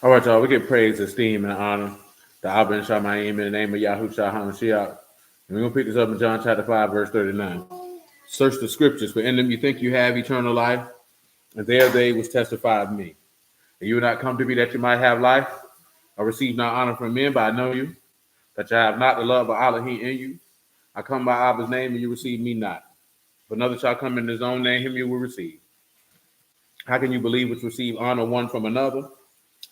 All right, y'all. We give praise, esteem, and honor to Abba and Shamayim in the name of Yahushua HaMashiach. And we're going to pick this up in John chapter 5, verse 39. Search the scriptures, for in them you think you have eternal life, and there they was testified of me. And you will not come to me that you might have life. I receive not honor from men, but I know you, that you have not the love of Alahym in you. I come by Abba's name, and you receive me not. But another shall come in his own name, him you will receive. How can you believe which receive honor one from another,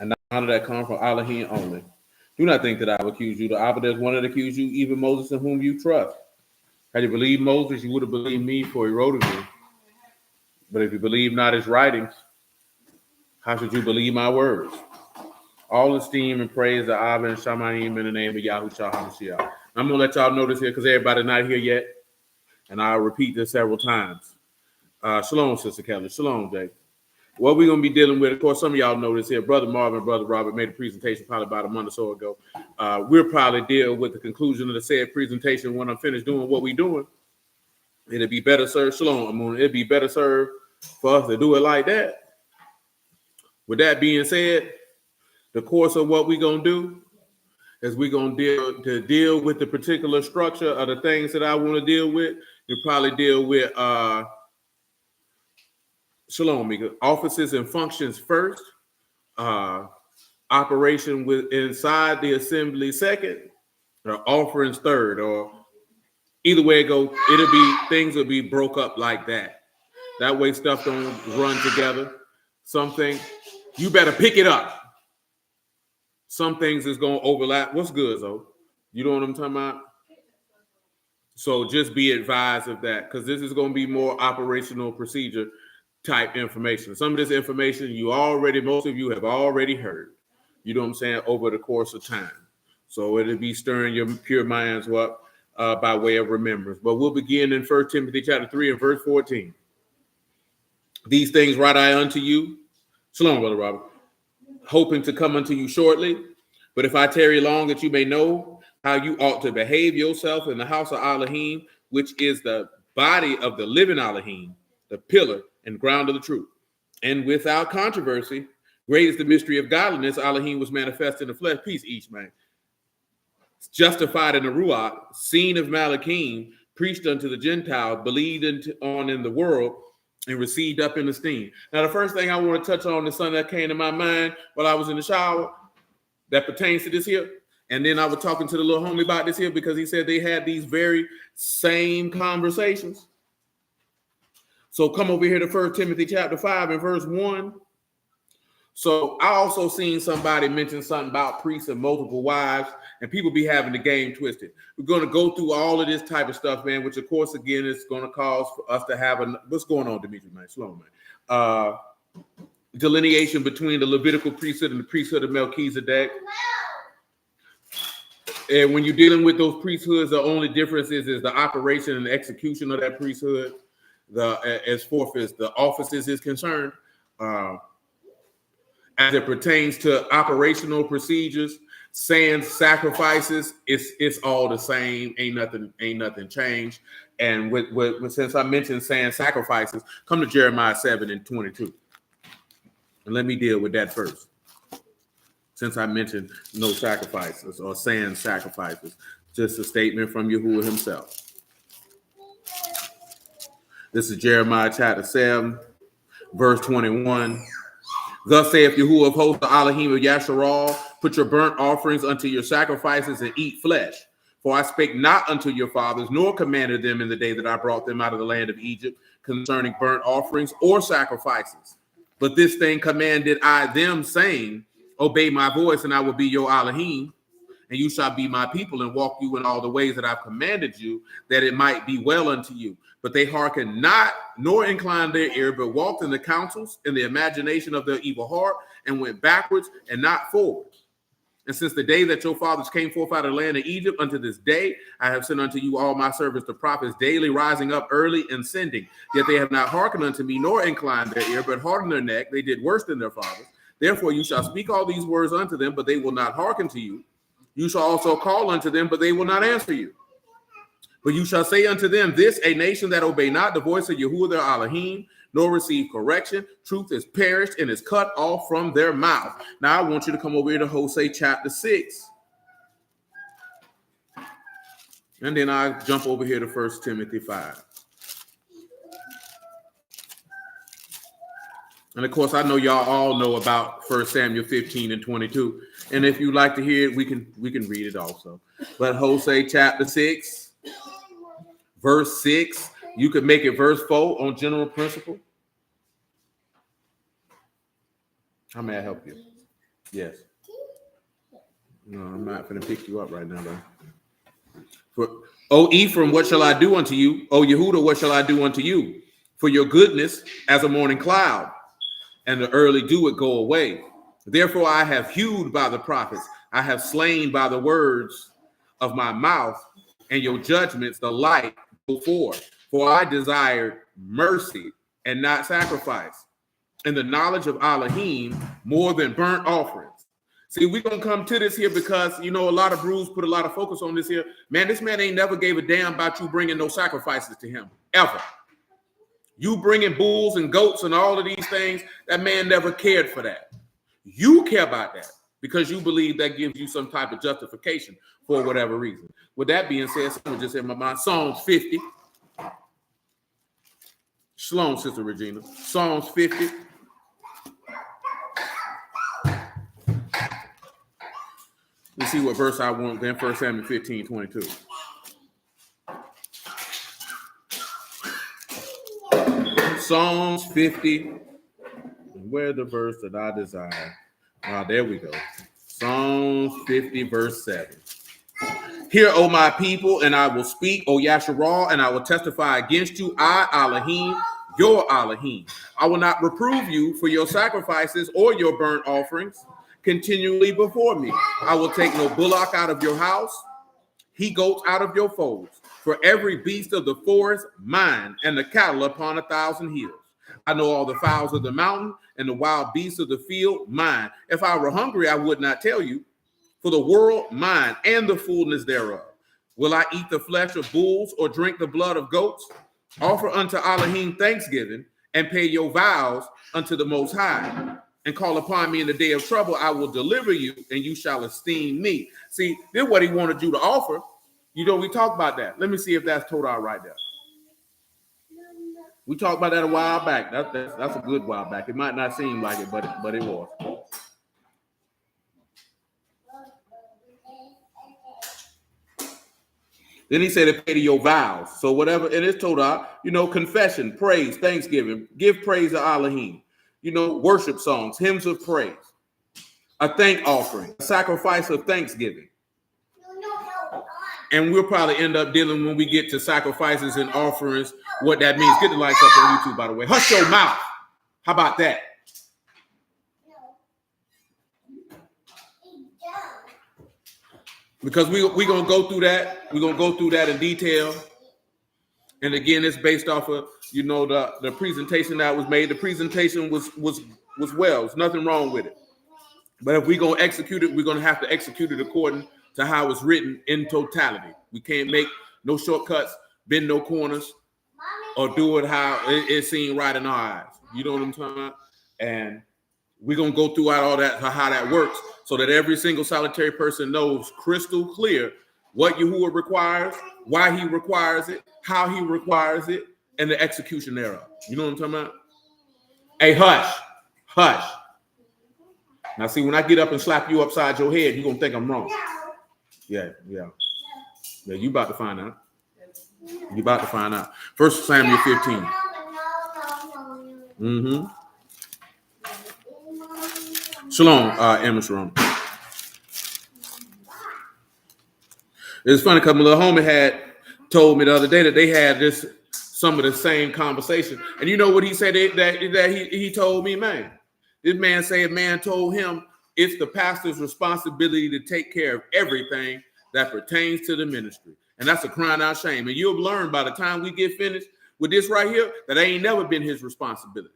and not honor that come from Alahym only? Do not think that I will accuse you. The Abba, there's one that accuse you, even Moses in whom you trust. Had you believed Moses, you would have believed me, for he wrote of me. But if you believe not his writings, how should you believe my words? All esteem and praise to Abba and Shamayim in the name of Yahushua HaMashiach. I'm going to let y'all know this here because everybody's not here yet. And I'll repeat this several times. Shalom, Sister Kelly. Shalom, Jake. What we're going to be dealing with, of course, some of y'all know this here. Brother Marvin and Brother Robert made a presentation probably about a month or so ago. We'll probably deal with the conclusion of the said presentation when I'm finished doing what we're doing. It'll be better served. Shalom, Amun. It'll be better served for us to do it like that. With that being said, the course of what we're going to do is we're going to deal with the particular structure of the things that I want to deal with. You'll probably deal with Shalom, Mika. Offices and functions first, operation inside the assembly second, or offerings third, or either way it goes, things will be broke up like that. That way stuff don't run together. Something, you better pick it up. Some things is going to overlap. What's good, Zoe? You know what I'm talking about? So just be advised of that, because this is going to be more operational procedure type information. Some of this information most of you have already heard, you know what I'm saying, over the course of time. So it'll be stirring your pure minds up by way of remembrance. But we'll begin in 1 Timothy chapter 3 and verse 14. These things write I unto you. Shalom, Brother Robert. Hoping to come unto you shortly. But if I tarry long, that you may know how you ought to behave yourself in the house of Alahym, which is the body of the living Alahym, the pillar and ground of the truth. And without controversy, great is the mystery of godliness. Alahym was manifest in the flesh. Peace, each man. Justified in the Ruach, seen of Malachim, preached unto the Gentiles, believed on in the world, and received up in esteem. Now, the first thing I want to touch on is something that came to my mind while I was in the shower that pertains to this here. And then I was talking to the little homie about this here because he said they had these very same conversations. So come over here to 1 Timothy chapter 5 and verse 1. So I also seen somebody mention something about priests and multiple wives, and people be having the game twisted. We're going to go through all of this type of stuff, man, which of course, again, is going to cause for us to have what's going on, Dimitri, man? Slow, man. Delineation between the Levitical priesthood and the priesthood of Melchizedek. And when you're dealing with those priesthoods, the only difference is the operation and the execution of that priesthood. As far as the offices is concerned, as it pertains to operational procedures, saying sacrifices, it's all the same. Ain't nothing changed. And since I mentioned saying sacrifices, come to Jeremiah 7 and 22, and let me deal with that first. Since I mentioned no sacrifices or saying sacrifices, just a statement from Yahuwah himself. This is Jeremiah chapter 7, verse 21. Thus saith Yahuwah of hosts, the Alahym of Yasharal, put your burnt offerings unto your sacrifices and eat flesh. For I spake not unto your fathers, nor commanded them in the day that I brought them out of the land of Egypt concerning burnt offerings or sacrifices. But this thing commanded I them, saying, obey my voice, and I will be your Alahym, and you shall be my people, and walk you in all the ways that I've commanded you, that it might be well unto you. But they hearkened not, nor inclined their ear, but walked in the counsels, in the imagination of their evil heart, and went backwards and not forward. And since the day that your fathers came forth out of the land of Egypt unto this day, I have sent unto you all my servants the prophets, daily rising up early and sending. Yet they have not hearkened unto me, nor inclined their ear, but hardened their neck. They did worse than their fathers. Therefore you shall speak all these words unto them, but they will not hearken to you. You shall also call unto them, but they will not answer you. But you shall say unto them, this a nation that obey not the voice of Yahuwah their Alahym, nor receive correction. Truth is perished and is cut off from their mouth. Now I want you to come over here to Hosea chapter 6. And then I jump over here to 1 Timothy 5. And of course, I know y'all all know about 1 Samuel 15 and 22. And if you like to hear it, we can read it also. But Hosea chapter 6, verse 6, you could make it verse 4 on general principle. How may I help you? Yes. No, I'm not going to pick you up right now, though. O Ephraim, what shall I do unto you? O Yehuda, what shall I do unto you? For your goodness as a morning cloud, and the early dew would go away. Therefore I have hewed by the prophets, I have slain by the words of my mouth, and your judgments the light go forth. For I desired mercy and not sacrifice, and the knowledge of Alahym more than burnt offerings. See, we're going to come to this here because, a lot of brews put a lot of focus on this here. Man, this man ain't never gave a damn about you bringing no sacrifices to him, ever. You bringing bulls and goats and all of these things, that man never cared for that. You care about that because you believe that gives you some type of justification for whatever reason. With that being said, someone just in my mind, Psalms 50. Shalom, Sister Regina. Psalms 50. Let's see what verse I want then. 1 Samuel 15, 22. Psalms 50. Where's the verse that I desire? There we go. Psalms 50, verse 7. Hear, O my people, and I will speak, O Yasharal, and I will testify against you. I, Alahym, your Alahym. I will not reprove you for your sacrifices or your burnt offerings continually before me. I will take no bullock out of your house, he-goats out of your folds. For every beast of the forest, mine, and the cattle upon 1,000 hills. I know all the fowls of the mountain and the wild beasts of the field, mine. If I were hungry, I would not tell you. For the world, mine, and the fullness thereof. Will I eat the flesh of bulls or drink the blood of goats? Offer unto Alahym thanksgiving and pay your vows unto the Most High. And call upon me in the day of trouble. I will deliver you, and you shall esteem me. See, this is what he wanted you to offer. We talked about that. Let me see if that's Torah right there. We talked about that a while back. That's a good while back. It might not seem like it, but it was. Then he said to pay to your vows. So whatever it is Torah, confession, praise, thanksgiving, give praise to Alahym. Worship songs, hymns of praise, a thank offering, a sacrifice of thanksgiving. And we'll probably end up dealing when we get to sacrifices and offerings, what that means. Get the lights up on YouTube, by the way. Hush your mouth. How about that? Because we're going to go through that. We're going to go through that in detail. And again, it's based off of, the presentation that was made. The presentation was well. There's nothing wrong with it. But if we're going to execute it, we're going to have to execute it according to how it's written in totality. We can't make no shortcuts, bend no corners, or do it how it seemed right in our eyes. You know what I'm talking about? And we're going to go throughout all that, how that works, so that every single solitary person knows crystal clear what Yahuwah requires, why he requires it, how he requires it, and the execution thereof. You know what I'm talking about? Hey, hush. Hush. Now, see, when I get up and slap you upside your head, you're going to think I'm wrong. Yeah. You about to find out. You about to find out. 1 Samuel 15. Shalom, Emma Shalom. It's funny because my little homie had told me the other day that they had some of the same conversation. And you know what he said that he told me, man? This man said, man told him it's the pastor's responsibility to take care of everything that pertains to the ministry. And that's a crying out shame. And you'll learn by the time we get finished with this right here, that ain't never been his responsibility.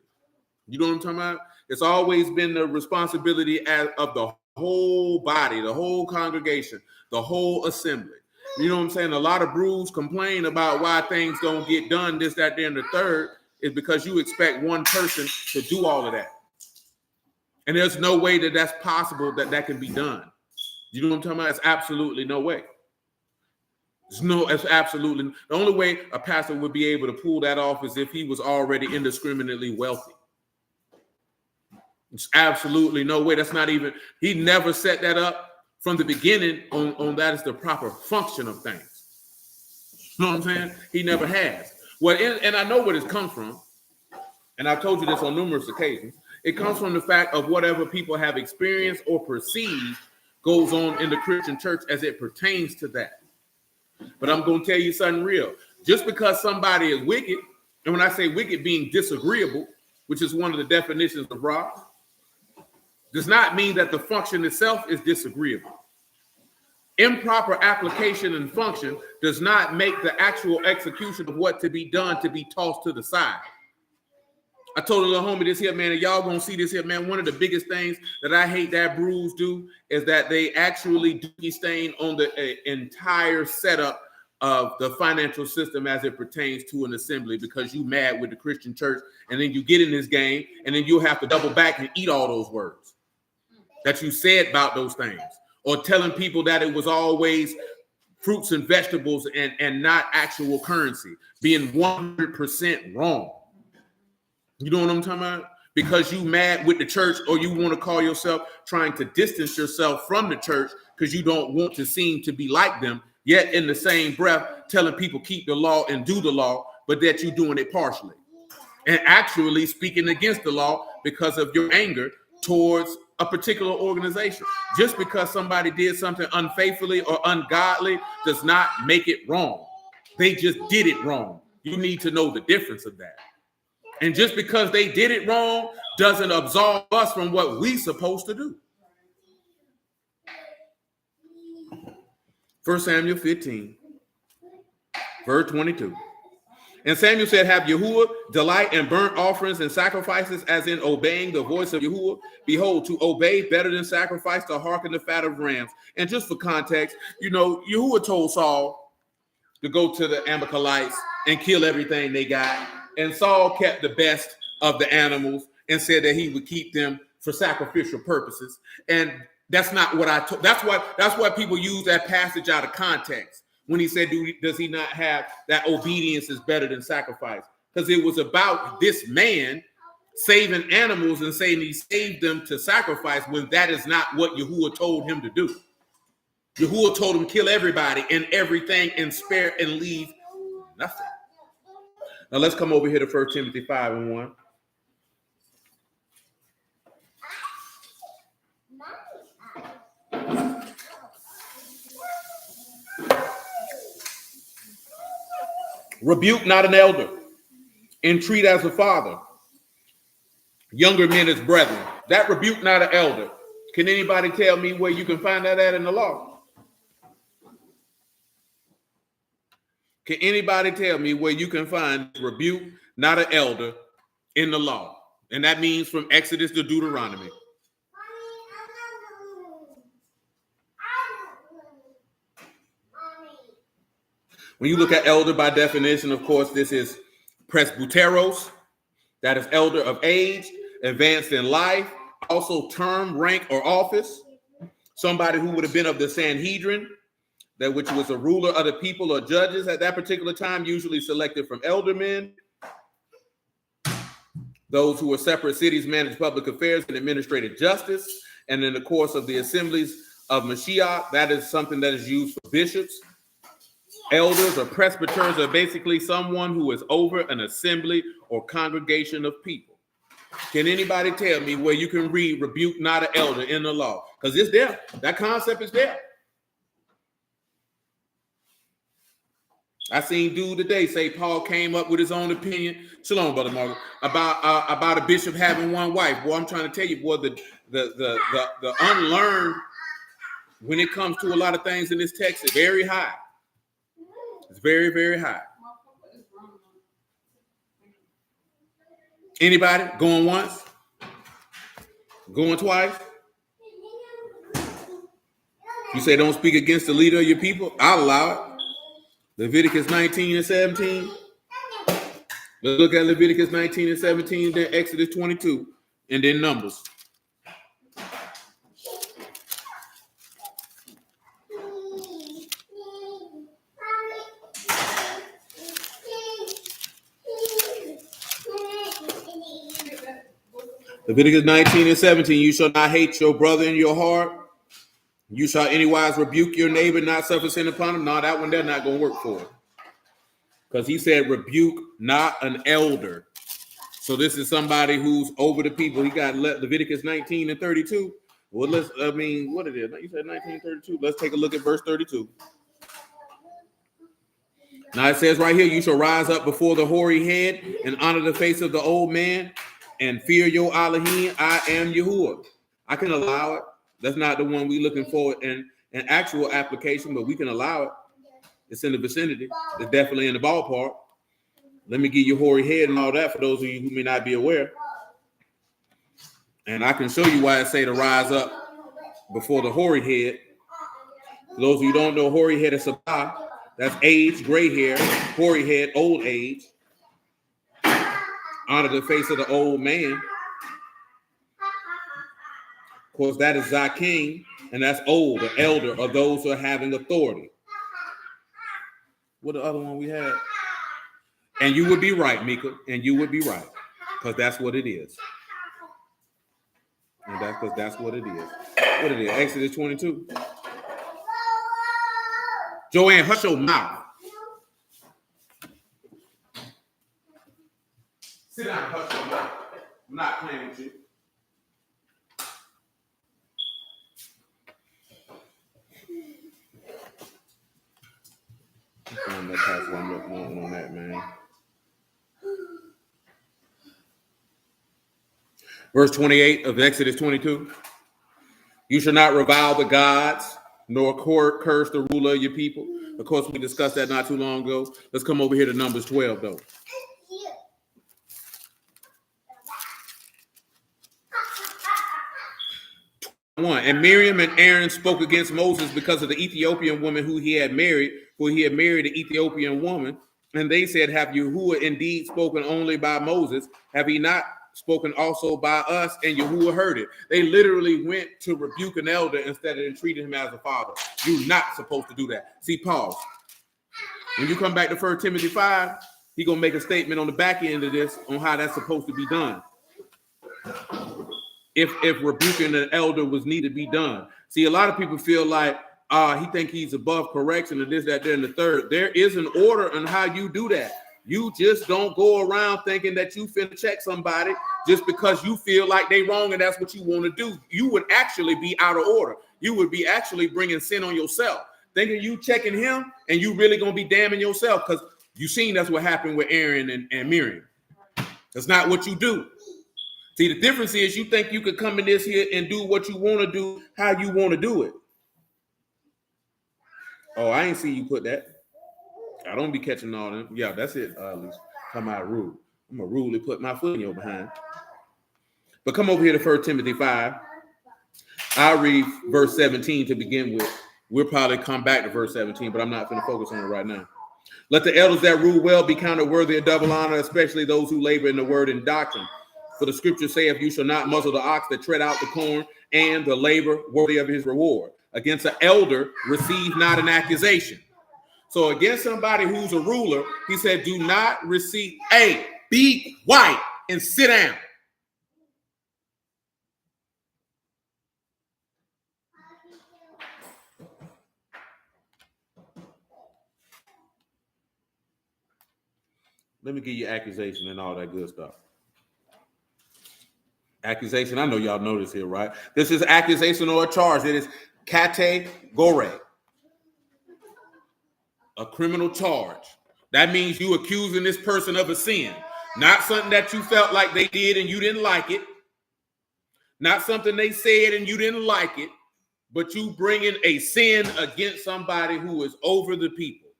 You know what I'm talking about? It's always been the responsibility of the whole body, the whole congregation, the whole assembly. You know what I'm saying? A lot of brews complain about why things don't get done, this, that, there, and the third. is because you expect one person to do all of that. And there's no way that that's possible, that can be done. You know what I'm talking about? It's absolutely no way. It's absolutely the only way a pastor would be able to pull that off is if he was already indiscriminately wealthy. It's absolutely no way. That's not even, he never set that up from the beginning on that is the proper function of things. You know what I'm saying? He never has. Well, and I know where this comes from, and I've told you this on numerous occasions. It comes from the fact of whatever people have experienced or perceived goes on in the Christian church as it pertains to that. But I'm going to tell you something real. Just because somebody is wicked, and when I say wicked being disagreeable, which is one of the definitions of wrath, does not mean that the function itself is disagreeable. Improper application and function does not make the actual execution of what to be done to be tossed to the side. I told a little homie this here, man, and y'all gonna see this here, man. One of the biggest things that I hate that brews do is that they actually dookie stain on the entire setup of the financial system as it pertains to an assembly because you mad with the Christian church, and then you get in this game, and then you'll have to double back and eat all those words that you said about those things, or telling people that it was always fruits and vegetables and not actual currency, being 100% wrong. You know what I'm talking about? Because you mad with the church, or you want to call yourself trying to distance yourself from the church because you don't want to seem to be like them, yet in the same breath telling people keep the law and do the law, but that you're doing it partially. And actually speaking against the law because of your anger towards a particular organization. Just because somebody did something unfaithfully or ungodly does not make it wrong. They just did it wrong. You need to know the difference of that. And just because they did it wrong doesn't absolve us from what we're supposed to do. 1 Samuel 15, verse 22. And Samuel said, have Yahuwah delight in burnt offerings and sacrifices as in obeying the voice of Yahuwah. Behold, to obey better than sacrifice, to hearken the fat of rams. And just for context, you know, Yahuwah told Saul to go to the Amalekites and kill everything they got. And Saul kept the best of the animals and said that he would keep them for sacrificial purposes. And that's not what I told. That's why people use that passage out of context when he said, does he not have that obedience is better than sacrifice? Because it was about this man saving animals and saying he saved them to sacrifice when that is not what Yahuwah told him to do. Yahuwah told him kill everybody and everything and spare and leave nothing. Now let's come over here to 1 Timothy 5:1. Rebuke not an elder, entreat as a father, younger men as brethren. That rebuke not an elder. Can anybody tell me where you can find that at in the law? Can anybody tell me where you can find rebuke not an elder in the law? And that means from Exodus to Deuteronomy. When you look at elder by definition, of course, this is presbyteros, that is elder of age, advanced in life, also term, rank, or office. Somebody who would have been of the Sanhedrin, that which was a ruler of the people or judges at that particular time, usually selected from eldermen. Those who were separate cities managed public affairs and administrated justice. And in the course of the assemblies of Mashiach, that is something that is used for bishops. Elders or presbyters are basically someone who is over an assembly or congregation of people. Can anybody tell me where you can read rebuke not an elder in the law? Because it's there. That concept is there. I seen dude today say Paul came up with his own opinion. Shalom, Brother Margaret, about a bishop having one wife. Boy, I'm trying to tell you, boy, the unlearned when it comes to a lot of things in this text is very high. It's very, very high. Anybody going once? Going twice? You say don't speak against the leader of your people? I'll allow it. Leviticus 19 and 17. Let's look at Leviticus 19 and 17, then Exodus 22, and then Numbers. Leviticus 19 and 17, you shall not hate your brother in your heart. You shall anywise rebuke your neighbor, not suffer sin upon him. No, that one they're not going to work for it. Because he said rebuke not an elder. So this is somebody who's over the people. He got Leviticus 19 and 32. Well, what it is? You said 1932. Let's take a look at verse 32. Now it says right here, you shall rise up before the hoary head and honor the face of the old man and fear your Alahym. I am Yahuwah. I can allow it. That's not the one we looking for in an actual application, but we can allow it. It's in the vicinity. It's definitely in the ballpark. Let me give you hoary head and all that for those of you who may not be aware. And I can show you why I say to rise up before the hoary head. For those of you who don't know, hoary head is sabah. That's age, gray hair. Hoary head, old age. Honor the face of the old man. Of course, that is zakim, and that's old, the elder, or those who are having authority. What the other one we had? And you would be right, Mika, and you would be right, because that's what it is. And that's because that's what it is. What it is? Exodus 22. Joanne, hush your mouth. Sit down, hush your mouth. I'm not playing with you. I'm gonna pass one look on that, man. Verse 28 of Exodus 22. You shall not revile the gods, nor curse the ruler of your people. Of course, we discussed that not too long ago. Let's come over here to Numbers 12, though. And Miriam and Aaron spoke against Moses because of the Ethiopian woman who he had married, for he had married an Ethiopian woman. And they said, have Yahuwah indeed spoken only by Moses? Have he not spoken also by us? And Yahuwah heard it. They literally went to rebuke an elder instead of treating him as a father. You're not supposed to do that. See, pause. When you come back to 1 Timothy 5, he's going to make a statement on the back end of this on how that's supposed to be done. If rebuking an elder was needed to be done. See, a lot of people feel like he think he's above correction and this, that, there, and the third. There is an order on how you do that. You just don't go around thinking that you finna check somebody just because you feel like they wrong and that's what you want to do. You would actually be out of order. You would be actually bringing sin on yourself. Thinking you checking him and you really gonna be damning yourself because you seen that's what happened with Aaron and Miriam. That's not what you do. See, the difference is you think you could come in this here and do what you want to do, how you want to do it. Oh, I ain't see you put that. I don't be catching all them. Yeah, that's it, at least. Come out rule. I'm going to rudely put my foot in your behind. But come over here to 1 Timothy 5. I'll read verse 17 to begin with. We'll probably come back to verse 17, but I'm not going to focus on it right now. Let the elders that rule well be counted worthy of double honor, especially those who labor in the word and doctrine. For the scripture saith, you shall not muzzle the ox that tread out the corn, and the labor worthy of his reward. Against an elder, receive not an accusation. So against somebody who's a ruler, he said, do not receive, hey, be quiet and sit down. Let me give you accusation and all that good stuff. Accusation, I know y'all know this here, right? This is accusation or a charge. It is categore, a criminal charge. That means you accusing this person of a sin. Not something that you felt like they did and you didn't like it. Not something they said and you didn't like it. But you bringing a sin against somebody who is over the people.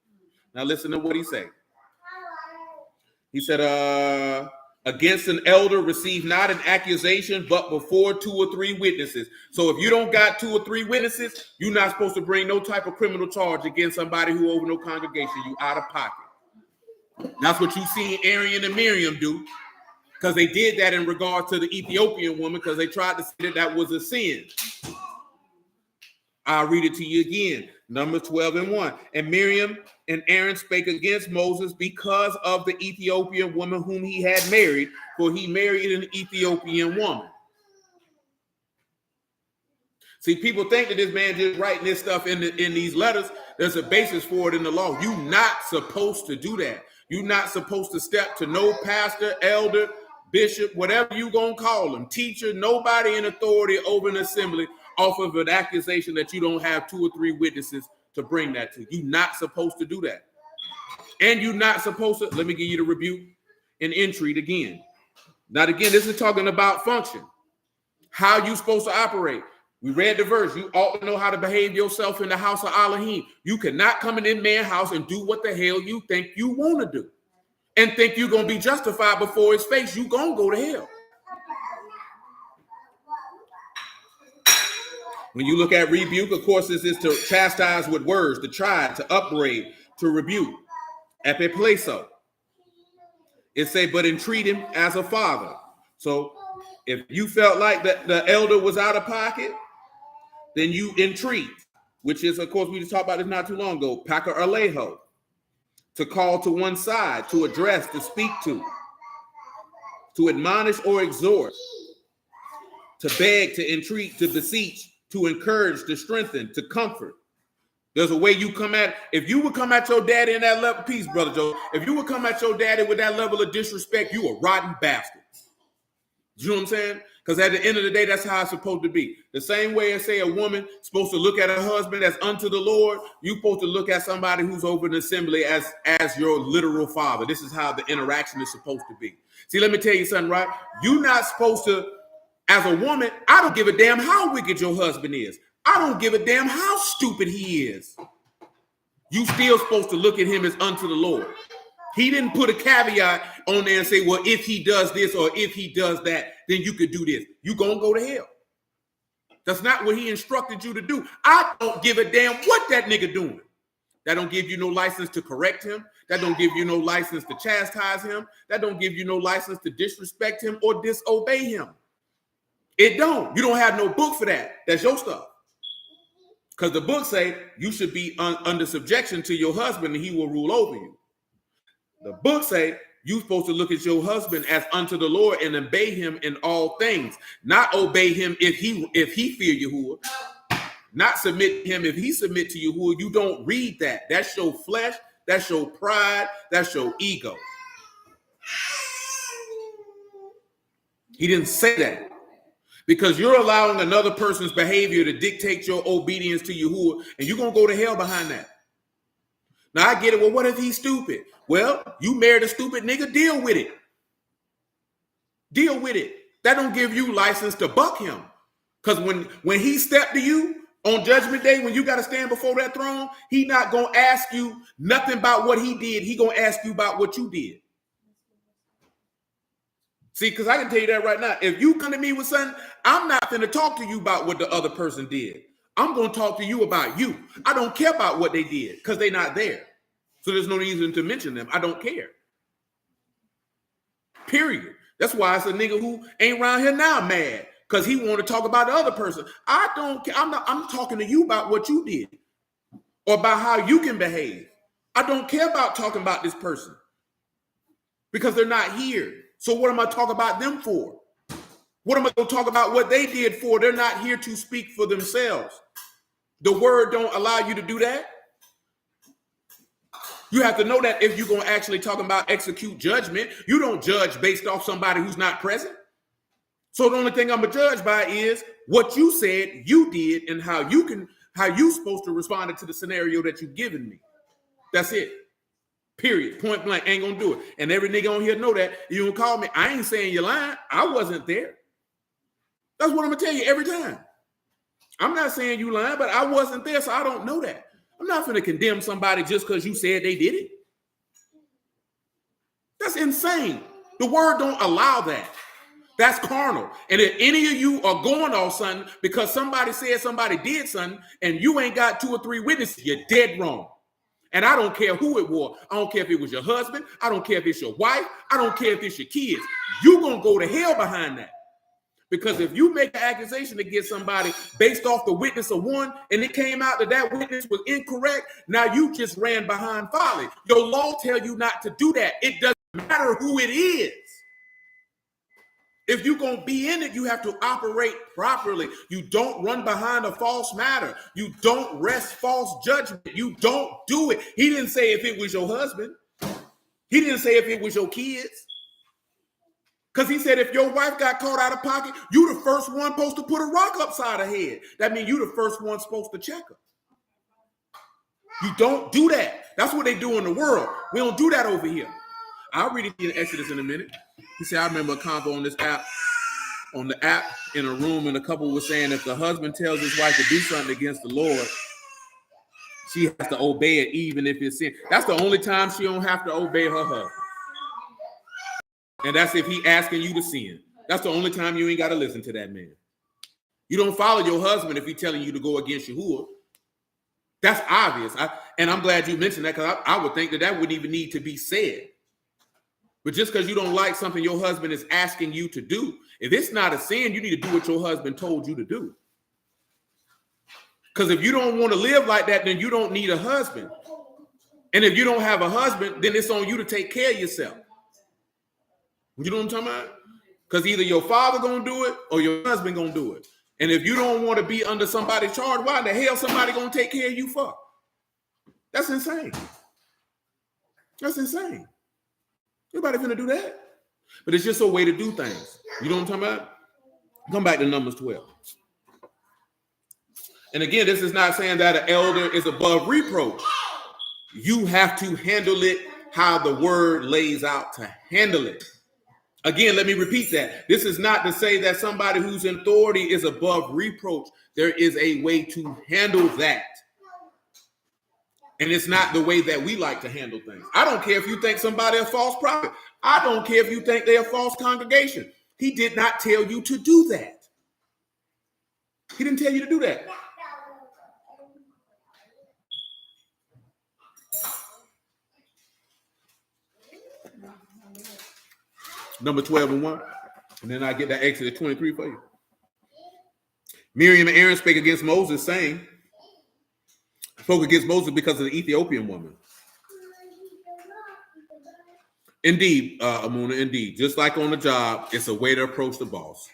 Now listen to what he said. He said, against an elder, receive not an accusation, but before 2 or 3 witnesses. So if you don't got 2 or 3 witnesses, you're not supposed to bring no type of criminal charge against somebody who over no congregation. You out of pocket. That's what you see Aaron and Miriam do, because they did that in regard to the Ethiopian woman, because they tried to say that that was a sin. I'll read it to you again. Numbers 12:1. And Miriam and Aaron spake against Moses because of the Ethiopian woman whom he had married, for he married an Ethiopian woman. See, people think that this man just writing this stuff in these letters. There's a basis for it in the law. You're not supposed to do that. You're not supposed to step to no pastor, elder, bishop, whatever you gonna call them, teacher, nobody in authority over an assembly off of an accusation that you don't have 2 or 3 witnesses to bring that to. You're not supposed to do that. And you're not supposed to, let me give you the rebuke and entreat again. Now, again, this is talking about function. How you supposed to operate. We read the verse. You ought to know how to behave yourself in the house of Alahym. You cannot come in this man's house and do what the hell you think you want to do and think you're going to be justified before his face. You're going to go to hell. When you look at rebuke, of course, this is to chastise with words, to chide, to upbraid, to rebuke. Epipleso. It say, but entreat him as a father. So if you felt like that the elder was out of pocket, then you entreat, which is, of course, we just talked about this not too long ago, paka Alahym, to call to one side, to address, to speak to admonish or exhort, to beg, to entreat, to beseech, to encourage, to strengthen, to comfort. There's a way you come at, if you would come at your daddy in that level, peace, Brother Joe, if you would come at your daddy with that level of disrespect, you a rotten bastard. You know what I'm saying? Because at the end of the day, that's how it's supposed to be. The same way as, say, a woman supposed to look at her husband as unto the Lord, you're supposed to look at somebody who's over an assembly as your literal father. This is how the interaction is supposed to be. See, let me tell you something, right? You're not supposed to, as a woman, I don't give a damn how wicked your husband is. I don't give a damn how stupid he is. You still supposed to look at him as unto the Lord. He didn't put a caveat on there and say, well, if he does this or if he does that, then you could do this. You're going to go to hell. That's not what he instructed you to do. I don't give a damn what that nigga doing. That don't give you no license to correct him. That don't give you no license to chastise him. That don't give you no license to disrespect him or disobey him. It don't. You don't have no book for that. That's your stuff. Because the book say you should be under subjection to your husband and he will rule over you. The book say you're supposed to look at your husband as unto the Lord and obey him in all things. Not obey him if he fear Yahuwah. Not submit to him if he submit to Yahuwah. You don't read that. That's your flesh. That's your pride. That's your ego. He didn't say that. Because you're allowing another person's behavior to dictate your obedience to Yahuwah, and you're going to go to hell behind that. Now, I get it. Well, what if he's stupid? Well, you married a stupid nigga. Deal with it. Deal with it. That don't give you license to buck him. Because when he stepped to you on Judgment Day, when you got to stand before that throne, he not going to ask you nothing about what he did. He going to ask you about what you did. See, because I can tell you that right now. If you come to me with something, I'm not going to talk to you about what the other person did. I'm going to talk to you about you. I don't care about what they did because they're not there. So there's no reason to mention them. I don't care. Period. That's why it's a nigga who ain't around here now mad because he want to talk about the other person. I don't care. I'm talking to you about what you did or about how you can behave. I don't care about talking about this person because they're not here. So what am I talking about them for? What am I going to talk about what they did for? They're not here to speak for themselves. The word don't allow you to do that. You have to know that if you're going to actually talk about execute judgment, you don't judge based off somebody who's not present. So the only thing I'm going to judge by is what you said you did and how you supposed to respond to the scenario that you've given me. That's it. Period. Point blank. Ain't gonna do it. And every nigga on here know that. You don't call me. I ain't saying you're lying. I wasn't there. That's what I'm gonna tell you every time. I'm not saying you lying, but I wasn't there, so I don't know that. I'm not gonna condemn somebody just because you said they did it. That's insane. The word don't allow that. That's carnal. And if any of you are going off something because somebody said somebody did something and you ain't got 2 or 3 witnesses, you're dead wrong. And I don't care who it was. I don't care if it was your husband. I don't care if it's your wife. I don't care if it's your kids. You're going to go to hell behind that. Because if you make an accusation against somebody based off the witness of one, and it came out that that witness was incorrect, now you just ran behind folly. Your law tell you not to do that. It doesn't matter who it is. If you're going to be in it, you have to operate properly. You don't run behind a false matter. You don't rest false judgment. You don't do it. He didn't say if it was your husband. He didn't say if it was your kids. Because he said if your wife got caught out of pocket, you the first one supposed to put a rock upside her head. That means you the first one supposed to check her. You don't do that. That's what they do in the world. We don't do that over here. I'll read it in Exodus in a minute. He said, I remember a convo on the app in a room, and a couple was saying if the husband tells his wife to do something against the Lord, she has to obey it even if it's sin. That's the only time she don't have to obey her husband. And that's if he asking you to sin. That's the only time you ain't got to listen to that man. You don't follow your husband if he's telling you to go against Yahuwah. That's obvious. And I'm glad you mentioned that, because I would think that wouldn't even need to be said. But just because you don't like something your husband is asking you to do, if it's not a sin, you need to do what your husband told you to do. Because if you don't want to live like that, then you don't need a husband. And if you don't have a husband, then it's on you to take care of yourself. You know what I'm talking about? Because either your father going to do it or your husband going to do it. And if you don't want to be under somebody's charge, why the hell somebody going to take care of you for? That's insane. That's insane. Nobody finna do that. But it's just a way to do things. You know what I'm talking about? Come back to Numbers 12. And again, this is not saying that an elder is above reproach. You have to handle it how the word lays out to handle it. Again, let me repeat that. This is not to say that somebody who's in authority is above reproach. There is a way to handle that. And it's not the way that we like to handle things. I don't care if you think somebody a false prophet. I don't care if you think they're a false congregation. He did not tell you to do that. He didn't tell you to do that. Number 12 and 1. And then I get that Exodus 23 for you. Miriam and Aaron spake against Moses, saying, spoke against Moses because of the Ethiopian woman. Indeed, Amuna, indeed. Just like on the job, it's a way to approach the boss.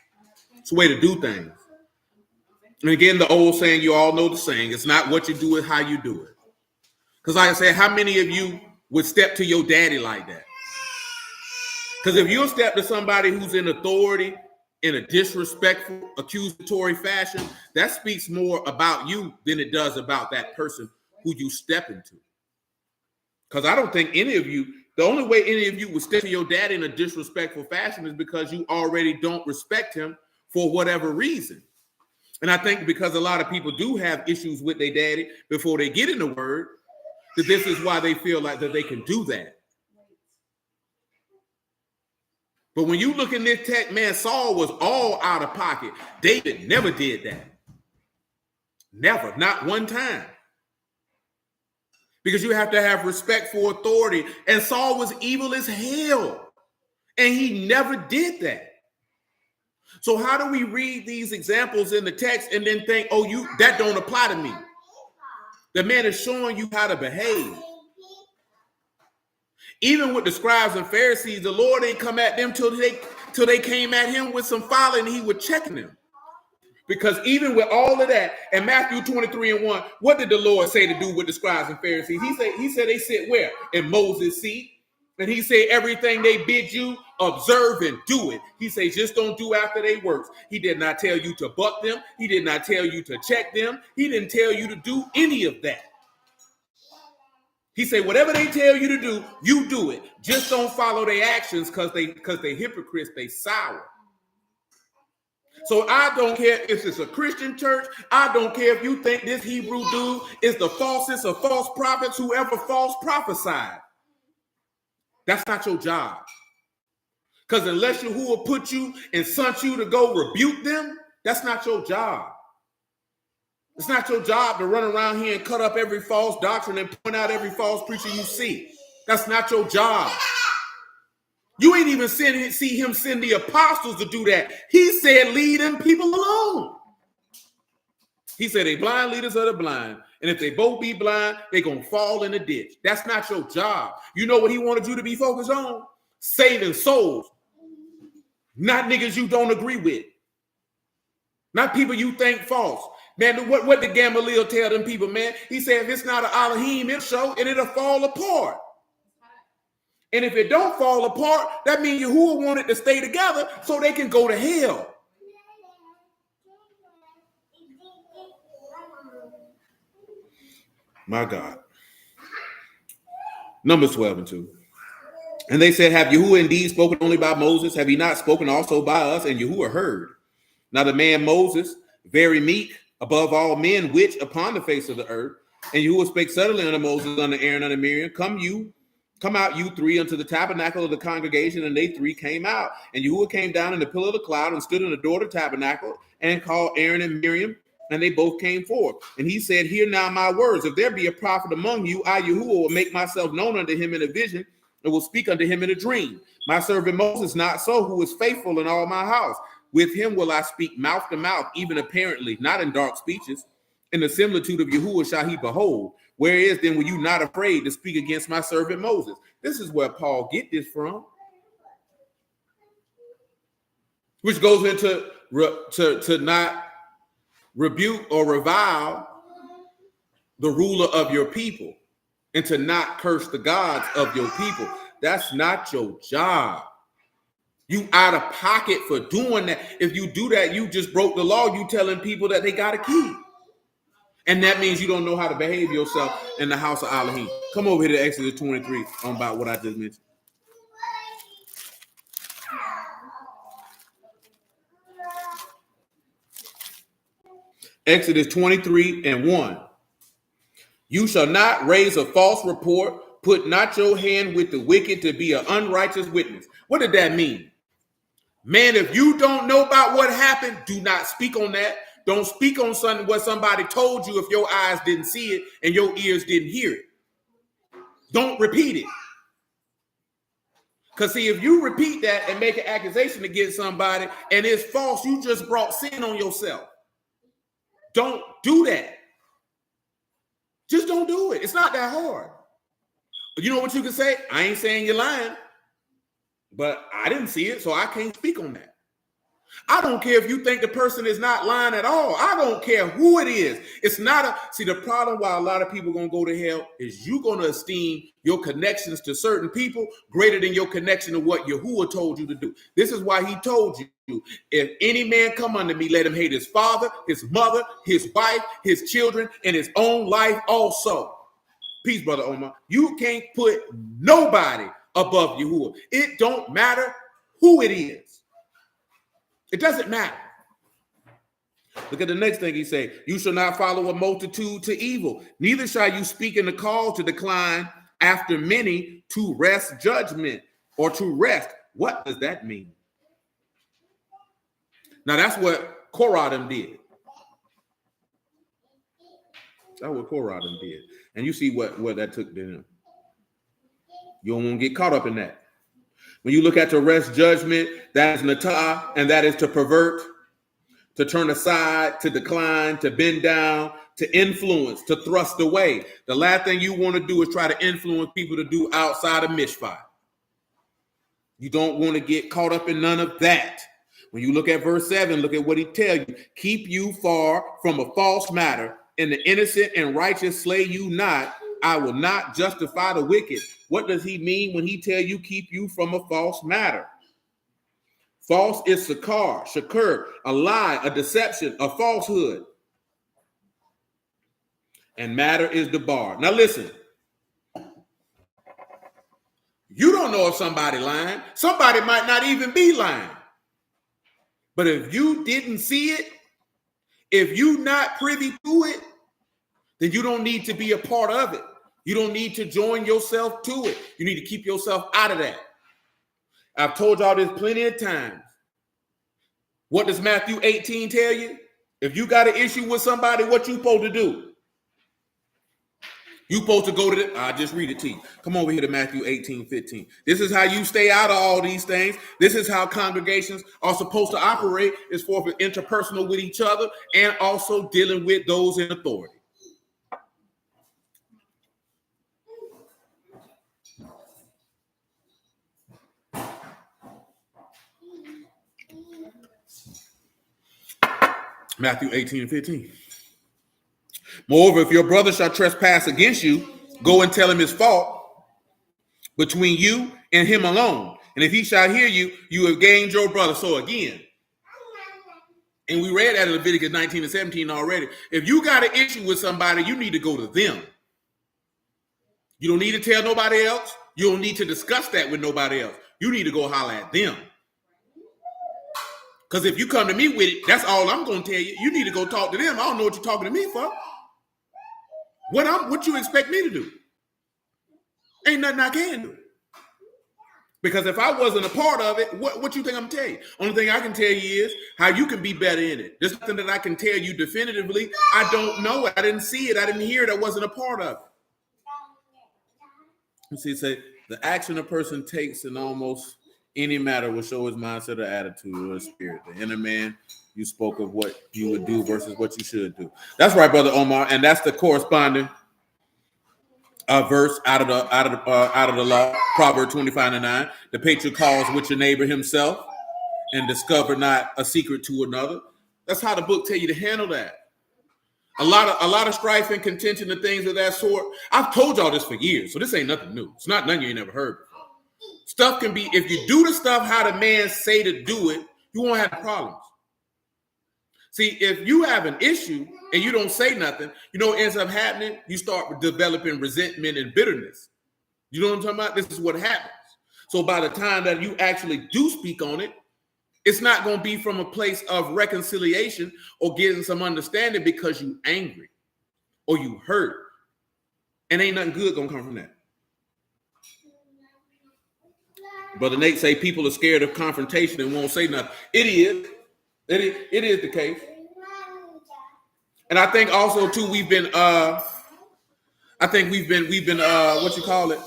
It's a way to do things. And again, the old saying, you all know the saying, it's not what you do, it's how you do it. Because like I said, how many of you would step to your daddy like that? Because if you step to somebody who's in authority in a disrespectful, accusatory fashion, that speaks more about you than it does about that person who you step into. Because I don't think any of you, the only way any of you would step to your dad in a disrespectful fashion is because you already don't respect him for whatever reason. And I think because a lot of people do have issues with their daddy before they get in the word, that this is why they feel like that they can do that. But when you look in this text, man, Saul was all out of pocket. David never did that. Never, not one time. Because you have to have respect for authority. And Saul was evil as hell. And he never did that. So how do we read these examples in the text and then think, oh, that don't apply to me? The man is showing you how to behave. Even with the scribes and Pharisees, the Lord ain't come at them till they came at him with some folly and he was checking them. Because even with all of that, in Matthew 23 and 1, what did the Lord say to do with the scribes and Pharisees? He said they sit where? In Moses' seat. And he said everything they bid you, observe and do it. He said just don't do after they works. He did not tell you to buck them. He did not tell you to check them. He didn't tell you to do any of that. He said, whatever they tell you to do, you do it. Just don't follow their actions because they hypocrites, they sour. So I don't care if it's a Christian church. I don't care if you think this Hebrew dude is the falsest of false prophets who ever false prophesied. That's not your job. Because unless Yahuwah put you and sent you to go rebuke them, that's not your job. It's not your job to run around here and cut up every false doctrine and point out every false preacher you see. That's not your job. You ain't even see him send the apostles to do that. He said, lead them people alone. He said, they blind leaders are the blind. And if they both be blind, they're going to fall in the ditch. That's not your job. You know what he wanted you to be focused on? Saving souls. Not niggas you don't agree with. Not people you think false. Man, what did Gamaliel tell them people, man? He said, if it's not an Alahym, it'll show and it'll fall apart. And if it don't fall apart, that means Yahuwah wanted to stay together so they can go to hell. My God. Numbers 12 and 2. And they said, have Yahuwah indeed spoken only by Moses? Have he not spoken also by us? And Yahuwah heard. Now the man Moses, very meek above all men which upon the face of the earth. And Yahuwah spake suddenly unto Moses, unto Aaron, unto Miriam, Come out, you three, unto the tabernacle of the congregation. And they three came out. And Yahuwah came down in the pillar of the cloud and stood in the door of the tabernacle and called Aaron and Miriam. And they both came forth. And he said, hear now my words. If there be a prophet among you, I, Yahuwah, will make myself known unto him in a vision and will speak unto him in a dream. My servant Moses not so, who is faithful in all my house. With him will I speak mouth to mouth, even apparently, not in dark speeches. In the similitude of Yahuwah shall he behold. Whereas then were you not afraid to speak against my servant Moses? This is where Paul get this from. Which goes into to not rebuke or revile the ruler of your people and to not curse the gods of your people. That's not your job. You out of pocket for doing that. If you do that, you just broke the law. You telling people that they got to keep. And that means you don't know how to behave yourself in the house of Alahym. Come over here to Exodus 23 on about what I just mentioned. Exodus 23 and 1. You shall not raise a false report. Put not your hand with the wicked to be an unrighteous witness. What did that mean? Man, if you don't know about what happened, do not speak on that. Don't speak on something what somebody told you if your eyes didn't see it and your ears didn't hear it. Don't repeat it. Because see, if you repeat that and make an accusation against somebody and it's false, you just brought sin on yourself. Don't do that. Just don't do it. It's not that hard. You know what you can say? I ain't saying you're lying, but I didn't see it, so I can't speak on that. I don't care if you think the person is not lying at all. I don't care who it is. It's not a, see, the problem why a lot of people are going to go to hell is you're going to esteem your connections to certain people greater than your connection to what Yahuwah told you to do. This is why he told you, if any man come unto me, let him hate his father, his mother, his wife, his children, and his own life also. Peace, Brother Omar. You can't put nobody above Yahuwah. It don't matter who it is. It doesn't matter. Look at the next thing he said. You shall not follow a multitude to evil. Neither shall you speak in the call to decline after many to wrest judgment or to rest. What does that mean? Now that's what Korah did. That's what Korah did. And you see what that took to him. You don't want to get caught up in that. When you look at to rest judgment, that is natah, and that is to pervert, to turn aside, to decline, to bend down, to influence, to thrust away. The last thing you want to do is try to influence people to do outside of mishpah. You don't want to get caught up in none of that. When you look at verse 7, look at what he tells you. Keep you far from a false matter, and the innocent and righteous slay you not. I will not justify the wicked. What does he mean when he tell you keep you from a false matter? False is shakar, a lie, a deception, a falsehood. And matter is the bar. Now listen. You don't know if somebody lying. Somebody might not even be lying. But if you didn't see it, if you not privy to it, then you don't need to be a part of it. You don't need to join yourself to it. You need to keep yourself out of that. I've told y'all this plenty of times. What does Matthew 18 tell you? If you got an issue with somebody, what you supposed to do? You supposed to go to the, I'll just read it to you. Come over here to Matthew 18:15. This is how you stay out of all these things. This is how congregations are supposed to operate, is for interpersonal with each other and also dealing with those in authority. Matthew 18:15. Moreover, if your brother shall trespass against you, go and tell him his fault between you and him alone. And if he shall hear you, you have gained your brother. So again, and we read that in Leviticus 19 and 17 already. If you got an issue with somebody, you need to go to them. You don't need to tell nobody else. You don't need to discuss that with nobody else. You need to go holler at them. Because if you come to me with it, that's all I'm going to tell you. You need to go talk to them. I don't know what you're talking to me for. What you expect me to do? Ain't nothing I can do. Because if I wasn't a part of it, what you think I'm telling you? Only thing I can tell you is how you can be better in it. There's nothing that I can tell you definitively. I don't know it. I didn't see it. I didn't hear it. I wasn't a part of it. You see, say the action a person takes in almost any matter will show his mindset or attitude or his spirit. The inner man, you spoke of what you would do versus what you should do. That's right, Brother Omar, and that's the corresponding verse out of the law, Proverbs 25:9. The patriot calls with your neighbor himself, and discover not a secret to another. That's how the book tell you to handle that. A lot of strife and contention and things of that sort. I've told y'all this for years, so this ain't nothing new. It's not nothing you ain't never heard before. Stuff can be, if you do the stuff how the man say to do it, you won't have problems. See, if you have an issue and you don't say nothing, you know what ends up happening? You start developing resentment and bitterness. You know what I'm talking about? This is what happens. So by the time that you actually do speak on it, it's not going to be from a place of reconciliation or getting some understanding because you angry or you hurt. And ain't nothing good going to come from that. Brother Nate say people are scared of confrontation and won't say nothing. It is. It is the case. And I think also too, we've been what you call it?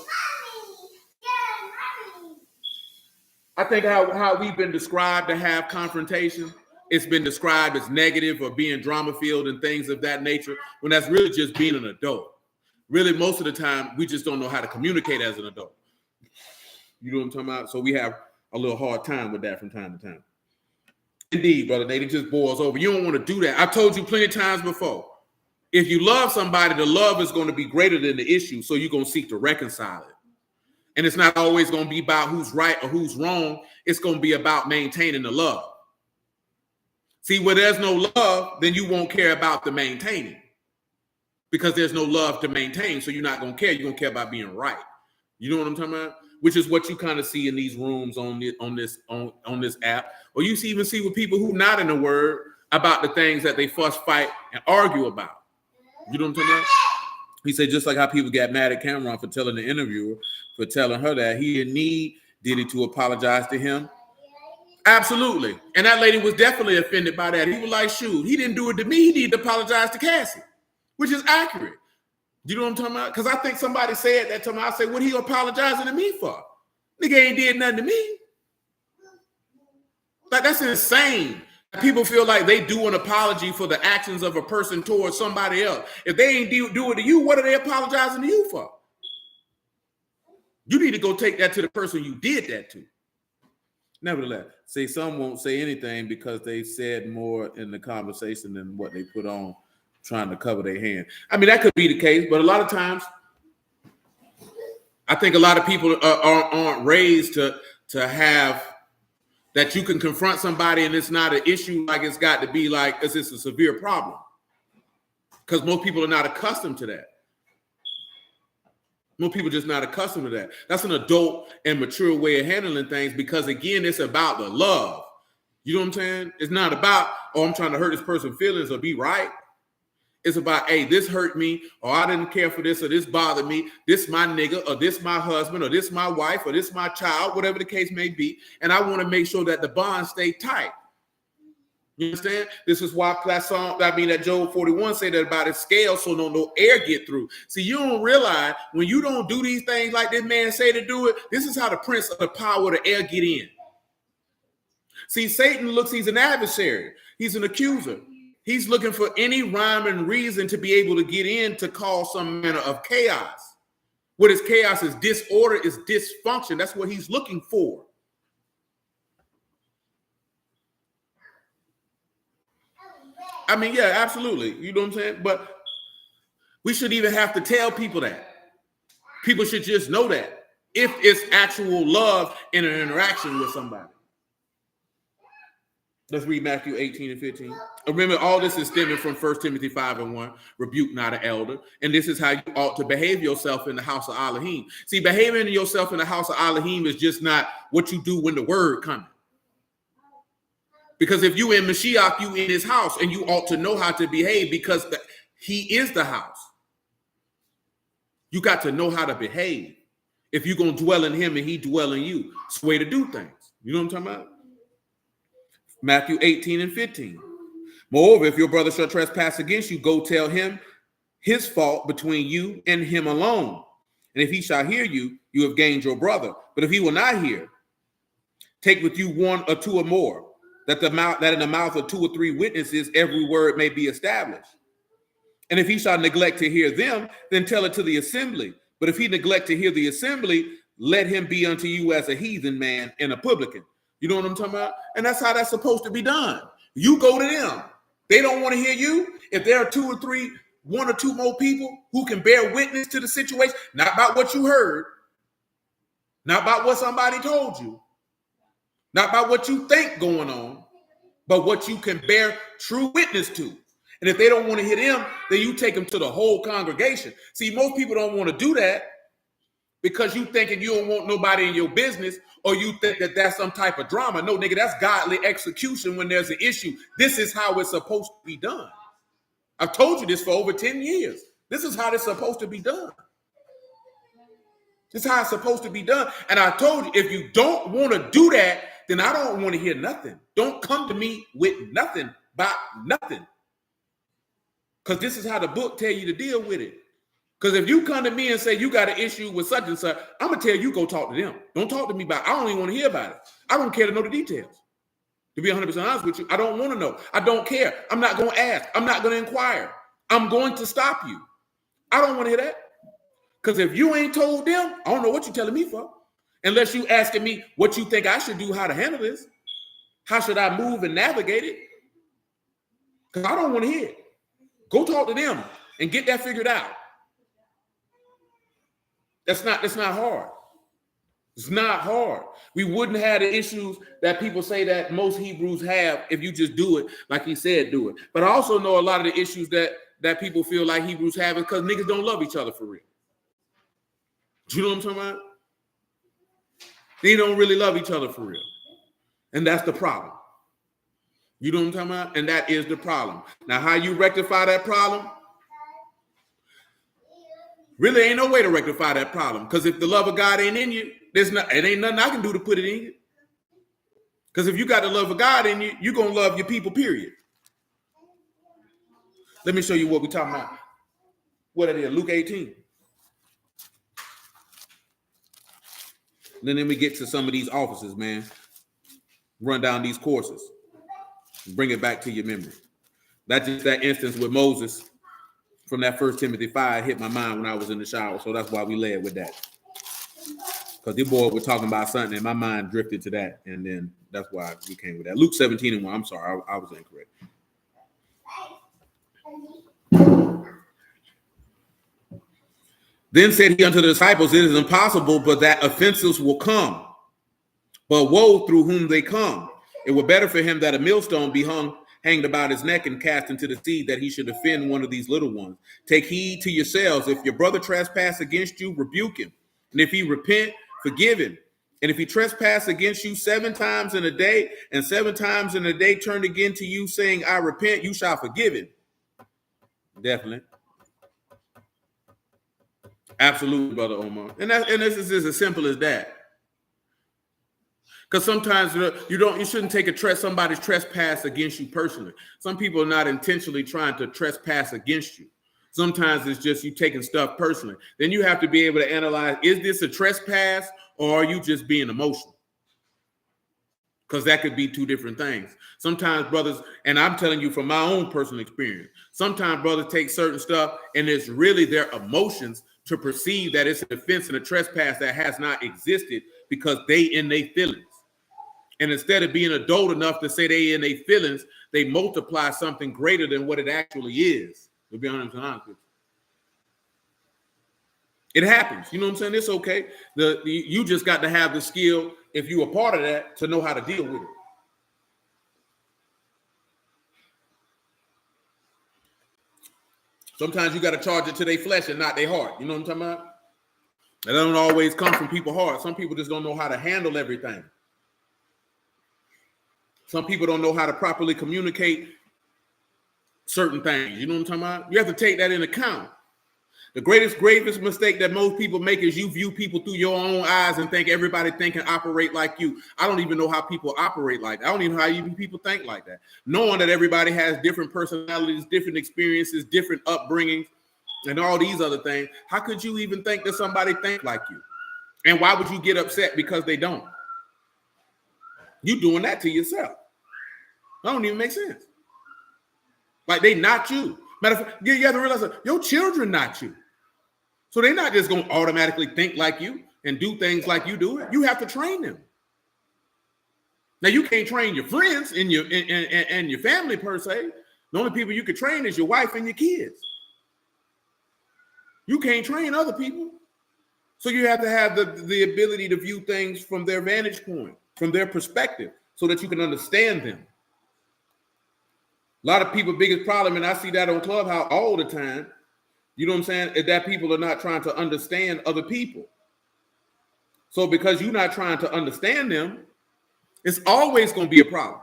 I think how we've been described to have confrontation, it's been described as negative or being drama filled and things of that nature, when that's really just being an adult. Really, most of the time, we just don't know how to communicate as an adult. You know what I'm talking about? So we have a little hard time with that from time to time. Indeed, Brother Nate, it just boils over. You don't want to do that. I told you plenty of times before. If you love somebody, the love is going to be greater than the issue, so you're going to seek to reconcile it. And it's not always going to be about who's right or who's wrong. It's going to be about maintaining the love. See, where there's no love, then you won't care about the maintaining. Because there's no love to maintain, so you're not going to care. You're going to care about being right. You know what I'm talking about? Which is what you kind of see in these rooms on this app. Or you even see with people who not in the word about the things that they fuss, fight, and argue about. You know what I'm talking about? He said, just like how people got mad at Cameron for telling the interviewer, for telling her that he didn't need Diddy to apologize to him. Absolutely. And that lady was definitely offended by that. He was like, shoot, he didn't do it to me. He needed to apologize to Cassie, which is accurate. You know what I'm talking about? Because I think somebody said that to me. I said, what are you apologizing to me for? Nigga ain't did nothing to me. Like, that's insane. People feel like they do an apology for the actions of a person towards somebody else. If they ain't do it to you, what are they apologizing to you for? You need to go take that to the person you did that to. Nevertheless, say some won't say anything because they said more in the conversation than what they put on, trying to cover their hand. I mean, that could be the case, but a lot of times, I think a lot of people aren't raised to have that you can confront somebody and it's not an issue like it's got to be like, it's a severe problem. Because most people are not accustomed to that. Most people are just not accustomed to that. That's an adult and mature way of handling things because, again, it's about the love. You know what I'm saying? It's not about, oh, I'm trying to hurt this person's feelings or be right. It's about, hey, this hurt me, or I didn't care for this, or this bothered me. This my nigga, or this my husband, or this my wife, or this my child, whatever the case may be. And I want to make sure that the bond stay tight. You understand? This is why that Job 41 say that about his scale, so no air get through. See, you don't realize when you don't do these things like this man say to do it, this is how the prince of the power of the air get in. See, Satan he's an adversary. He's an accuser. He's looking for any rhyme and reason to be able to get in to cause some manner of chaos. What is chaos is disorder, is dysfunction. That's what he's looking for. I mean, yeah, absolutely. You know what I'm saying? But we should even have to tell people that. People should just know that if it's actual love in an interaction with somebody. Let's read Matthew 18 and 15. Remember, all this is stemming from 1 Timothy 5 and 1. Rebuke not an elder. And this is how you ought to behave yourself in the house of Alahym. See, behaving yourself in the house of Alahym is just not what you do when the word comes. Because if you in Mashiach, you in his house, and you ought to know how to behave because he is the house. You got to know how to behave. If you're going to dwell in him and he dwell in you, it's the way to do things. You know what I'm talking about? Matthew 18 and 15. Moreover, if your brother shall trespass against you, go tell him his fault between you and him alone. And if he shall hear you, you have gained your brother. But if he will not hear, take with you one or two or more, that in the mouth of 2 or 3 witnesses every word may be established. And if he shall neglect to hear them, then tell it to the assembly. But if he neglect to hear the assembly, let him be unto you as a heathen man and a publican. You know what I'm talking about? And that's how that's supposed to be done. You go to them. They don't want to hear you. If there are 2 or 3, 1 or 2 more people who can bear witness to the situation, not about what you heard, not about what somebody told you, not about what you think going on, but what you can bear true witness to. And if they don't want to hear them, then you take them to the whole congregation. See, most people don't want to do that because you thinking you don't want nobody in your business, or you think that that's some type of drama. No, nigga, that's godly execution when there's an issue. This is how it's supposed to be done. I've told you this for over 10 years. This is how it's supposed to be done. This is how it's supposed to be done. And I told you, if you don't want to do that, then I don't want to hear nothing. Don't come to me with nothing about nothing. Because this is how the book tell you to deal with it. Because if you come to me and say you got an issue with such and such, I'm going to tell you, go talk to them. Don't talk to me about it. I don't even want to hear about it. I don't care to know the details. To be 100% honest with you, I don't want to know. I don't care. I'm not going to ask. I'm not going to inquire. I'm going to stop you. I don't want to hear that. Because if you ain't told them, I don't know what you're telling me for. Unless you asking me what you think I should do, how to handle this. How should I move and navigate it? Because I don't want to hear it. Go talk to them and get that figured out. That's not hard. It's not hard. We wouldn't have the issues that people say that most Hebrews have if you just do it like he said do it. But I also know a lot of the issues that people feel like Hebrews have is because niggas don't love each other for real. Do you know what I'm talking about? They don't really love each other for real. And that's the problem. You know what I'm talking about? And that is the problem. Now, how you rectify that problem? Really ain't no way to rectify that problem. Because if the love of God ain't in you, it ain't nothing I can do to put it in you. Because if you got the love of God in you, you're going to love your people, period. Let me show you what we're talking about. What it is, Luke 18. And then we get to some of these offices, man. Run down these courses. Bring it back to your memory. That's just that instance with Moses from that 1 Timothy 5 hit my mind when I was in the shower. So that's why we led with that. Because the boy were talking about something and my mind drifted to that. And then that's why we came with that. Luke 17 and 1. I'm sorry, I was incorrect. Then said he unto the disciples, it is impossible, but that offenses will come. But woe through whom they come. It were better for him that a millstone be hanged about his neck and cast into the sea, that he should offend one of these little ones. Take heed to yourselves. If your brother trespass against you, rebuke him. And if he repent, forgive him. And if he trespass against you 7 times in a day, and 7 times in a day turn again to you, saying, I repent, you shall forgive him. Definitely. Absolutely, Brother Omar. And this is as simple as that. Because sometimes you shouldn't take somebody's trespass against you personally. Some people are not intentionally trying to trespass against you. Sometimes it's just you taking stuff personally. Then you have to be able to analyze, is this a trespass or are you just being emotional? Because that could be two different things. Sometimes brothers, and I'm telling you from my own personal experience, sometimes brothers take certain stuff and it's really their emotions to perceive that it's an offense and a trespass that has not existed because they in their feelings. And instead of being adult enough to say they in their feelings, they multiply something greater than what it actually is. To be honest with you. It happens. You know what I'm saying? It's okay. You just got to have the skill, if you're a part of that, to know how to deal with it. Sometimes you got to charge it to their flesh and not their heart. You know what I'm talking about? That doesn't always come from people's heart. Some people just don't know how to handle everything. Some people don't know how to properly communicate certain things. You know what I'm talking about? You have to take that into account. The gravest mistake that most people make is you view people through your own eyes and think everybody think and operate like you. I don't even know how people operate like that. I don't even know how even people think like that. Knowing that everybody has different personalities, different experiences, different upbringings, and all these other things, how could you even think that somebody think like you? And why would you get upset because they don't? You doing that to yourself. That don't even make sense. Like they not you. Matter of fact, you have to realize that your children not you. So they're not just going to automatically think like you and do things like you do it. You have to train them. Now you can't train your friends and your family per se. The only people you can train is your wife and your kids. You can't train other people. So you have to have the ability to view things from their vantage point, from their perspective, so that you can understand them. A lot of people's biggest problem, and I see that on Clubhouse all the time, you know what I'm saying, is that people are not trying to understand other people. So because you're not trying to understand them, it's always going to be a problem.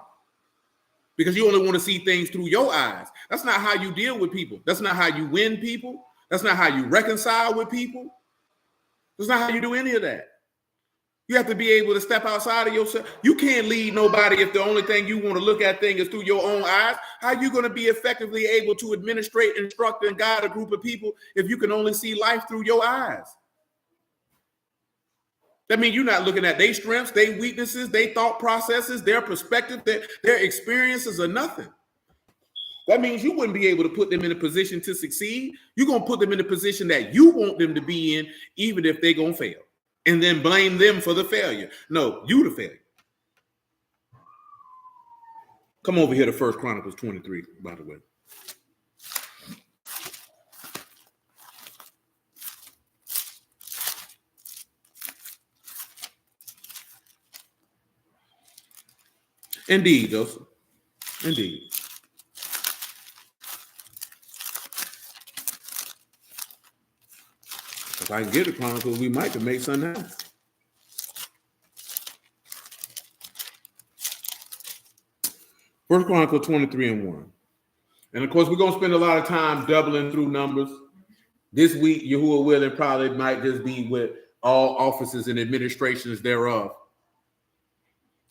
Because you only want to see things through your eyes. That's not how you deal with people. That's not how you win people. That's not how you reconcile with people. That's not how you do any of that. You have to be able to step outside of yourself. You can't lead nobody if the only thing you want to look at things is through your own eyes. How are you going to be effectively able to administrate, instruct, and guide a group of people if you can only see life through your eyes? That means you're not looking at their strengths, their weaknesses, their thought processes, their perspective, their experiences or nothing. That means you wouldn't be able to put them in a position to succeed. You're going to put them in a position that you want them to be in, even if they're going to fail. And then blame them for the failure. No, you the failure. Come over here to 1 Chronicles 23, by the way. Indeed, Joseph. Indeed. If I can get the Chronicles, we might have made something else. First Chronicle 23:1. And of course, we're going to spend a lot of time doubling through numbers. This week, Yahuwah willing, probably might just be with all offices and administrations thereof.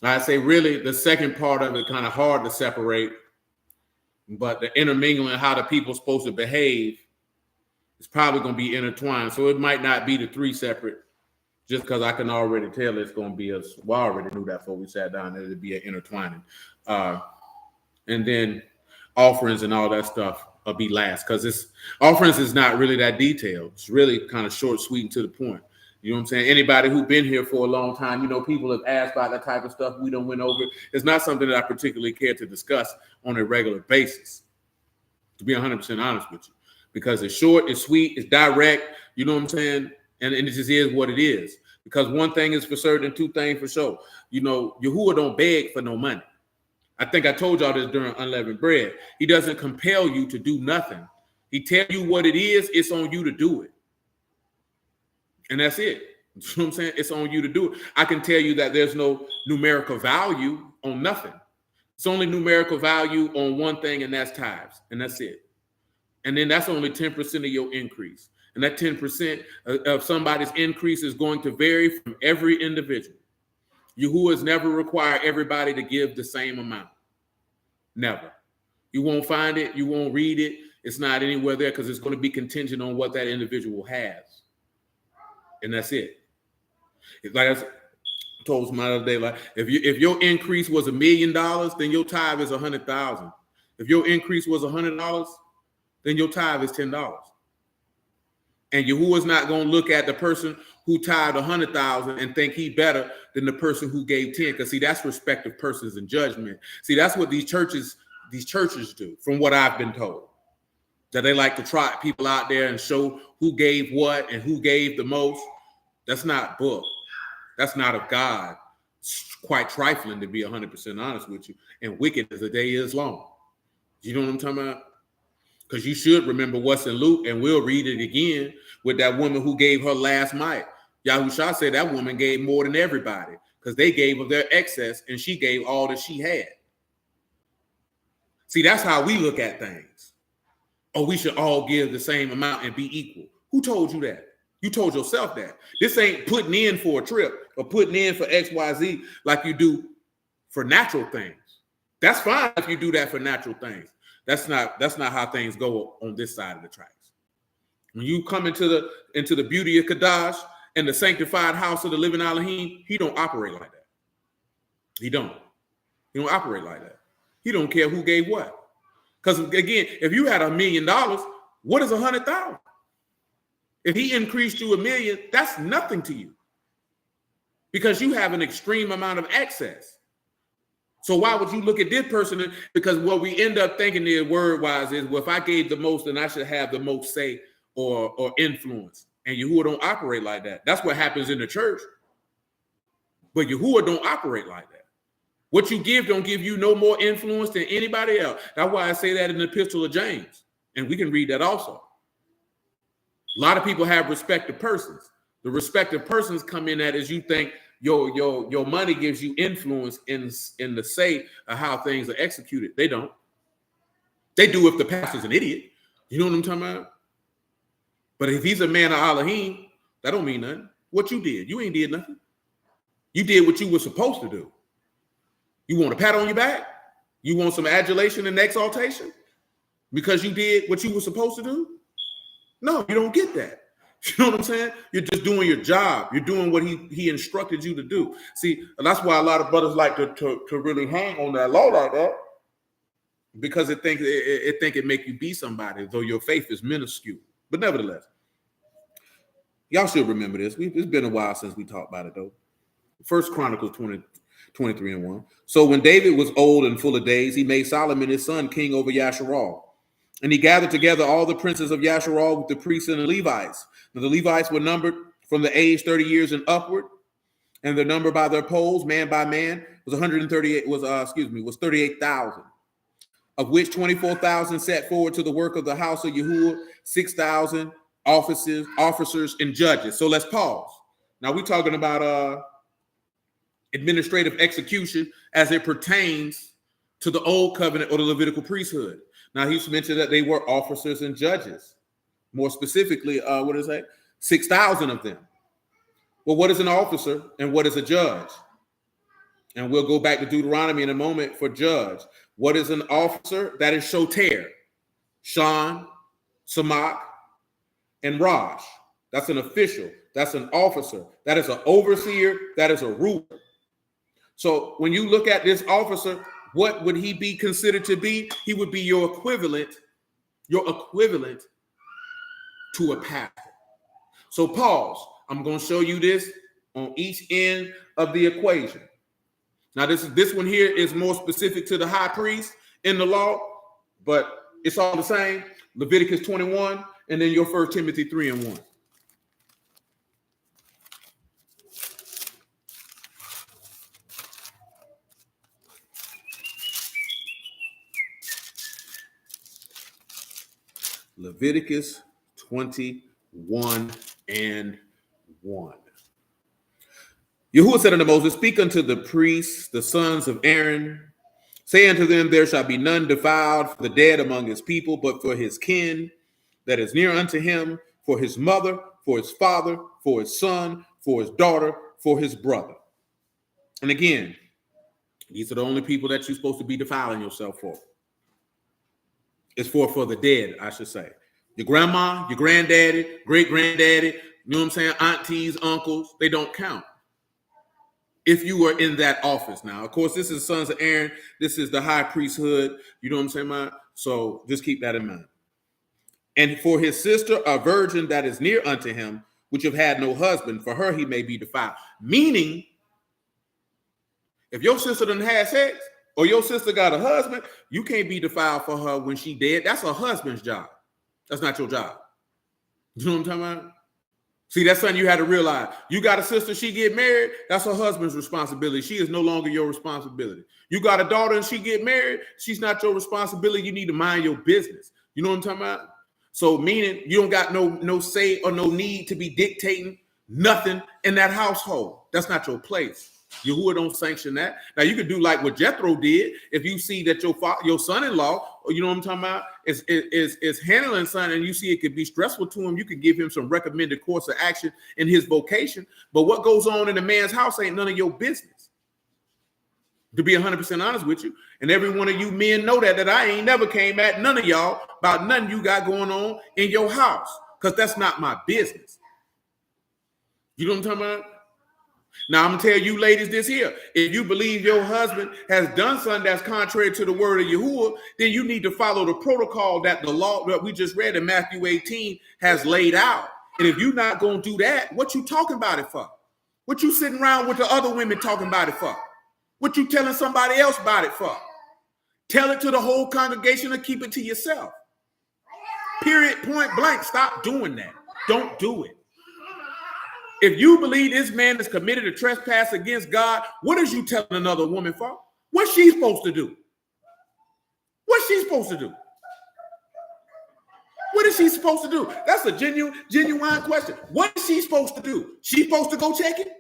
I say really the second part of it kind of hard to separate, but the intermingling, how the people's supposed to behave, it's probably going to be intertwined. So it might not be the three separate, just because I can already tell it's going to be us. Well, I already knew that before we sat down. It'd be an intertwining. And then offerings and all that stuff will be last, because offerings is not really that detailed. It's really kind of short, sweet, and to the point. You know what I'm saying? Anybody who's been here for a long time, you know, people have asked about that type of stuff. We don't went over. It's not something that I particularly care to discuss on a regular basis, to be 100% honest with you. Because it's short, it's sweet, it's direct, you know what I'm saying? And it just is what it is. Because one thing is for certain and two things for sure. You know, Yahuwah don't beg for no money. I think I told y'all this during Unleavened Bread. He doesn't compel you to do nothing. He tells you what it is, it's on you to do it. And that's it. You know what I'm saying? It's on you to do it. I can tell you that there's no numerical value on nothing. It's only numerical value on one thing, and that's tithes. And that's it. And then that's only 10% of your increase. And that 10% of somebody's increase is going to vary from every individual. Yahuwah's never require everybody to give the same amount. Never. You won't find it. You won't read it. It's not anywhere there because it's going to be contingent on what that individual has. And that's it. It's like I told somebody the other day, like if your increase was $1 million, then your tithe is 100,000. If your increase was $100, then your tithe is $10. And Yahuwah's not going to look at the person who tithed 100,000 and think he better than the person who gave 10. Because see, that's respect of persons in judgment. See, that's what these churches do, from what I've been told. That they like to try people out there and show who gave what and who gave the most. That's not book. That's not of God. It's quite trifling, to be 100% honest with you. And wicked as the day is long. You know what I'm talking about? Because you should remember what's in Luke, and we'll read it again with that woman who gave her last mite. Yahushua said that woman gave more than everybody because they gave of their excess, and she gave all that she had. See, that's how we look at things. Oh, we should all give the same amount and be equal. Who told you that? You told yourself that. This ain't putting in for a trip or putting in for XYZ like you do for natural things. That's fine if you do that for natural things. That's not how things go on this side of the tracks. When you come into the beauty of Kadash and the sanctified house of the living Alahym, he don't operate like that. He don't operate like that. He don't care who gave what. Because again, if you had $1 million, what is 100,000? If he increased you $1 million, that's nothing to you. Because you have an extreme amount of access. So why would you look at this person? Because what we end up thinking is word-wise is, well, if I gave the most, then I should have the most say or influence. And Yahuwah don't operate like that. That's what happens in the church. But Yahuwah don't operate like that. What you give don't give you no more influence than anybody else. That's why I say that in the Epistle of James. And we can read that also. A lot of people have respect of persons. The respect of persons come in that as you think your money gives you influence in the say of how things are executed. They don't. They do if the pastor's an idiot. You know what I'm talking about? But if he's a man of Alahym, that don't mean nothing. What you did, you ain't did nothing. You did what you were supposed to do. You want a pat on your back? You want some adulation and exaltation because you did what you were supposed to do? No, you don't get that. You know what I'm saying? You're just doing your job. You're doing what he instructed you to do. See, that's why a lot of brothers like to really hang on that law like that, because it think it make you be somebody, though your faith is minuscule. But nevertheless, y'all should remember this. It's been a while since we talked about it, though. First Chronicles 23:1. So when David was old and full of days, he made Solomon his son king over Yasharal. And he gathered together all the princes of Yasharal with the priests and the Levites. Now the Levites were numbered from the age 30 years and upward, and the number by their polls, man by man, was 38,000, of which 24,000 set forward to the work of the house of Yahuwah, 6,000 officers, and judges. So let's pause. Now we're talking about administrative execution as it pertains to the old covenant or the Levitical priesthood. Now, he's mentioned that they were officers and judges. More specifically, what is that? 6,000 of them. Well, what is an officer and what is a judge? And we'll go back to Deuteronomy in a moment for judge. What is an officer? That is Shoter, Shan, Samak, and Raj. That's an official. That's an officer. That is an overseer. That is a ruler. So when you look at this officer, what would he be considered to be? He would be your equivalent to a pastor. So pause. I'm going to show you this on each end of the equation. Now this one here is more specific to the high priest in the law, but it's all the same. Leviticus 21 and then your 1 Timothy 3:1. Leviticus 21:1. Yahuwah said unto Moses, speak unto the priests, the sons of Aaron, say unto them, there shall be none defiled for the dead among his people, but for his kin that is near unto him, for his mother, for his father, for his son, for his daughter, for his brother. And again, these are the only people that you're supposed to be defiling yourself for. It's for the dead, I should say. Your grandma, your granddaddy, great-granddaddy, you know what I'm saying, aunties, uncles, they don't count. If you were in that office. Now, of course, this is sons of Aaron. This is the high priesthood. You know what I'm saying, man? So just keep that in mind. And for his sister, a virgin that is near unto him, which have had no husband, for her he may be defiled. Meaning, if your sister done had sex, or your sister got a husband, you can't be defiled for her when she dead. That's her husband's job. That's not your job. You know what I'm talking about? See, that's something you had to realize. You got a sister, she get married, that's her husband's responsibility. She is no longer your responsibility. You got a daughter and she get married, she's not your responsibility. You need to mind your business. You know what I'm talking about? So meaning you don't got no say or no need to be dictating nothing in that household. That's not your place. Yahuwah don't sanction that. Now you could do like what Jethro did. If you see that your son-in-law, or you know what I'm talking about, is handling something, and you see it could be stressful to him, you could give him some recommended course of action in his vocation. But what goes on in a man's house ain't none of your business. To be 100% honest with you, and every one of you men know that I ain't never came at none of y'all about nothing you got going on in your house, because that's not my business. You know what I'm talking about? Now, I'm going to tell you ladies this here. If you believe your husband has done something that's contrary to the word of Yahuwah, then you need to follow the protocol that the law that we just read in Matthew 18 has laid out. And if you're not going to do that, what you talking about it for? What you sitting around with the other women talking about it for? What you telling somebody else about it for? Tell it to the whole congregation or keep it to yourself. Period, point blank. Stop doing that. Don't do it. If you believe this man is committed a trespass against God, what is you telling another woman for? What's she supposed to do? What's she supposed to do? What is she supposed to do? That's a genuine question. What is she supposed to do? She supposed to go check it?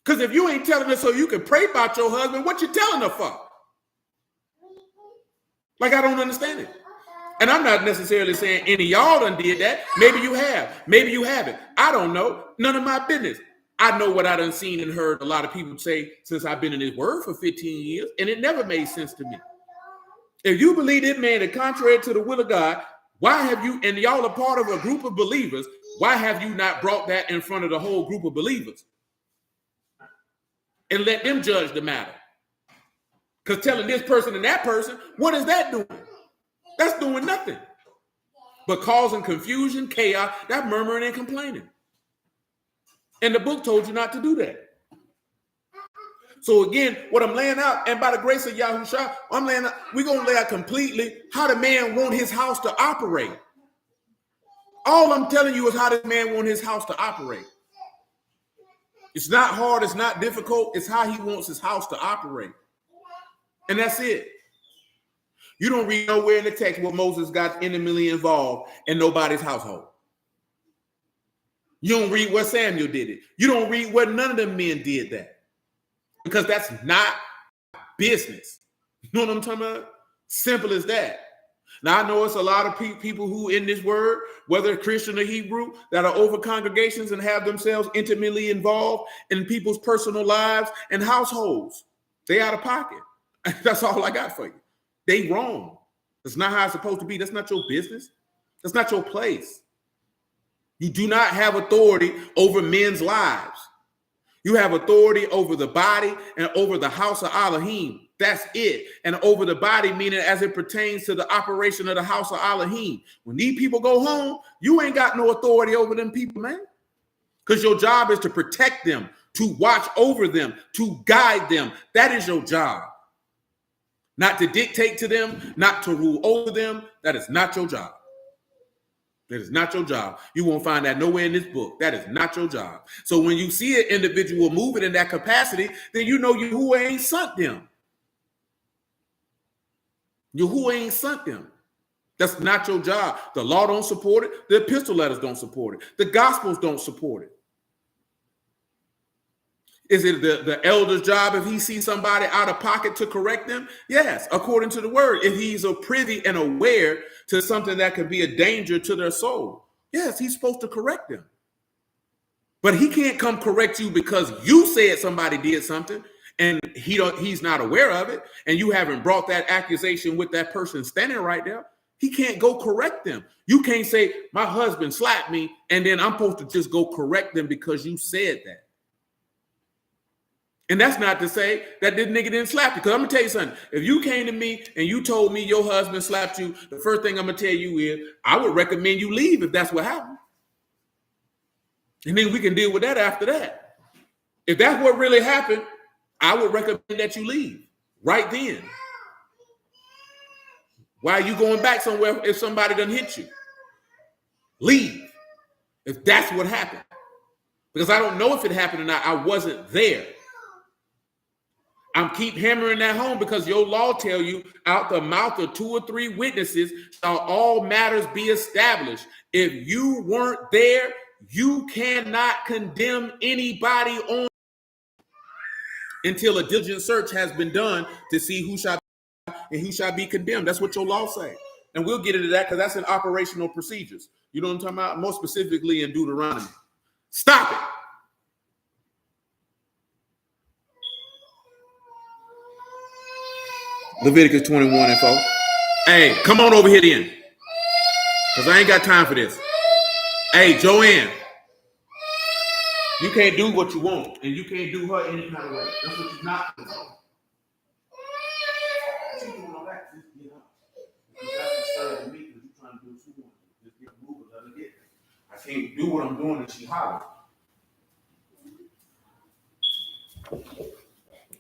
Because if you ain't telling her so you can pray about your husband, what you telling her for? Like, I don't understand it. And I'm not necessarily saying any of y'all done did that. Maybe you have. Maybe you haven't. I don't know. None of my business. I know what I done seen and heard a lot of people say since I've been in this word for 15 years, and it never made sense to me. If you believe this man is contrary to the will of God, why have you, and y'all are part of a group of believers, why have you not brought that in front of the whole group of believers and let them judge the matter? Because telling this person and that person, what is that doing? That's doing nothing but causing confusion, chaos, that murmuring and complaining. And the book told you not to do that. So again, what I'm laying out, and by the grace of Yahushua, we're going to lay out completely how the man want his house to operate. All I'm telling you is how this man want his house to operate. It's not hard, it's not difficult, it's how he wants his house to operate. And that's it. You don't read nowhere in the text where Moses got intimately involved in nobody's household. You don't read where Samuel did it. You don't read where none of them men did that. Because that's not business. You know what I'm talking about? Simple as that. Now, I know it's a lot of people who in this word, whether Christian or Hebrew, that are over congregations and have themselves intimately involved in people's personal lives and households. They out of pocket. That's all I got for you. They wrong. That's not how it's supposed to be. That's not your business. That's not your place. You do not have authority over men's lives. You have authority over the body and over the house of Alahym. That's it. And over the body, meaning as it pertains to the operation of the house of Alahym. When these people go home, you ain't got no authority over them people, man. Because your job is to protect them, to watch over them, to guide them. That is your job. Not to dictate to them, not to rule over them. That is not your job. That is not your job. You won't find that nowhere in this book. That is not your job. So when you see an individual moving in that capacity, then you know Yahuwah ain't sent them. Yahuwah ain't sent them. That's not your job. The law don't support it. The epistle letters don't support it. The gospels don't support it. Is it the elder's job if he sees somebody out of pocket to correct them? Yes, according to the word. If he's a privy and aware to something that could be a danger to their soul, yes, he's supposed to correct them. But he can't come correct you because you said somebody did something and he's not aware of it, and you haven't brought that accusation with that person standing right there. He can't go correct them. You can't say, my husband slapped me, and then I'm supposed to just go correct them because you said that. And that's not to say that this nigga didn't slap you. Because I'm going to tell you something. If you came to me and you told me your husband slapped you, the first thing I'm going to tell you is I would recommend you leave if that's what happened. And then we can deal with that after that. If that's what really happened, I would recommend that you leave right then. Why are you going back somewhere if somebody done hit you? Leave if that's what happened. Because I don't know if it happened or not. I wasn't there. I'm keep hammering that home because your law tell you out the mouth of 2 or 3 witnesses shall all matters be established. If you weren't there, you cannot condemn anybody on until a diligent search has been done to see who shall and who shall be condemned. That's what your law say. And we'll get into that because that's in operational procedures. You know what I'm talking about? More specifically in Deuteronomy. Stop it. Leviticus 21 and 4. Hey, come on over here then. Because I ain't got time for this. Hey, Joanne. You can't do what you want, and you can't do her any kind of way. That's what you're not doing. She's doing all that. Just get up. Because that's the to me because you're trying to do what you want. Just get moving, let her get it. I can't do what I'm doing and she hollers.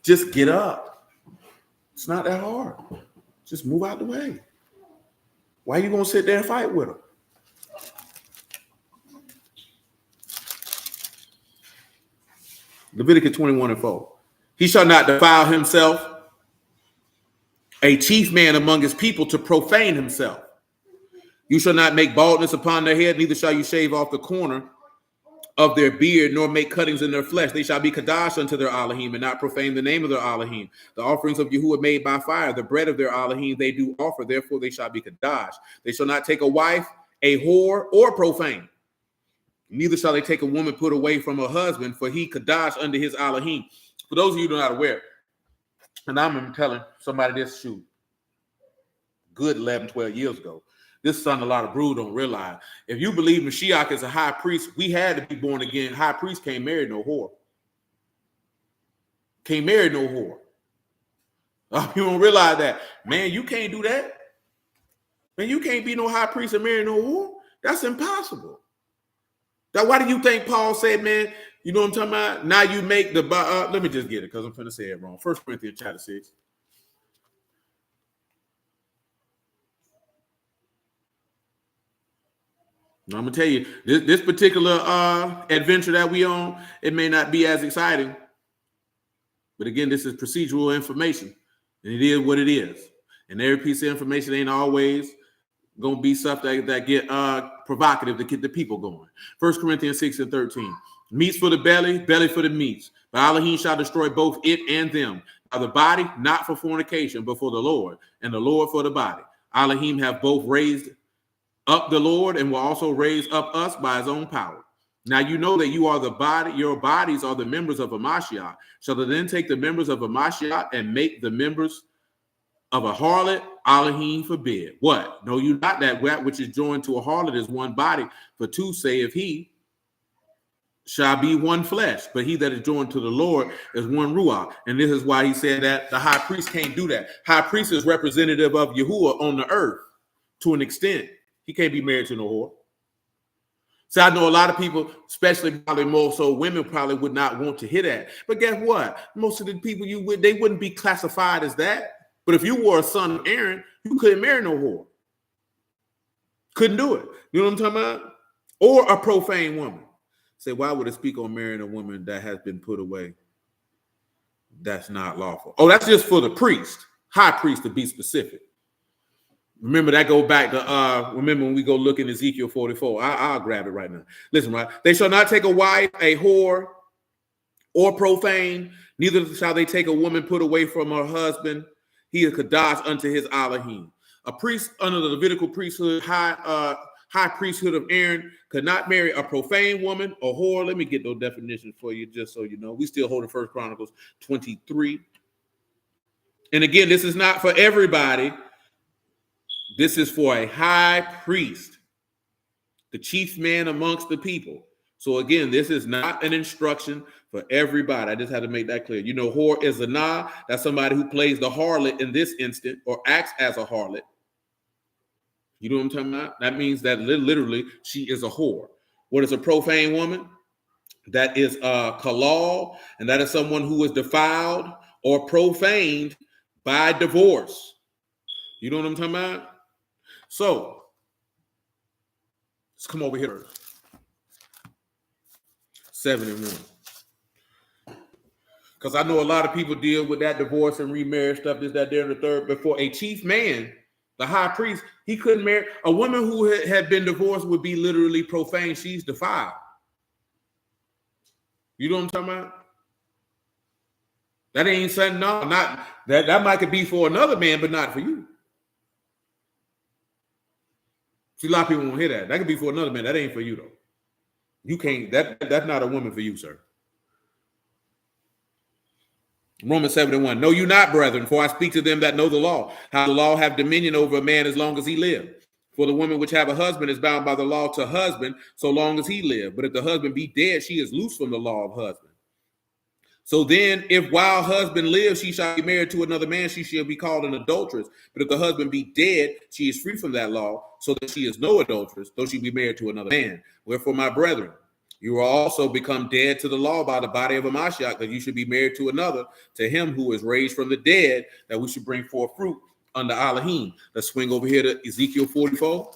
Just get up. It's not that hard. Just move out the way. Why are you going to sit there and fight with her? Leviticus 21 and 4. He shall not defile himself, a chief man among his people, to profane himself. You shall not make baldness upon their head, neither shall you shave off the corner of their beard, nor make cuttings in their flesh. They shall be Kadash unto their Alahym, and not profane the name of their Alahym. The offerings of Yahuwah made by fire, the bread of their Alahym they do offer, therefore they shall be Kadash. They shall not take a wife, a whore, or profane. Neither shall they take a woman put away from her husband, for he Kadash under his Alahym. For those of you who are not aware, and I'm telling somebody this shoot, good 11, 12 years ago, this son a lot of brood don't realize. If you believe Mashiach is a high priest, we had to be born again. High priest can't marry no whore. Can't marry no whore. You don't realize that. Man, you can't do that. Man, you can't be no high priest and marry no whore. That's impossible. Now, why do you think Paul said, man, you know what I'm talking about? Now you make the, let me just get it because I'm going to say it wrong. 1 Corinthians chapter 6. Now, I'm going to tell you, this particular adventure that we on, it may not be as exciting. But again, this is procedural information. And it is what it is. And every piece of information ain't always going to be stuff that get provocative to get the people going. 1 Corinthians 6 and 13. Meats for the belly, belly for the meats. But Alahym shall destroy both it and them. Now the body, not for fornication, but for the Lord, and the Lord for the body. Alahym have both raised up the Lord and will also raise up us by his own power. Now you know that you are the body, your bodies are the members of a Mashiach. Shall they then take the members of a Mashiach and make the members of a harlot? Alahym forbid. What? Know you not that which is joined to a harlot is one body, for two saith he shall be one flesh, but he that is joined to the Lord is one ruach. And this is why he said that the high priest can't do that. High priest is representative of Yahuwah on the earth to an extent. He can't be married to no whore. So I know a lot of people, especially probably more so women, probably would not want to hear that. But guess what? Most of the people they wouldn't be classified as that. But if you were a son of Aaron, you couldn't marry no whore. Couldn't do it. You know what I'm talking about? Or a profane woman. Say, why would it speak on marrying a woman that has been put away? That's not lawful. Oh, that's just for the priest, high priest to be specific. Remember that go back to remember when we go look in Ezekiel 44. I'll grab it right now. Listen, right? They shall not take a wife, a whore, or profane, neither shall they take a woman put away from her husband. He is Kadash unto his Alahym. A priest under the Levitical priesthood, high high priesthood of Aaron could not marry a profane woman or whore. Let me get those definitions for you just so you know. We still hold in 1 Chronicles 23. And again, this is not for everybody. This is for a high priest, the chief man amongst the people. So again, this is not an instruction for everybody. I just had to make that clear. You know, whore is a nah. That's somebody who plays the harlot in this instant or acts as a harlot. You know what I'm talking about? That means that literally she is a whore. What is a profane woman? That is a kalal, and that is someone who is defiled or profaned by divorce. You know what I'm talking about? So let's come over here. 7 and 1. Because I know a lot of people deal with that divorce and remarriage stuff, this, that, there, and the third. Before a chief man, the high priest, he couldn't marry. A woman who had been divorced would be literally profane. She's defiled. You know what I'm talking about? That ain't something, no, not that might could be for another man, but not for you. See, a lot of people won't hear that. That could be for another man. That ain't for you, though. You can't, that's not a woman for you, sir. Romans 7:1. Know you not, brethren, for I speak to them that know the law, how the law have dominion over a man as long as he live. For the woman which have a husband is bound by the law to husband so long as he live. But if the husband be dead, she is loose from the law of husband. So then, if while husband lives, she shall be married to another man, she shall be called an adulteress. But if the husband be dead, she is free from that law, so that she is no adulteress, though she be married to another man. Wherefore, my brethren, you will also become dead to the law by the body of a Mashiach, that you should be married to another, to him who is raised from the dead, that we should bring forth fruit under Alahym. Let's swing over here to Ezekiel 44.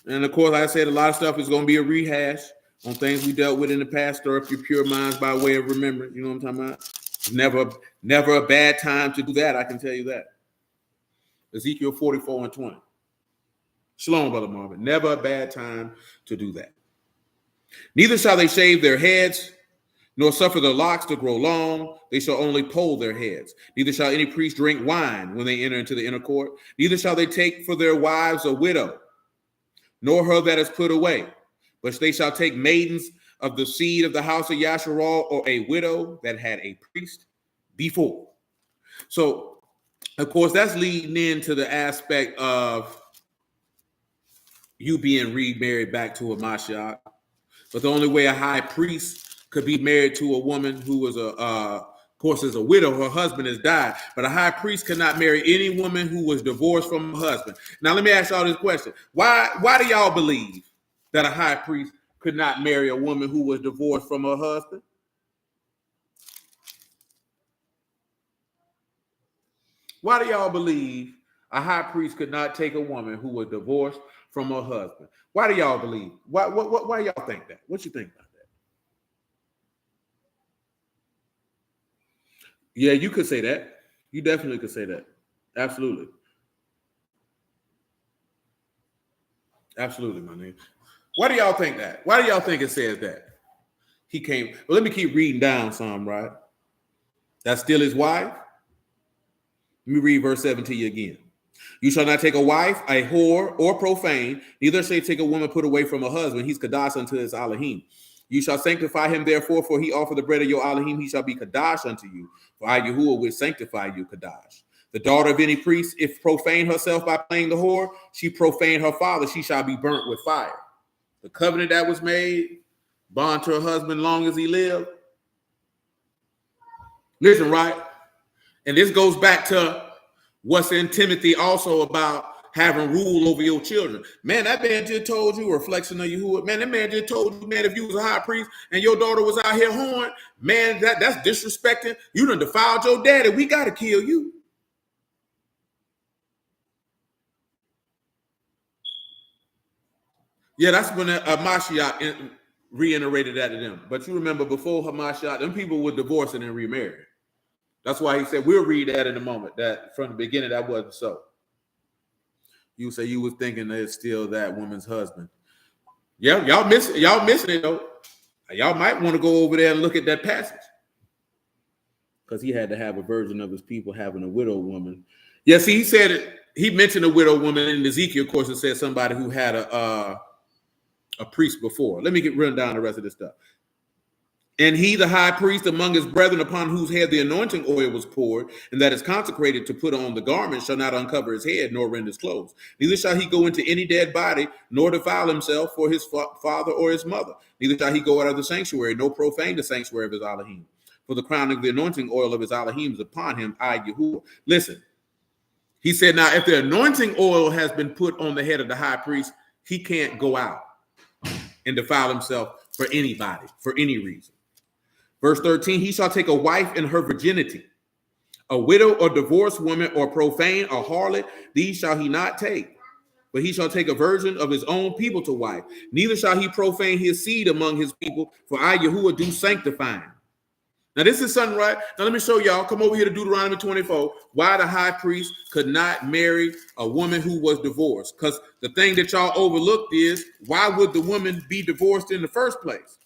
And of course, like I said, a lot of stuff is going to be a rehash on things we dealt with in the past. Stir up your pure minds by way of remembrance. You know what I'm talking about? It's never a bad time to do that. I can tell you that. Ezekiel 44 and 20. Shalom, Brother Marvin. Never a bad time to do that. Neither shall they shave their heads, nor suffer their locks to grow long. They shall only poll their heads. Neither shall any priest drink wine when they enter into the inner court. Neither shall they take for their wives a widow, nor her that is put away. But they shall take maidens of the seed of the house of Yasharal, or a widow that had a priest before. So, of course, that's leading into the aspect of you being remarried back to a Mashiach. But the only way a high priest could be married to a woman who was of course, is a widow, her husband has died. But a high priest cannot marry any woman who was divorced from her husband. Now, let me ask y'all this question. Why do y'all believe that a high priest could not marry a woman who was divorced from her husband? Why do y'all believe a high priest could not take a woman who was divorced from her husband? Why do y'all believe? Why y'all think that? What you think about that? Yeah, you could say that. You definitely could say that. Absolutely. Absolutely, my name. Why do y'all think that? Why do y'all think it says that? He came. Well, let me keep reading down some, right? That's still his wife. Let me read verse 7 to you again. You shall not take a wife, a whore, or profane, neither shall you take a woman put away from a husband. He's Kadash unto his Alahym. You shall sanctify him, therefore, for he offered the bread of your Alahym, he shall be Kadash unto you. For I, Yahuwah, will sanctify you, Kadash. The daughter of any priest, if profane herself by playing the whore, she profane her father, she shall be burnt with fire. The covenant that was made, bond to her husband long as he lived. Listen, right? And this goes back to what's in Timothy also about having rule over your children. Man, that man just told you, reflection of Yahuwah. Man, that man just told you, man, if you was a high priest and your daughter was out here horned, man, that's disrespecting. You done defiled your daddy. We got to kill you. Yeah, that's when Mashiach reiterated that to them. But you remember before Hamashiach, them people were divorcing and remarried. That's why he said, we'll read that in a moment, that from the beginning that wasn't so. You say you was thinking that it's still that woman's husband. Yeah, y'all missing it though. Y'all might want to go over there and look at that passage. Because he had to have a virgin of his people having a widow woman. Yeah, see, he said it. he mentioned a widow woman in Ezekiel, of course, it says somebody who had a priest before. Let me run down the rest of this stuff. And he, the high priest among his brethren, upon whose head the anointing oil was poured, and that is consecrated to put on the garment, shall not uncover his head, nor rend his clothes. Neither shall he go into any dead body, nor defile himself for his father or his mother. Neither shall he go out of the sanctuary, nor profane the sanctuary of his Alahym. For the crown of the anointing oil of his Alahym is upon him, I, Yahuwah. Listen, he said, now, if the anointing oil has been put on the head of the high priest, he can't go out and defile himself for anybody, for any reason. Verse 13, he shall take a wife in her virginity. A widow or divorced woman or profane or harlot, these shall he not take. But he shall take a virgin of his own people to wife. Neither shall he profane his seed among his people, for I, Yahuwah, do sanctify him. Now this is something, right? Now let me show y'all. Come over here to Deuteronomy 24. Why the high priest could not marry a woman who was divorced. Because the thing that y'all overlooked is, why would the woman be divorced in the first place?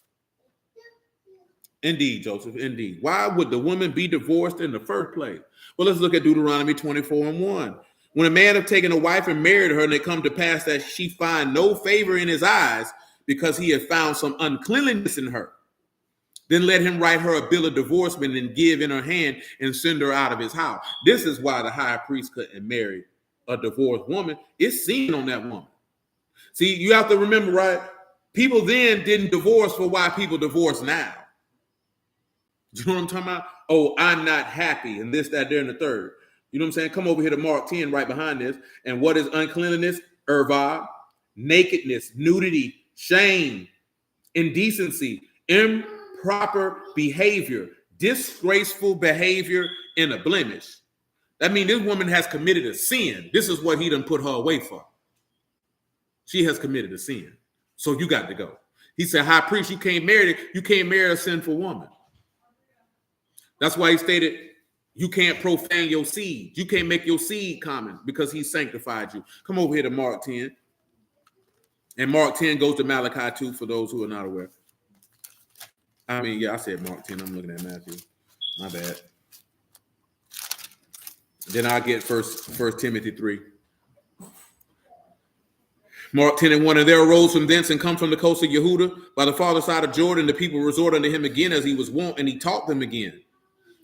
Indeed, Joseph, indeed. Why would the woman be divorced in the first place? Well, let's look at Deuteronomy 24:1. When a man have taken a wife and married her, and it come to pass that she find no favor in his eyes, because he had found some uncleanliness in her, then let him write her a bill of divorcement and give in her hand and send her out of his house. This is why the high priest couldn't marry a divorced woman. It's seen on that woman. See, you have to remember, right? People then didn't divorce for why people divorce now. You know what I'm talking about? Oh, I'm not happy, and this, that, there, and the third. You know what I'm saying? Come over here to Mark 10 right behind this. And what is uncleanliness? Erva, nakedness, nudity, shame, indecency, improper behavior, disgraceful behavior, and a blemish. That means this woman has committed a sin. This is what he done put her away for. She has committed a sin. So you got to go. He said, high priest, you can't marry a sinful woman. That's why he stated, you can't profane your seed. You can't make your seed common because he sanctified you. Come over here to Mark 10. And Mark 10 goes to Malachi 2 for those who are not aware. I mean, yeah, I said Mark 10. I'm looking at Matthew. My bad. Then I'll get First Timothy 3. Mark 10:1, and there arose from thence and come from the coast of Yehuda by the farther side of Jordan, the people resort unto him again as he was wont, and he taught them again.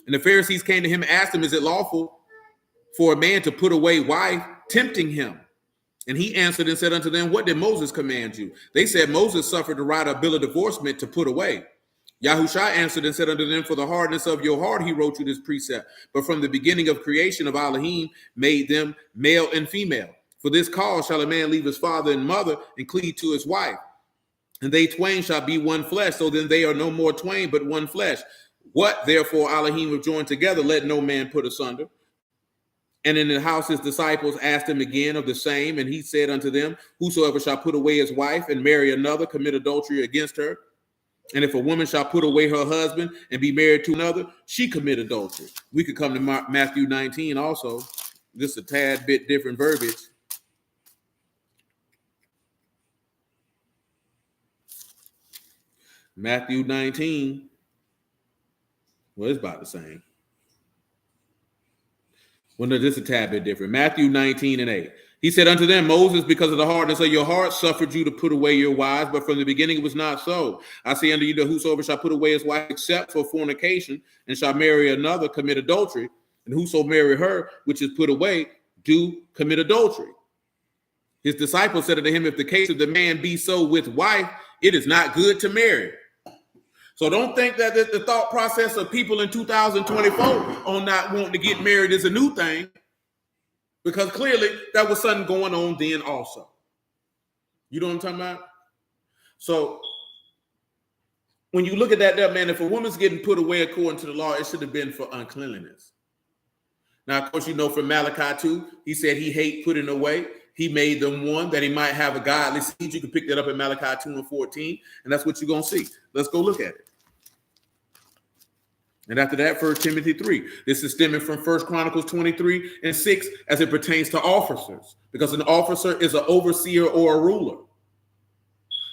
And the Pharisees came to him and asked him, is it lawful for a man to put away wife, tempting him? And he answered and said unto them, what did Moses command you? They said, Moses suffered to write a bill of divorcement to put away. Yahushua answered and said unto them, for the hardness of your heart he wrote you this precept. But from the beginning of creation of Alahym made them male and female. For this cause shall a man leave his father and mother and cleave to his wife. And they twain shall be one flesh. So then they are no more twain, but one flesh. What therefore Alahym have joined together, let no man put asunder. And in the house his disciples asked him again of the same. And he said unto them, whosoever shall put away his wife and marry another, commit adultery against her. And if a woman shall put away her husband and be married to another, she commit adultery. We could come to Matthew 19 also. This is a tad bit different verbiage. Matthew 19. Well, it's about the same. Well, no, this is a tad bit different. Matthew 19:8. He said unto them, Moses, because of the hardness of your heart, suffered you to put away your wives, but from the beginning it was not so. I say unto you that whosoever shall put away his wife except for fornication, and shall marry another, commit adultery. And whoso marry her, which is put away, do commit adultery. His disciples said unto him, if the case of the man be so with wife, it is not good to marry. So don't think that the thought process of people in 2024 on not wanting to get married is a new thing, because clearly that was something going on then also. You know what I'm talking about? So when you look at that, man, if a woman's getting put away according to the law, it should have been for uncleanliness. Now, of course, you know, from Malachi 2, he said he hate putting away. He made them one that he might have a godly seed. You can pick that up in Malachi 2:14, and that's what you're going to see. Let's go look at it. And after that, 1 Timothy 3. This is stemming from 1 Chronicles 23:6 as it pertains to officers, because an officer is an overseer or a ruler.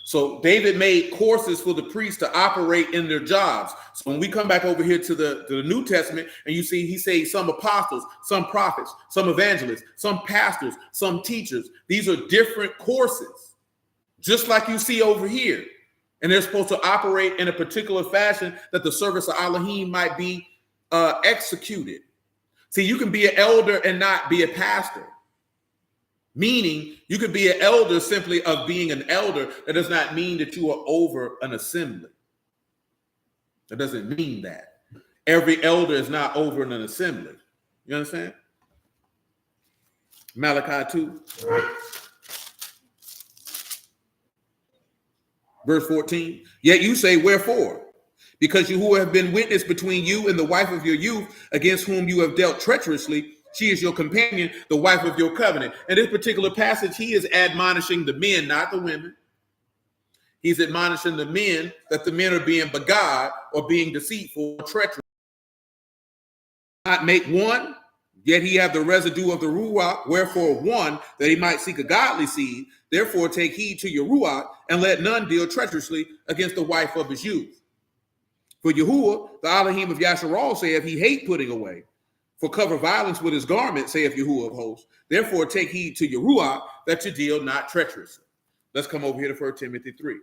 So David made courses for the priests to operate in their jobs. So when we come back over here to the New Testament, and you see he says some apostles, some prophets, some evangelists, some pastors, some teachers. These are different courses, just like you see over here. And they're supposed to operate in a particular fashion that the service of Alahym might be executed. See, you can be an elder and not be a pastor. Meaning, you could be an elder simply of being an elder. That does not mean that you are over an assembly. That doesn't mean that. Every elder is not over an assembly. You understand? Malachi 2. Verse 14. Yet you say, wherefore? Because you who have been witness between you and the wife of your youth, against whom you have dealt treacherously, she is your companion, the wife of your covenant. In this particular passage, he is admonishing the men, not the women. He's admonishing the men that the men are being beguiled or being deceitful or treacherous. Not make one, yet he have the residue of the ruach, wherefore one, that he might seek a godly seed. Therefore take heed to your ruach, and let none deal treacherously against the wife of his youth. For Yahuwah, the Alahym of Yasharal, saith he hate putting away. For cover violence with his garment, saith Yahuwah of hosts. Therefore take heed to your ruach, that you deal not treacherously. Let's come over here to 1 Timothy 3.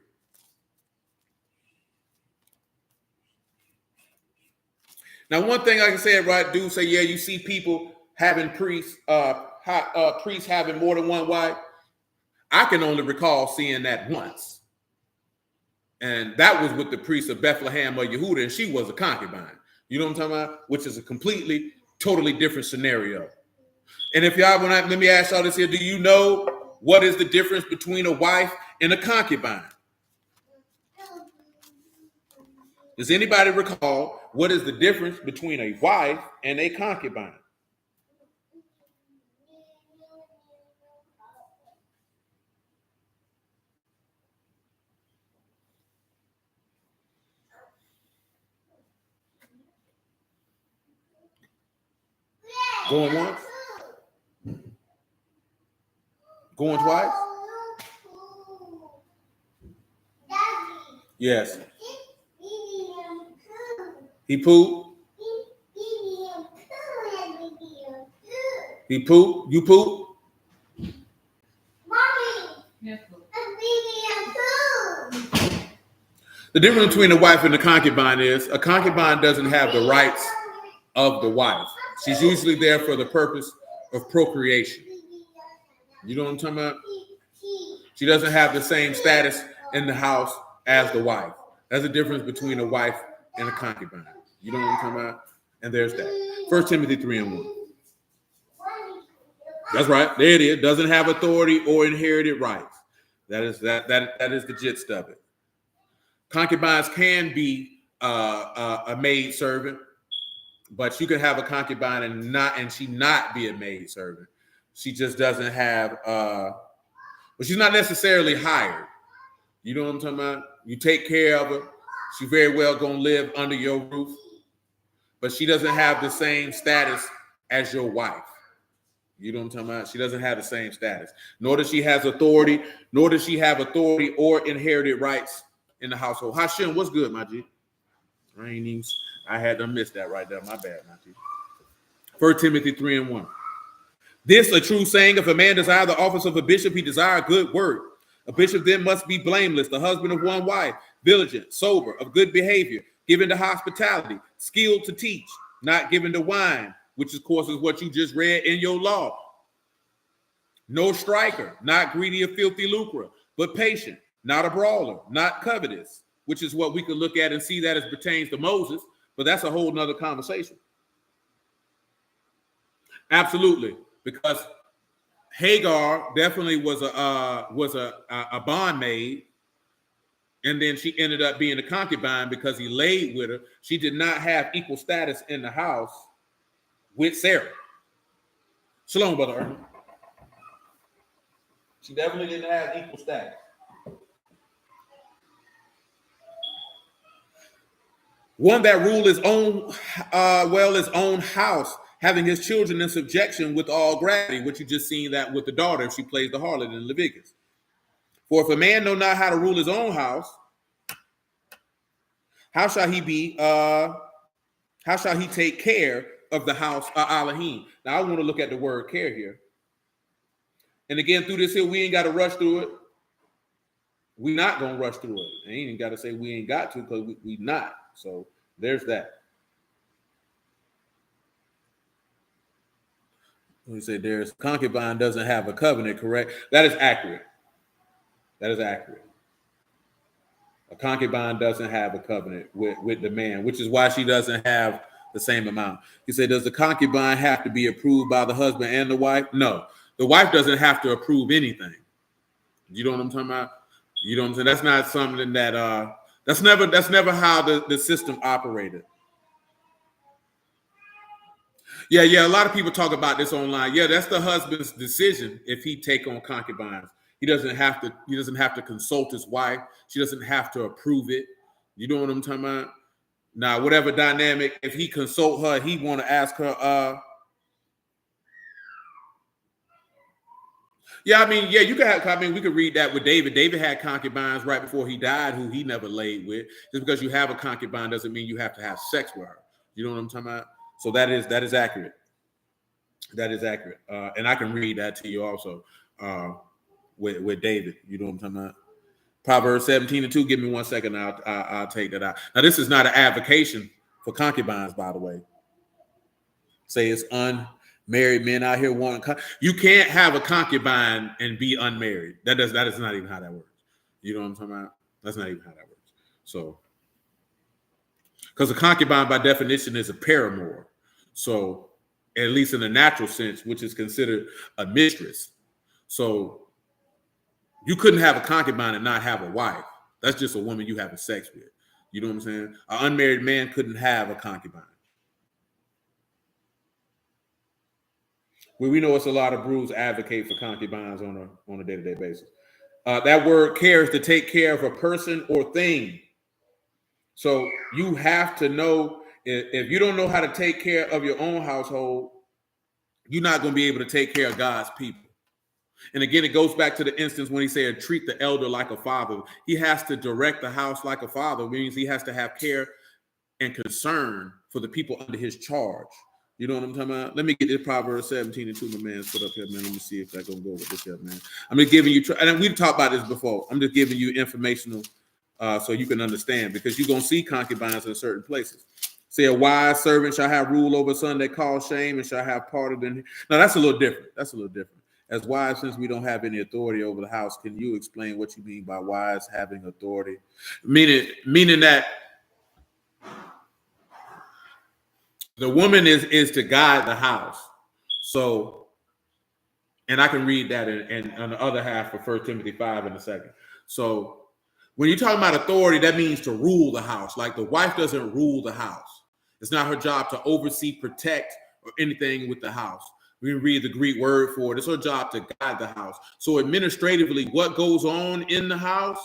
Now, one thing I can say, right, dude, say, yeah, you see people having priests having more than one wife. I can only recall seeing that once. And that was with the priest of Bethlehem or Yehuda, and she was a concubine. You know what I'm talking about? Which is a totally different scenario. And if y'all, let me ask y'all this here. Do you know what is the difference between a wife and a concubine? Does anybody recall what is the difference between a wife and a concubine? Going once? Going twice? Yes. He pooped. He pooped. You poop. The difference between a wife and a concubine is a concubine doesn't have the rights of the wife. She's usually there for the purpose of procreation. You know what I'm talking about? She doesn't have the same status in the house as the wife. That's the difference between a wife and a concubine. You know what I'm talking about? And there's that. 1 Timothy 3:1. That's right. There it is. Doesn't have authority or inherited rights. That is the gist of it. Concubines can be a maid servant, but you can have a concubine and she not be a maid servant. She just doesn't have but she's not necessarily hired. You know what I'm talking about? You take care of her. She very well gonna live under your roof, but she doesn't have the same status as your wife. You know what I'm talking about? She doesn't have the same status. Nor does she have authority or inherited rights in the household. Hashem, what's good, my G? I had to miss that right there. My bad, my G. 1 Timothy 3:1. This a true saying, if a man desire the office of a bishop, he desire a good word. A bishop then must be blameless, the husband of one wife, diligent, sober, of good behavior, given to hospitality, skilled to teach, not given to wine, which of course is what you just read in your law. No striker, not greedy of filthy lucre, but patient, not a brawler, not covetous, which is what we could look at and see that as pertains to Moses, but that's a whole nother conversation. Absolutely, because Hagar definitely was a bondmaid, and then she ended up being a concubine because he laid with her. She did not have equal status in the house with Sarah. Shalom, Brother Ernie. She definitely didn't have equal status. One that ruled his own house, having his children in subjection with all gravity, which you just seen that with the daughter if she plays the harlot in Leviticus. For if a man know not how to rule his own house, how shall he take care of the house of Alahym? Now I want to look at the word care here. And again, through this here, we ain't got to rush through it. We not gonna rush through it. And you ain't got to say we ain't got to, because we not. So there's that. We say there's concubine doesn't have a covenant, correct? That is accurate. That is accurate. A concubine doesn't have a covenant with the man, which is why she doesn't have the same amount. You say, does the concubine have to be approved by the husband and the wife? No, the wife doesn't have to approve anything. You know what I'm talking about? You know what I'm saying? That's not something that that's never how the system operated. Yeah. A lot of people talk about this online. Yeah, that's the husband's decision if he take on concubines. He doesn't have to consult his wife. She doesn't have to approve it. You know what I'm talking about? Now, whatever dynamic, if he consult her, he want to ask her. Yeah, I mean, yeah, you can have. I mean, we could read that with David. David had concubines right before he died, who he never laid with. Just because you have a concubine doesn't mean you have to have sex with her. You know what I'm talking about? So that is accurate. That is accurate, and I can read that to you also with David. You know what I'm talking about? Proverbs 17:2. Give me 1 second. I'll take that out. Now, this is not an advocation for concubines, by the way. Say it's unmarried men out here wanting. You can't have a concubine and be unmarried. That is not even how that works. You know what I'm talking about? That's not even how that works. So, because a concubine by definition is a paramour. So, at least in the natural sense, which is considered a mistress. So, you couldn't have a concubine and not have a wife. That's just a woman you having sex with. You know what I'm saying? An unmarried man couldn't have a concubine. Well, we know it's a lot of brews advocate for concubines on a day-to-day basis. That word care is to take care of a person or thing. So you have to know, if you don't know how to take care of your own household, you're not going to be able to take care of God's people. And again, it goes back to the instance when he said, treat the elder like a father. He has to direct the house like a father, which means he has to have care and concern for the people under his charge. You know what I'm talking about? Let me get this Proverbs 17:2, my man, put up here, man. Let me see if that's going to go with this here, man. I'm just giving you, and we've talked about this before. I'm just giving you informational so you can understand, because you're going to see concubines in certain places. Say a wise servant shall have rule over a son that cause shame and shall have parted in. Now, that's a little different. That's a little different. As wives, since we don't have any authority over the house, can you explain what you mean by wives having authority? Meaning that the woman is to guide the house. So, and I can read that in on the other half of 1 Timothy 5 in a second. So, when you're talking about authority, that means to rule the house. Like the wife doesn't rule the house. It's not her job to oversee, protect, or anything with the house. We read the Greek word for it. It's her job to guide the house. So administratively, what goes on in the house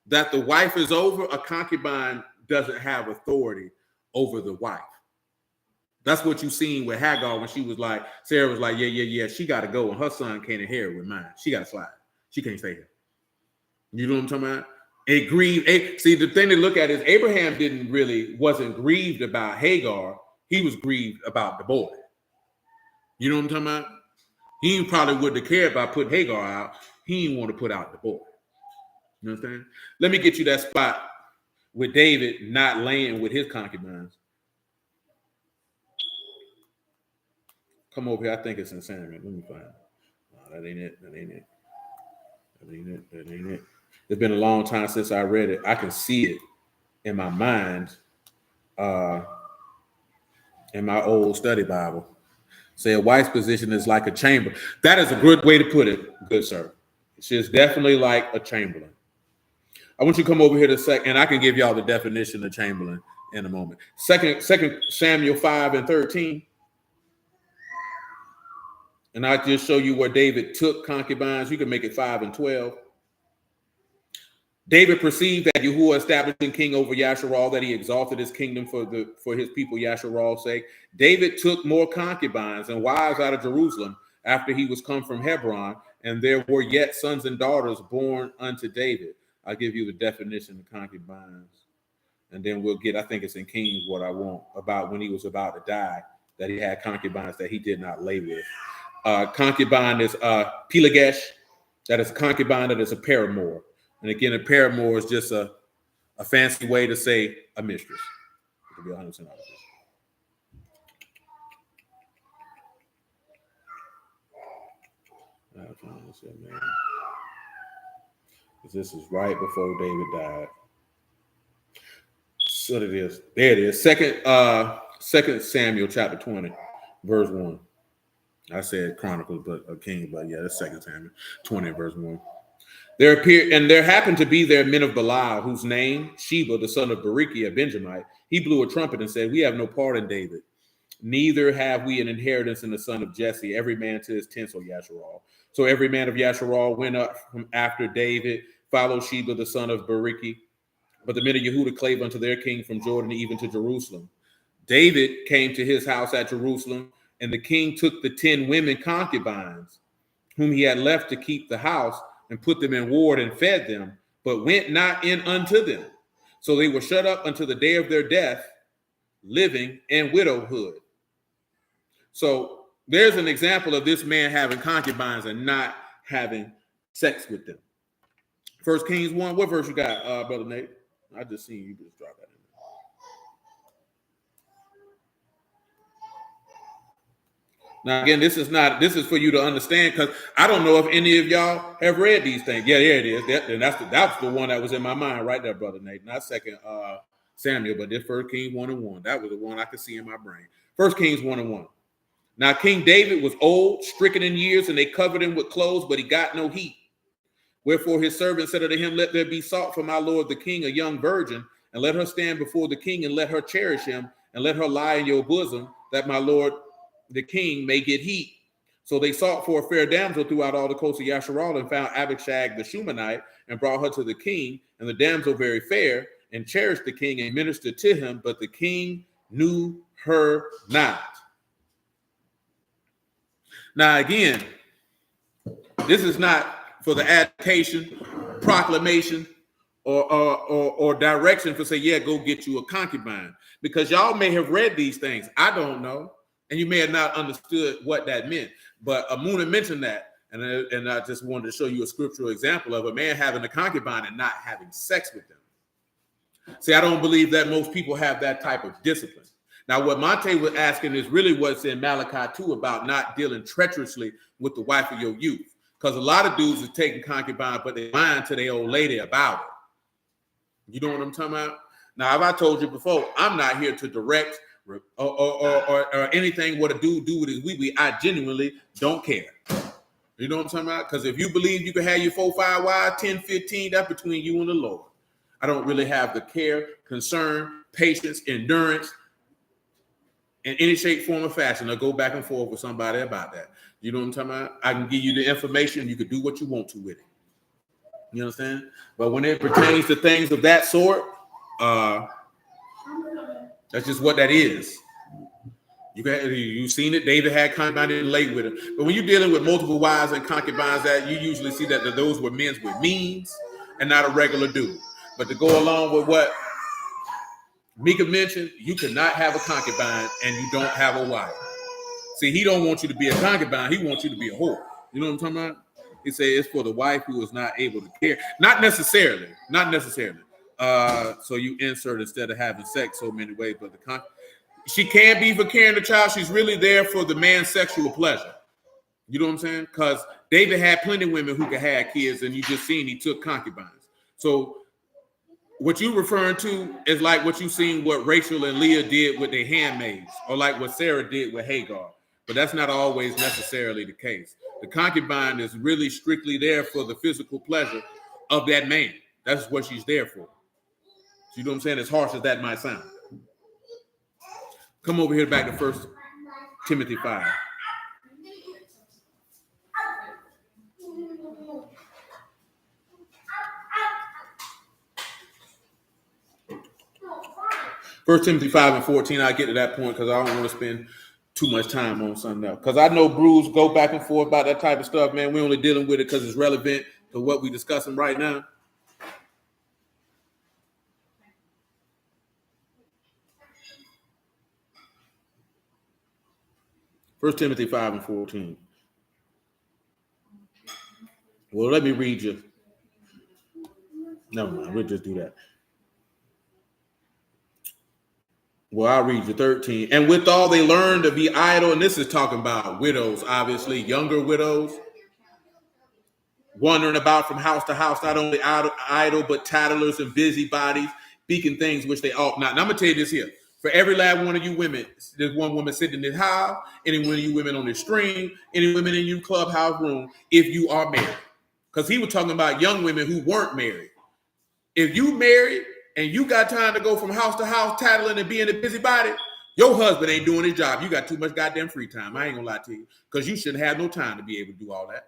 that the wife is over, a concubine doesn't have authority over the wife. That's what you seen with Hagar when she was like, Sarah was like, yeah, she got to go, and her son can't inherit with mine. She got to slide. She can't stay here. You know what I'm talking about? It grieved. See, the thing to look at is Abraham wasn't grieved about Hagar. He was grieved about the boy. You know what I'm talking about? He probably wouldn't have cared about putting Hagar out. He didn't want to put out the boy. You understand? Let me get you that spot with David not laying with his concubines. Come over here. I think it's in Samuel. Let me find it. No, that ain't it. It's been a long time since I read it. I can see it in my mind in my old study Bible. Say a wife's position is like a chamber. That is a good way to put it, good sir. She is definitely like a chamberlain. I want you to come over here and I can give y'all the definition of chamberlain in a moment. Second Samuel 5:13. And I just show you where David took concubines. You can make it 5:12. David perceived that Yahuwah established him king over Yasharal, that he exalted his kingdom for his people Yasharal's sake. David took more concubines and wives out of Jerusalem after he was come from Hebron, and there were yet sons and daughters born unto David. I'll give you the definition of concubines, and then we'll get, I think it's in Kings, what I want, about when he was about to die, that he had concubines that he did not lay with. Concubine is Pilagesh. That is a concubine, that is a paramour. And again, a paramour is just a fancy way to say a mistress. To be 100% honest. This is right before David died. So it is. There it is. Second Samuel chapter 20, verse 1. I said Chronicles, but King, but yeah, that's 2 Samuel 20, verse 1. There happened to be there men of Belial, whose name Sheba, the son of Berechiah, a Benjamite. He blew a trumpet and said, "We have no part in David, neither have we an inheritance in the son of Jesse, every man to his tents, O Yasharal." So every man of Yasharal went up from after David, followed Sheba, the son of Berechiah. But the men of Yehuda clave unto their king from Jordan even to Jerusalem. David came to his house at Jerusalem, and the king took the 10 women concubines, whom he had left to keep the house, and put them in ward and fed them, but went not in unto them. So they were shut up until the day of their death, living in widowhood. So there's an example of this man having concubines and not having sex with them. 1 Kings 1, what verse you got, Brother Nate? I just seen you just drop that in there. Now, again, this is for you to understand, because I don't know if any of y'all have read these things. Yeah, there it is. That's the one that was in my mind right there, Brother Nate. Not 2 Samuel, but this 1 Kings 1:1. That was the one I could see in my brain. 1 Kings 1:1. Now, King David was old, stricken in years, and they covered him with clothes, but he got no heat. Wherefore his servant said unto him, "Let there be sought for my lord the king a young virgin, and let her stand before the king, and let her cherish him, and let her lie in your bosom, that my lord the king may get heat." So they sought for a fair damsel throughout all the coast of Yasharal, and found Abishag the Shumanite, and brought her to the king. And the damsel very fair, and cherished the king, and ministered to him, but the king knew her not. Now again, this is not for the advocation, proclamation, or direction for say, yeah, go get you a concubine. Because y'all may have read these things. I don't know. And you may have not understood what that meant. But Amuna mentioned that. And I just wanted to show you a scriptural example of a man having a concubine and not having sex with them. See, I don't believe that most people have that type of discipline. Now, what Monte was asking is really what's in Malachi 2 about not dealing treacherously with the wife of your youth. Because a lot of dudes are taking concubine, but they're lying to their old lady about it. You know what I'm talking about? Now, if I told you before, I'm not here to direct or anything what a dude do with his wee-wee. I genuinely don't care. You know what I'm talking about? Because if you believe you can have your 4, 5 wives, 10, 15, that's between you and the Lord. I don't really have the care, concern, patience, endurance, in any shape, form, or fashion, or go back and forth with somebody about that. You know what I'm talking about? I can give you the information. You can do what you want to with it. You understand? But when it pertains to things of that sort, that's just what that is. You've seen it. David had concubines late with him. But when you're dealing with multiple wives and concubines, that you usually see that those were men with means and not a regular dude. But to go along with what Mika mentioned, you cannot have a concubine and you don't have a wife. See, he don't want you to be a concubine. He wants you to be a whore. You know what I'm talking about? He said it's for the wife who is not able to care. Not necessarily. So you insert instead of having sex so many ways, but she can be for carrying the child. She's really there for the man's sexual pleasure. You know what I'm saying? Because David had plenty of women who could have kids, and you just seen he took concubines. So what you referring to is like what you seen what Rachel and Leah did with their handmaids, or like what Sarah did with Hagar. But that's not always necessarily the case. The concubine is really strictly there for the physical pleasure of that man. That's what she's there for. You know what I'm saying? As harsh as that might sound. Come over here back to 1 Timothy 5. First Timothy 5 and 14, I'll get to that point because I don't want to spend too much time on something else. Because I know Bruce go back and forth about that type of stuff, man. We're only dealing with it because it's relevant to what we're discussing right now. First Timothy 5:14. Well, let me read you. Never mind. We'll just do that. Well, I'll read you 13. And withal they learn to be idle. And this is talking about widows, obviously, younger widows. Wandering about from house to house, not only idle, but tattlers and busybodies, speaking things which they ought not. And I'm going to tell you this here. For every last one of you women, there's one woman sitting in this house, any one of you women on this stream, any women in your clubhouse room, if you are married. Because he was talking about young women who weren't married. If you married and you got time to go from house to house, tattling and being a busybody, your husband ain't doing his job. You got too much goddamn free time. I ain't going to lie to you. Because you shouldn't have no time to be able to do all that.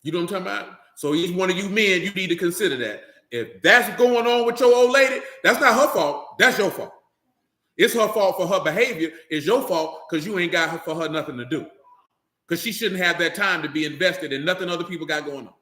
You know what I'm talking about? So each one of you men, you need to consider that. If that's going on with your old lady, that's not her fault. That's your fault. It's her fault for her behavior. It's your fault because you ain't got for her nothing to do. Because she shouldn't have that time to be invested in nothing other people got going on.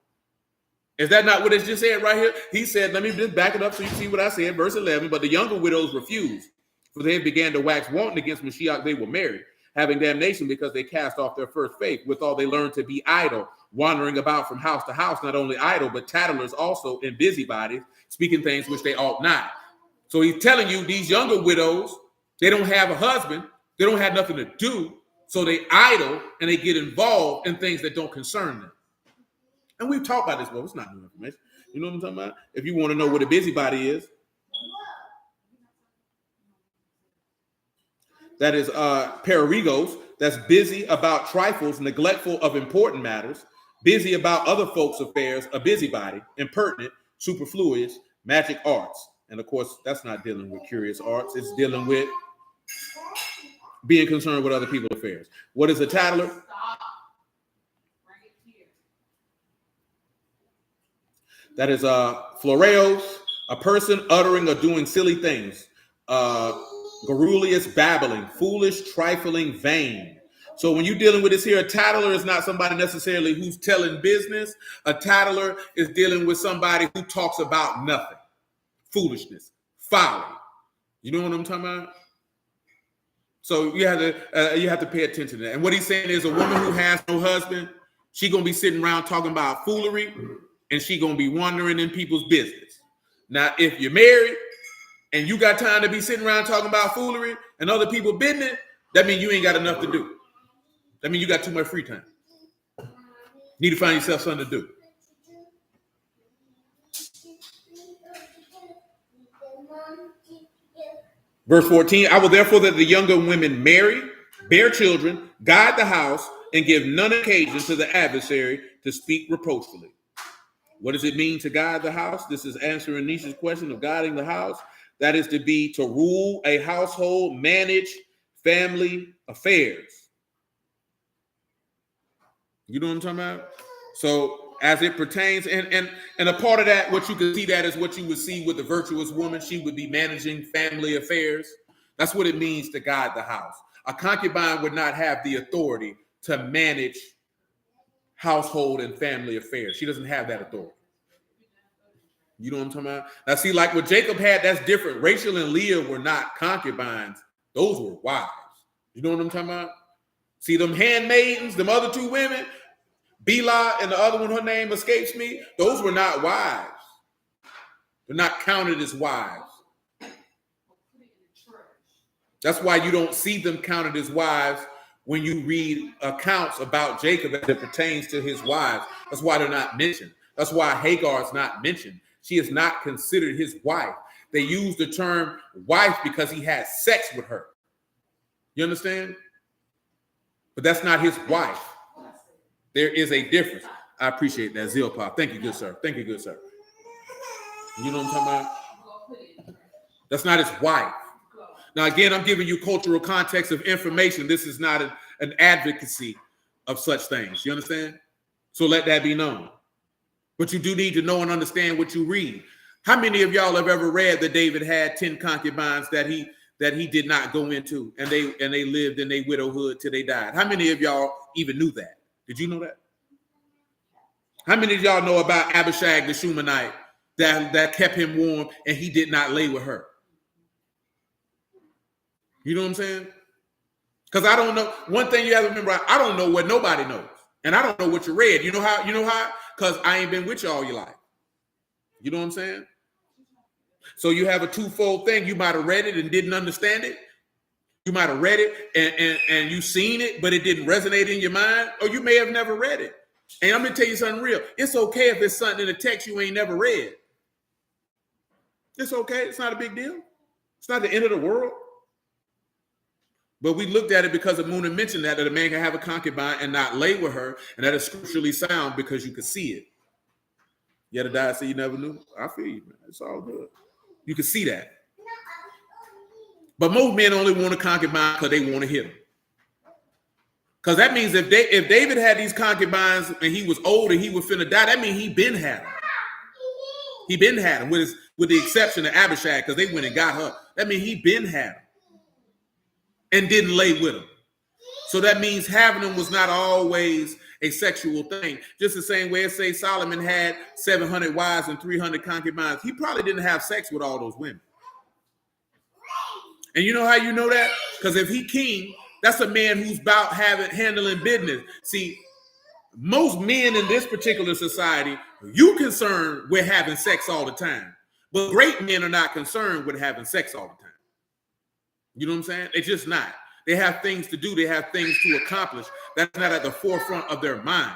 Is that not what it just said right here? He said, let me just back it up so you see what I said, verse 11. But the younger widows refused, for they began to wax wanton against Mashiach. They were married, having damnation because they cast off their first faith. Withal they learned to be idle, wandering about from house to house, not only idle, but tattlers also and busybodies, speaking things which they ought not. So he's telling you these younger widows, they don't have a husband, they don't have nothing to do, so they idle and they get involved in things that don't concern them. And we've talked about this, well, it's not new information. You know what I'm talking about? If you want to know what a busybody is, that is pararigos, that's busy about trifles, neglectful of important matters, busy about other folks' affairs, a busybody, impertinent, superfluous, magic arts. And of course, that's not dealing with curious arts. It's dealing with being concerned with other people's affairs. What is a tattler? That is floreos, a person uttering or doing silly things. Garrulous, babbling, foolish, trifling, vain. So when you're dealing with this here, a tattler is not somebody necessarily who's telling business. A tattler is dealing with somebody who talks about nothing. Foolishness, folly. You know what I'm talking about? So you have to pay attention to that. And what he's saying is a woman who has no husband, she gonna be sitting around talking about foolery, and she gonna be wandering in people's business. Now, if you're married and you got time to be sitting around talking about foolery and other people's business, that means you ain't got enough to do. That means you got too much free time. You need to find yourself something to do. Verse 14, I will therefore that the younger women marry, bear children, guide the house, and give none occasion to the adversary to speak reproachfully. What does it mean to guide the house? This is answering Nisha's question of guiding the house. That is to be to rule a household, manage family affairs. You know what I'm talking about? So as it pertains, and a part of that, what you can see that is what you would see with the virtuous woman. She would be managing family affairs. That's what it means to guide the house. A concubine would not have the authority to manage household and family affairs. She doesn't have that authority. You know what I'm talking about? Now, see, like what Jacob had, that's different. Rachel and Leah were not concubines. Those were wives. You know what I'm talking about? See, them handmaidens, them other two women, Bela and the other one, her name escapes me, those were not wives. They're not counted as wives. That's why you don't see them counted as wives when you read accounts about Jacob as it pertains to his wives. That's why they're not mentioned. That's why Hagar is not mentioned. She is not considered his wife. They use the term wife because he had sex with her. You understand? But that's not his wife. There is a difference. I appreciate that, Zilpah. Thank you, good sir. Thank you, good sir. You know what I'm talking about? That's not his wife. Now, again, I'm giving you cultural context of information. This is not an advocacy of such things. You understand? So let that be known. But you do need to know and understand what you read. How many of y'all have ever read that David had 10 concubines that that he did not go into, and they lived in their widowhood till they died. How many of y'all even knew that? Did you know that? How many of y'all know about Abishag the Shunammite that kept him warm and he did not lay with her? You know what I'm saying? Because I don't know. One thing you have to remember, I don't know what nobody knows. And I don't know what you read. You know how? Because I ain't been with you all your life. You know what I'm saying? So you have a twofold thing. You might have read it and didn't understand it. You might have read it and you seen it, but it didn't resonate in your mind. Or you may have never read it. And I'm going to tell you something real. It's okay if it's something in the text you ain't never read. It's okay. It's not a big deal. It's not the end of the world. But we looked at it because of Moon mentioned that a man can have a concubine and not lay with her, and that is scripturally sound because you could see it. You had to die, say you never knew. I feel you, man. It's all good. You can see that. But most men only want a concubine because they want to hit them. Because that means if David had these concubines and he was old and he was finna die, that means he been had them. He been had them with the exception of Abishag because they went and got her. That means he been had them and didn't lay with them. So that means having them was not always a sexual thing. Just the same way as say Solomon had 700 wives and 300 concubines. He probably didn't have sex with all those women. And you know how you know that? Because if he king, that's a man who's about handling business. See, most men in this particular society, you concerned with having sex all the time. But great men are not concerned with having sex all the time. You know what I'm saying? It's just not. They have things to do. They have things to accomplish. That's not at the forefront of their mind.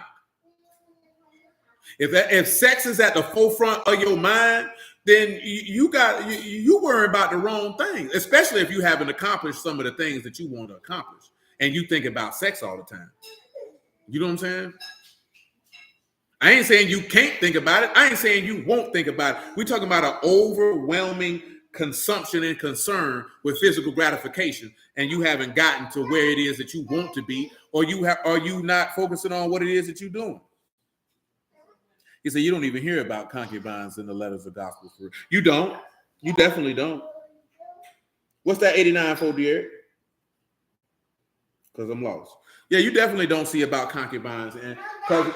If sex is at the forefront of your mind, then you worry about the wrong thing, especially if you haven't accomplished some of the things that you want to accomplish and you think about sex all the time. You know what I'm saying? I ain't saying you can't think about it. I ain't saying you won't think about it. We're talking about an overwhelming consumption and concern with physical gratification, and you haven't gotten to where it is that you want to be, or are you not focusing on what it is that you're doing? He said, you don't even hear about concubines in the letters of gospel. You don't. You definitely don't. What's that 89 for, dear? Because I'm lost. Yeah, you definitely don't see about concubines, and because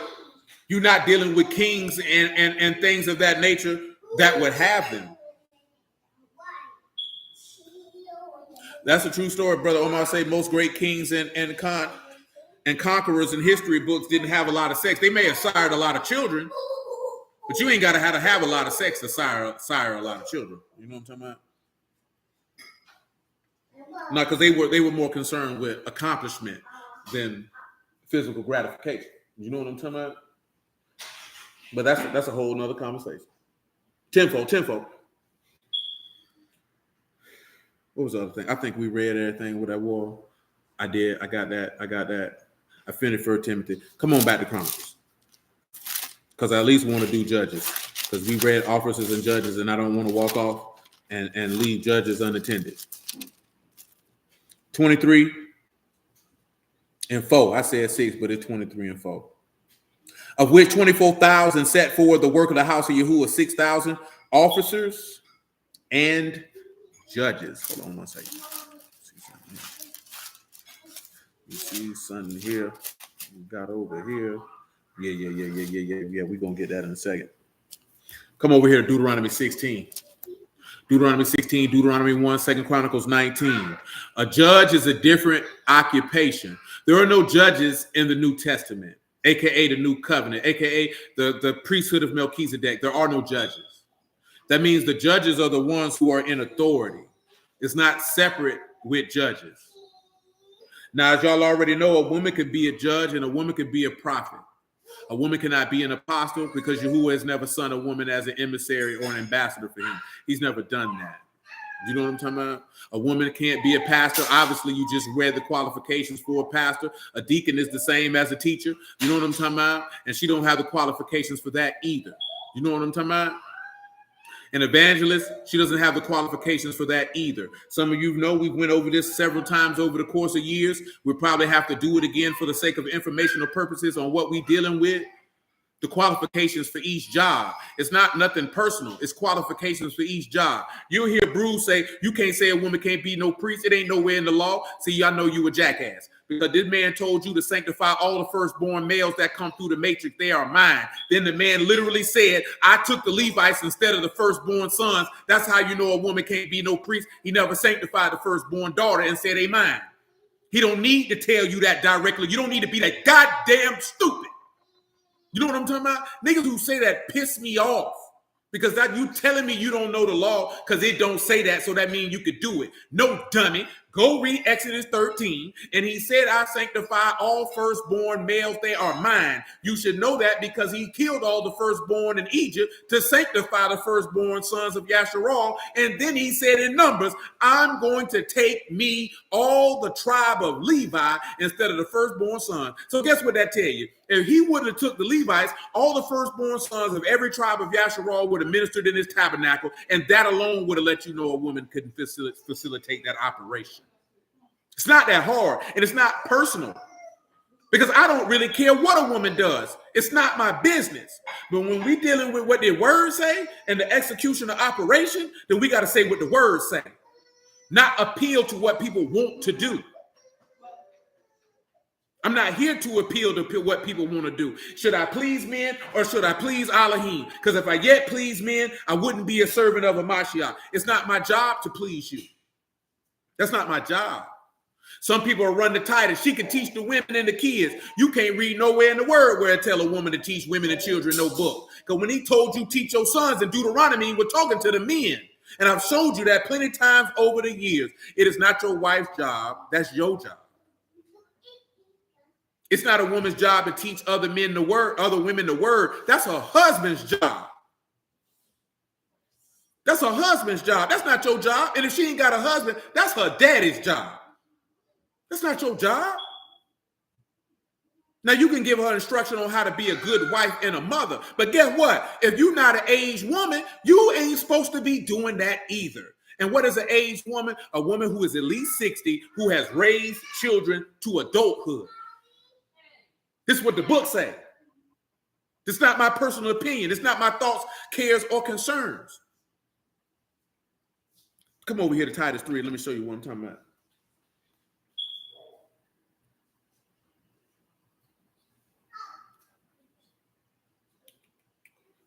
you're not dealing with kings and things of that nature that would have them. That's a true story, Brother Omar. Say most great kings and conquerors in history books didn't have a lot of sex. They may have sired a lot of children, but you ain't got to have a lot of sex to sire a lot of children. You know what I'm talking about? No, because they were more concerned with accomplishment than physical gratification. You know what I'm talking about? But that's a whole nother conversation. Tenfold. What was the other thing? I think we read everything with that war. I did. I got that. I finished 1 Timothy. Come on back to Chronicles. Because I at least want to do Judges. Because we read officers and judges, and I don't want to walk off and leave Judges unattended. 23 and 4. I said 6, but it's 23 and 4. Of which 24,000 set forward the work of the house of Yahuwah, 6,000 officers and judges. Hold on one second. You see something here. We got over here. Yeah. We're going to get that in a second. Come over here to Deuteronomy 16. Deuteronomy 1, 2 Chronicles 19. A judge is a different occupation. There are no judges in the New Testament, aka the New Covenant, aka the priesthood of Melchizedek. There are no judges. That means the judges are the ones who are in authority. It's not separate with judges. Now, as y'all already know, a woman could be a judge and a woman could be a prophet. A woman cannot be an apostle because Yahuwah has never sent a woman as an emissary or an ambassador for him. He's never done that. You know what I'm talking about? A woman can't be a pastor. Obviously, you just read the qualifications for a pastor. A deacon is the same as a teacher. You know what I'm talking about? And she don't have the qualifications for that either. You know what I'm talking about? An evangelist, she doesn't have the qualifications for that either. Some of you know we went over this several times over the course of years. We'll probably have to do it again for the sake of informational purposes on what we're dealing with. the qualifications for each job. It's not nothing personal. It's qualifications for each job. You'll hear Bruce say, you can't say a woman can't be no priest. It ain't nowhere in the law. See, y'all know you a jackass. Because this man told you to sanctify all the firstborn males that come through the matrix. They are mine. Then the man literally said, I took the Levites instead of the firstborn sons. That's how you know a woman can't be no priest. He never sanctified the firstborn daughter and said, they mine. He don't need to tell you that directly. You don't need to be that goddamn stupid. You know what I'm talking about? Niggas who say that piss me off. Because that you telling me you don't know the law because it don't say that, so that means you could do it. No, dummy. Go read Exodus 13. And he said, I sanctify all firstborn males. They are mine. You should know that because he killed all the firstborn in Egypt to sanctify the firstborn sons of Yasharal. And then he said in Numbers, I'm going to take me all the tribe of Levi instead of the firstborn son. So guess what that tell you? If he wouldn't have took the Levites, all the firstborn sons of every tribe of Yasharal would have ministered in his tabernacle, and that alone would have let you know a woman couldn't facilitate that operation. It's not that hard, and it's not personal, because I don't really care what a woman does. It's not my business. But when we're dealing with what the words say and the execution of operation, then we got to say what the words say, not appeal to what people want to do. I'm not here to appeal to what people want to do. Should I please men or should I please Alahym? Because if I yet please men, I wouldn't be a servant of a Mashiach. It's not my job to please you. That's not my job. Some people are running the title. She can teach the women and the kids. You can't read nowhere in the word where it tell a woman to teach women and children no book. Because when he told you teach your sons in Deuteronomy, we're talking to the men. And I've showed you that plenty of times over the years. It is not your wife's job. That's your job. It's not a woman's job to teach other men the word, other women the word. That's her husband's job. That's her husband's job. That's not your job. And if she ain't got a husband, that's her daddy's job. That's not your job. Now, you can give her instruction on how to be a good wife and a mother. But guess what? If you're not an aged woman, you ain't supposed to be doing that either. And what is an aged woman? A woman who is at least 60, who has raised children to adulthood. This is what the book says. This is not my personal opinion. It's not my thoughts, cares, or concerns. Come over here to Titus 3. Let me show you what I'm talking about.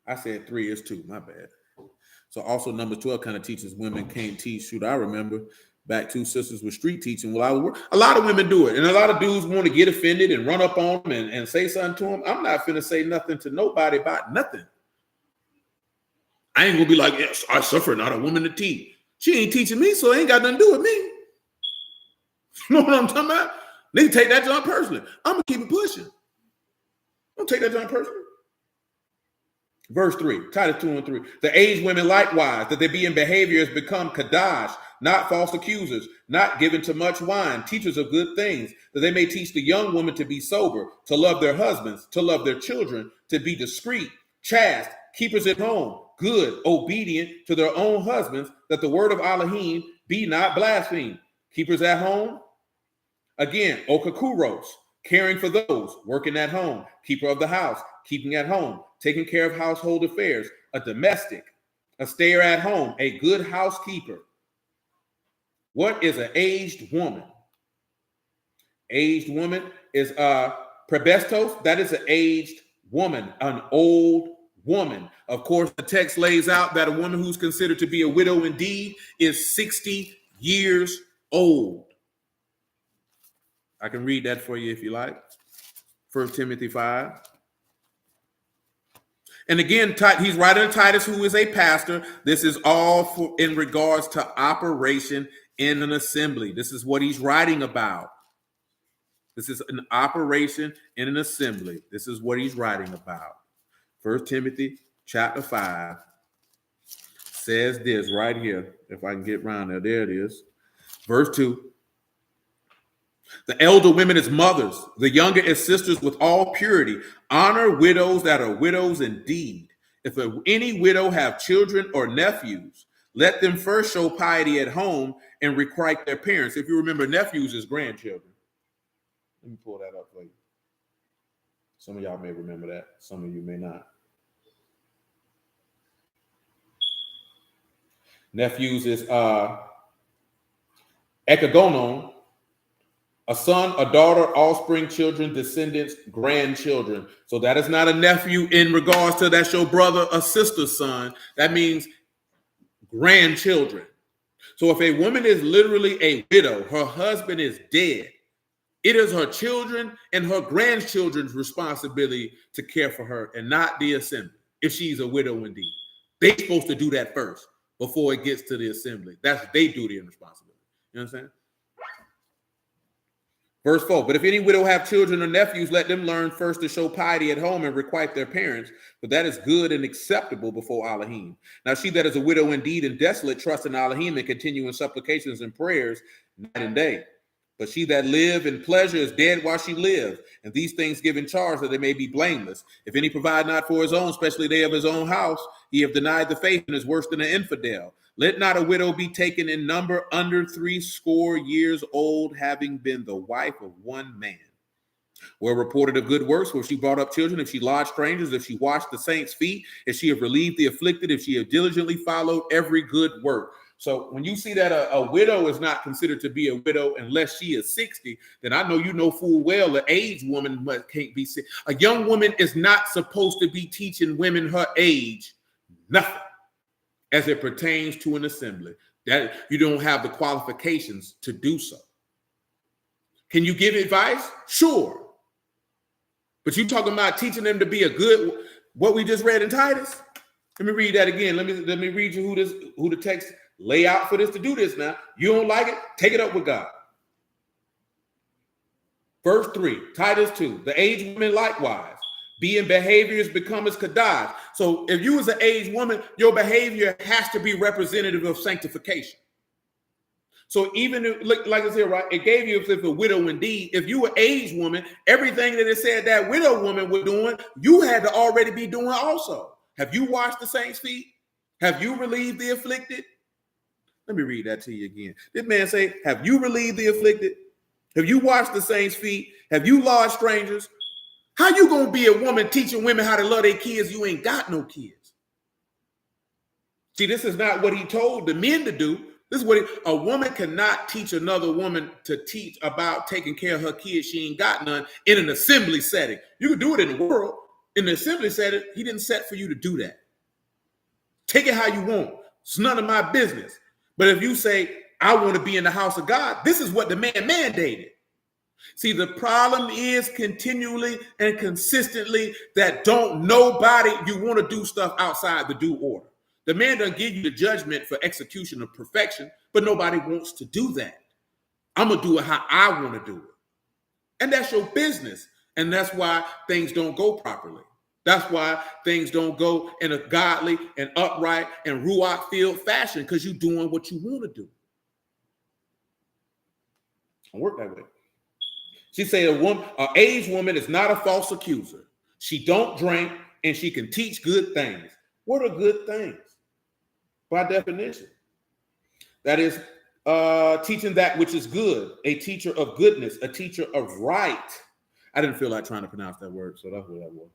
I said 3 is 2. My bad. So also number 12 kind of teaches women can't teach. Shoot, I remember back 2 sisters with street teaching. Well, a lot of women do it. And a lot of dudes want to get offended and run up on them and say something to them. I'm not finna say nothing to nobody about nothing. I ain't gonna be like, yes, I suffer not a woman to teach. She ain't teaching me, so it ain't got nothing to do with me. You know what I'm talking about? They take that job personally. I'm gonna keep it pushing. I'm gonna take that job personally. Verse 3, Titus 2 and 3. The aged women likewise, that they be in behavior as become Kadash, not false accusers, not given to much wine, teachers of good things, that they may teach the young women to be sober, to love their husbands, to love their children, to be discreet, chaste, keepers at home, good, obedient to their own husbands, that the word of Alahym be not blasphemed. Keepers at home, again, okakuros, caring for those, working at home, keeper of the house, keeping at home, taking care of household affairs, a domestic, a stayer at home, a good housekeeper. What is an aged woman? Aged woman is prebestos. That is an aged woman, an old woman. Of course, the text lays out that a woman who's considered to be a widow indeed is 60 years old. I can read that for you if you like. 1 Timothy 5. And again, he's writing to Titus, who is a pastor. This is all in regards to operation in an assembly. This is what he's writing about. This is an operation in an assembly. This is what he's writing about. 1 Timothy chapter 5 says this right here. If I can get around there. There it is. Verse 2. The elder women as mothers, the younger as sisters with all purity. Honor widows that are widows indeed. If any widow have children or nephews, let them first show piety at home and requite their parents. If you remember, nephews is grandchildren. Let me pull that up for you. Some of y'all may remember that. Some of you may not. Nephews is ekagonon, a son, a daughter, offspring, children, descendants, grandchildren. So that is not a nephew in regards to that's your brother or sister's son. That means grandchildren. So if a woman is literally a widow, her husband is dead, it is her children and her grandchildren's responsibility to care for her and not the assembly, if she's a widow indeed. They're supposed to do that first before it gets to the assembly. That's their duty and responsibility. You know what I'm saying? Verse 4, but if any widow have children or nephews, let them learn first to show piety at home and requite their parents, for that is good and acceptable before Alahym. Now she that is a widow indeed and desolate, trust in Alahym and continue in supplications and prayers night and day. But she that live in pleasure is dead while she live, and these things give in charge that they may be blameless. If any provide not for his own, especially they of his own house, he have denied the faith and is worse than an infidel. Let not a widow be taken in number under 60 years old, having been the wife of one man. Well reported of good works, where she brought up children, if she lodged strangers, if she washed the saints' feet, if she have relieved the afflicted, if she have diligently followed every good work. So when you see that a widow is not considered to be a widow unless she is 60, then I know you know full well an aged woman can't be sick. A young woman is not supposed to be teaching women her age nothing as it pertains to an assembly. That you don't have the qualifications to do so. Can you give advice? Sure. But you talking about teaching them to be a good, what we just read in Titus? Let me read that again. Let me read you who the text lay out for this to do this now. You don't like it? Take it up with God. Verse 3, Titus 2, the aged women likewise, be in behaviors become as Kadash. So if you was an aged woman, your behavior has to be representative of sanctification. So even if, like I said, right, it gave you if a widow indeed. If you were an aged woman, everything that it said that widow woman was doing, you had to already be doing also. Have you washed the saints' feet? Have you relieved the afflicted? Let me read that to you again. This man say, have you relieved the afflicted? Have you washed the saints' feet? Have you lodged strangers? How you going to be a woman teaching women how to love their kids? You ain't got no kids. See, this is not what he told the men to do. This is what a woman cannot teach another woman to teach about taking care of her kids. She ain't got none in an assembly setting. You can do it in the world. In the assembly setting, he didn't set for you to do that. Take it how you want. It's none of my business. But if you say, I want to be in the house of God, this is what the man mandated. See, the problem is continually and consistently that don't nobody, you want to do stuff outside the due order. The man doesn't give you the judgment for execution of perfection, but nobody wants to do that. I'm going to do it how I want to do it. And that's your business. And that's why things don't go properly. That's why things don't go in a godly and upright and ruach-filled fashion, because you're doing what you want to do. Don't work that way. She said an aged woman is not a false accuser. She don't drink and she can teach good things. What are good things? By definition, that is teaching that which is good, a teacher of goodness, a teacher of right. I didn't feel like trying to pronounce that word, so that's what that was.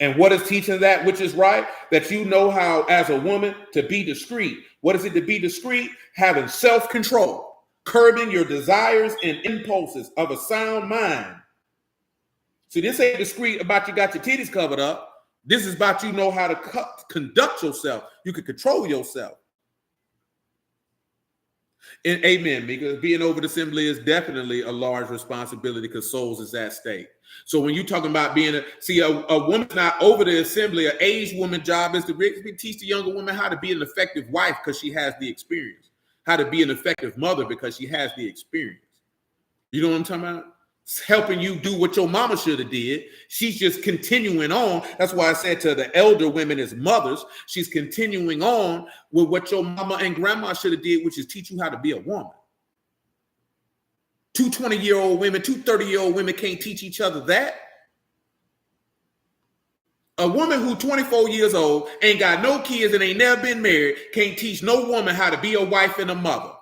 And what is teaching that which is right? That you know how, as a woman, to be discreet. What is it to be discreet? Having self-control, curbing your desires and impulses of a sound mind. See, this ain't discreet about you got your titties covered up. This is about you know how to conduct yourself. You can control yourself. And amen, because being over the assembly is definitely a large responsibility because souls is at stake. So when you're talking about being a woman's not over the assembly, an aged woman's job is to teach the younger woman how to be an effective wife because she has the experience, how to be an effective mother because she has the experience. You know what I'm talking about? It's helping you do what your mama should have did. She's just continuing on. That's why I said to the elder women as mothers, she's continuing on with what your mama and grandma should have did, which is teach you how to be a woman. Two 20-year-old women, two 30-year-old women can't teach each other that. A woman who 24 years old, ain't got no kids and ain't never been married, can't teach no woman how to be a wife and a mother.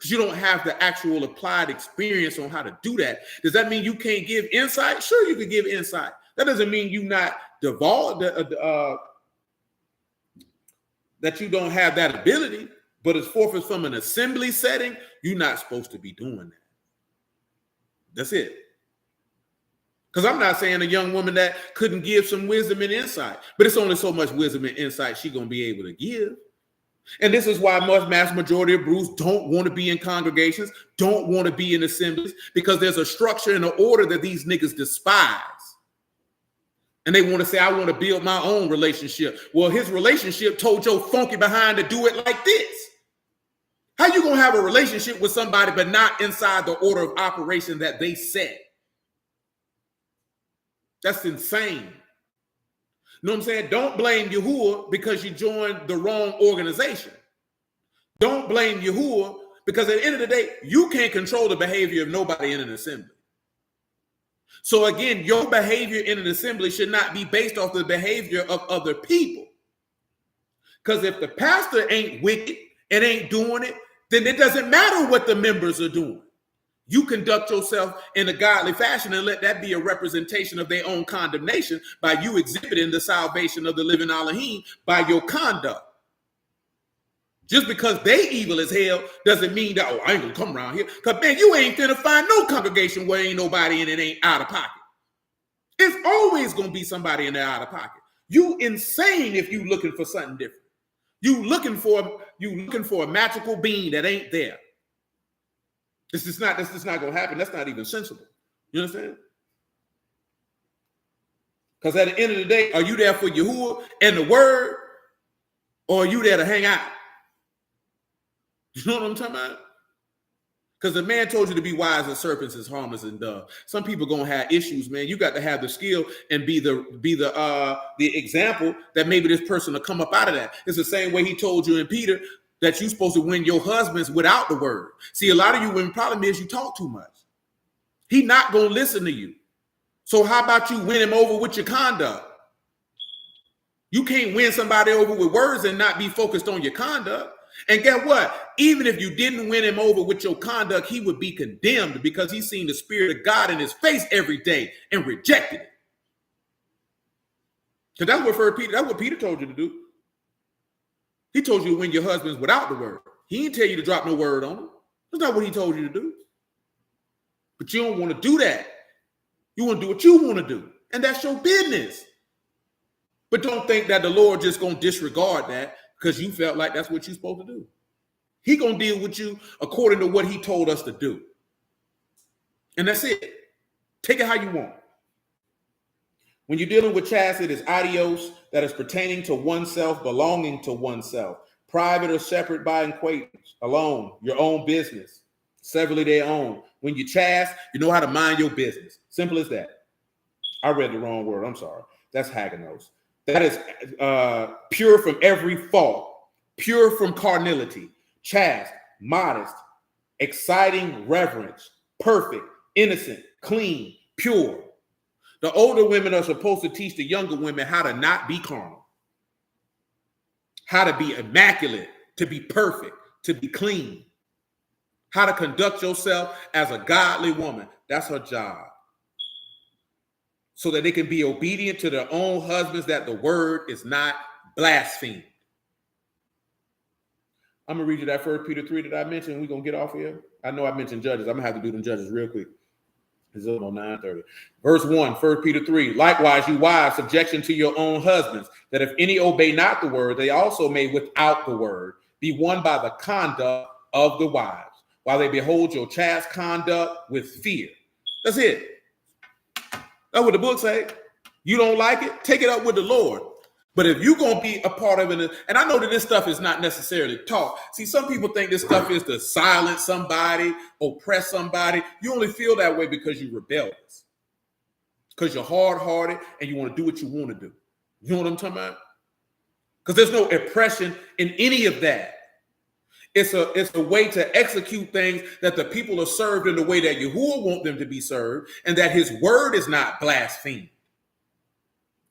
because you don't have the actual applied experience on how to do that. Does that mean you can't give insight? Sure, you can give insight. That doesn't mean you not divulge that you don't have that ability. But as far as from an assembly setting, you're not supposed to be doing that. That's it. Because I'm not saying a young woman that couldn't give some wisdom and insight, but it's only so much wisdom and insight she's going to be able to give. And this is why mass majority of Bruce don't want to be in congregations, don't want to be in assemblies, because there's a structure and an order that these niggas despise. And they want to say, I want to build my own relationship. Well, his relationship told your funky behind to do it like this. How you going to have a relationship with somebody but not inside the order of operation that they set? That's insane. You know what I'm saying? Don't blame Yahuwah because you joined the wrong organization. Don't blame Yahuwah because at the end of the day, you can't control the behavior of nobody in an assembly. So again, your behavior in an assembly should not be based off the behavior of other people. Because if the pastor ain't wicked and ain't doing it, then it doesn't matter what the members are doing. You conduct yourself in a godly fashion and let that be a representation of their own condemnation by you exhibiting the salvation of the living Alahym by your conduct. Just because they evil as hell doesn't mean that, oh, I ain't gonna come around here. Because, man, you ain't finna find no congregation where ain't nobody in it ain't out of pocket. It's always gonna be somebody in there out of pocket. You insane if you looking for something different. You looking for a magical being that ain't there. This is not gonna happen. That's not even sensible. You understand? Because at the end of the day, are you there for Yahuwah and the word, or are you there to hang out? You know what I'm talking about? Because the man told you to be wise as serpents, as harmless as doves. Some people gonna have issues, man. You got to have the skill and be the example that maybe this person will come up out of that. It's the same way he told you in Peter that you're supposed to win your husbands without the word. See, a lot of you women, problem is you talk too much. He not gonna listen to you. So how about you win him over with your conduct? You can't win somebody over with words and not be focused on your conduct. And guess what? Even if you didn't win him over with your conduct, he would be condemned because he's seen the Spirit of God in his face every day and rejected it. Because that's what Peter told you to do. He told you to win your husbands without the word. He didn't tell you to drop no word on them. That's not what he told you to do. But you don't want to do that. You want to do what you want to do. And that's your business. But don't think that the Lord just going to disregard that because you felt like that's what you're supposed to do. He going to deal with you according to what he told us to do. And that's it. Take it how you want. When you're dealing with chastity, it is adios, that is pertaining to oneself, belonging to oneself, private or separate by acquaintance, alone, your own business, severally their own. When you chaste, you know how to mind your business. Simple as that. I read the wrong word. I'm sorry. That's haginos. That is pure from every fault, pure from carnality, chaste, modest, exciting reverence, perfect, innocent, clean, pure. The older women are supposed to teach the younger women how to not be carnal, how to be immaculate, to be perfect, to be clean, how to conduct yourself as a godly woman. That's her job. So that they can be obedient to their own husbands, that the word is not blasphemed. I'm going to read you that 1 Peter 3 that I mentioned. We're going to get off here. I know I mentioned Judges. I'm going to have to do them Judges real quick. It's on 9:30. Verse 1, 1 Peter 3. Likewise, you wives, subjection to your own husbands, that if any obey not the word, they also may without the word be won by the conduct of the wives, while they behold your chaste conduct with fear. That's it. That's what the book say. You don't like it? Take it up with the Lord. But if you're going to be a part of it, and I know that this stuff is not necessarily taught. See, some people think this stuff is to silence somebody, oppress somebody. You only feel that way because you're rebellious, because you're hard-hearted and you want to do what you want to do. You know what I'm talking about? Because there's no oppression in any of that. It's a way to execute things that the people are served in the way that Yahuwah want them to be served, and that his word is not blasphemed.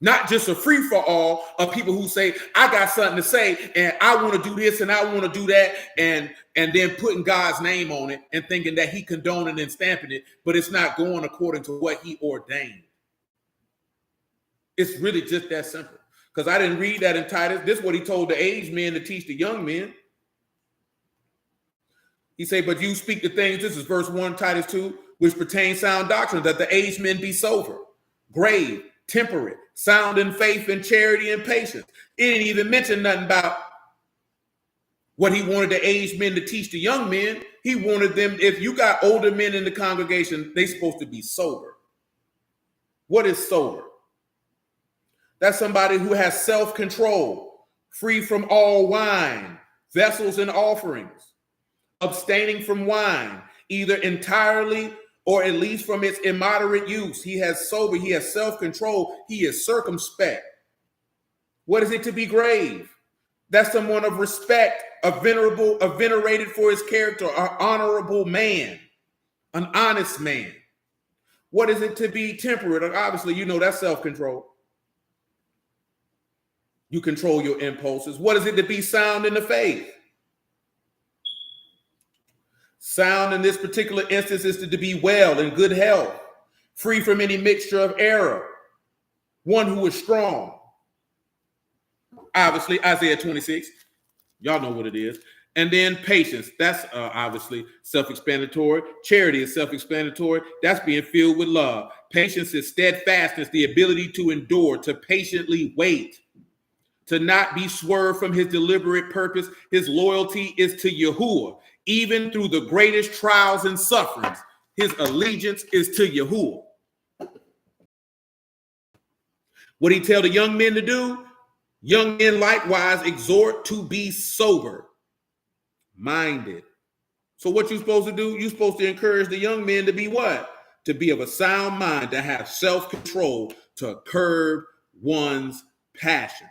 Not just a free-for-all of people who say, I got something to say, and I want to do this and I want to do that, and then putting God's name on it and thinking that he condoning and stamping it, but it's not going according to what he ordained. It's really just that simple. Because I didn't read that in Titus. This is what he told the aged men to teach the young men. He said, but you speak the things, this is verse 1, Titus 2, which pertain sound doctrine, that the aged men be sober, grave, temperate, sound in faith and charity and patience. It didn't even mention nothing about what he wanted the aged men to teach the young men. He wanted them, if you got older men in the congregation, they're supposed to be sober. What is sober? That's somebody who has self-control, free from all wine, vessels and offerings, abstaining from wine, either entirely or at least from its immoderate use. He has sober, he has self-control, he is circumspect. What is it to be grave? That's someone of respect, a venerated for his character, an honorable man, an honest man. What is it to be temperate? Obviously, you know that's self-control. You control your impulses. What is it to be sound in the faith? Sound in this particular instance is to be well, in good health, free from any mixture of error, one who is strong. Obviously, Isaiah 26, y'all know what it is. And then patience, that's obviously self-explanatory. Charity is self-explanatory. That's being filled with love. Patience is steadfastness, the ability to endure, to patiently wait, to not be swerved from his deliberate purpose. His loyalty is to Yahuwah. Even through the greatest trials and sufferings, his allegiance is to Yahuwah. What he tell the young men to do? Young men likewise exhort to be sober minded. So what you supposed to do? You're supposed to encourage the young men to be what? To be of a sound mind, to have self-control, to curb one's passions.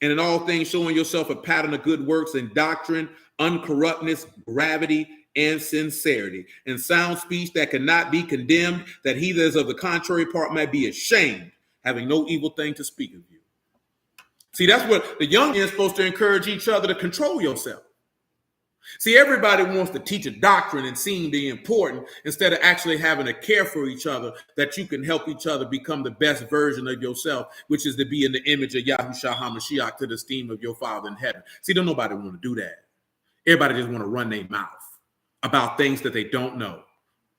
And in all things, showing yourself a pattern of good works and doctrine, uncorruptness, gravity, and sincerity, and sound speech that cannot be condemned, that he that is of the contrary part might be ashamed, having no evil thing to speak of you. See, that's what the young men are supposed to encourage each other to control yourself. See, everybody wants to teach a doctrine and seem to be important instead of actually having a care for each other, that you can help each other become the best version of yourself, which is to be in the image of Yahushua HaMashiach to the esteem of your Father in heaven. See, don't nobody want to do that. Everybody just want to run their mouth about things that they don't know.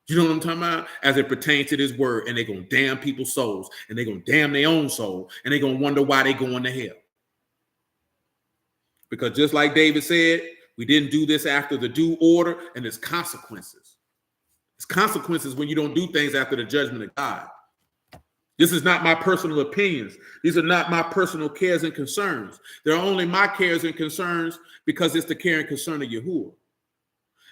You know what I'm talking about? As it pertains to this word, and they're going to damn people's souls, and they're going to damn their own soul, and they're going to wonder why they're going to hell. Because just like David said, we didn't do this after the due order, and there's consequences. There's consequences when you don't do things after the judgment of God. This is not my personal opinions. These are not my personal cares and concerns. They're only my cares and concerns because it's the care and concern of Yahuwah.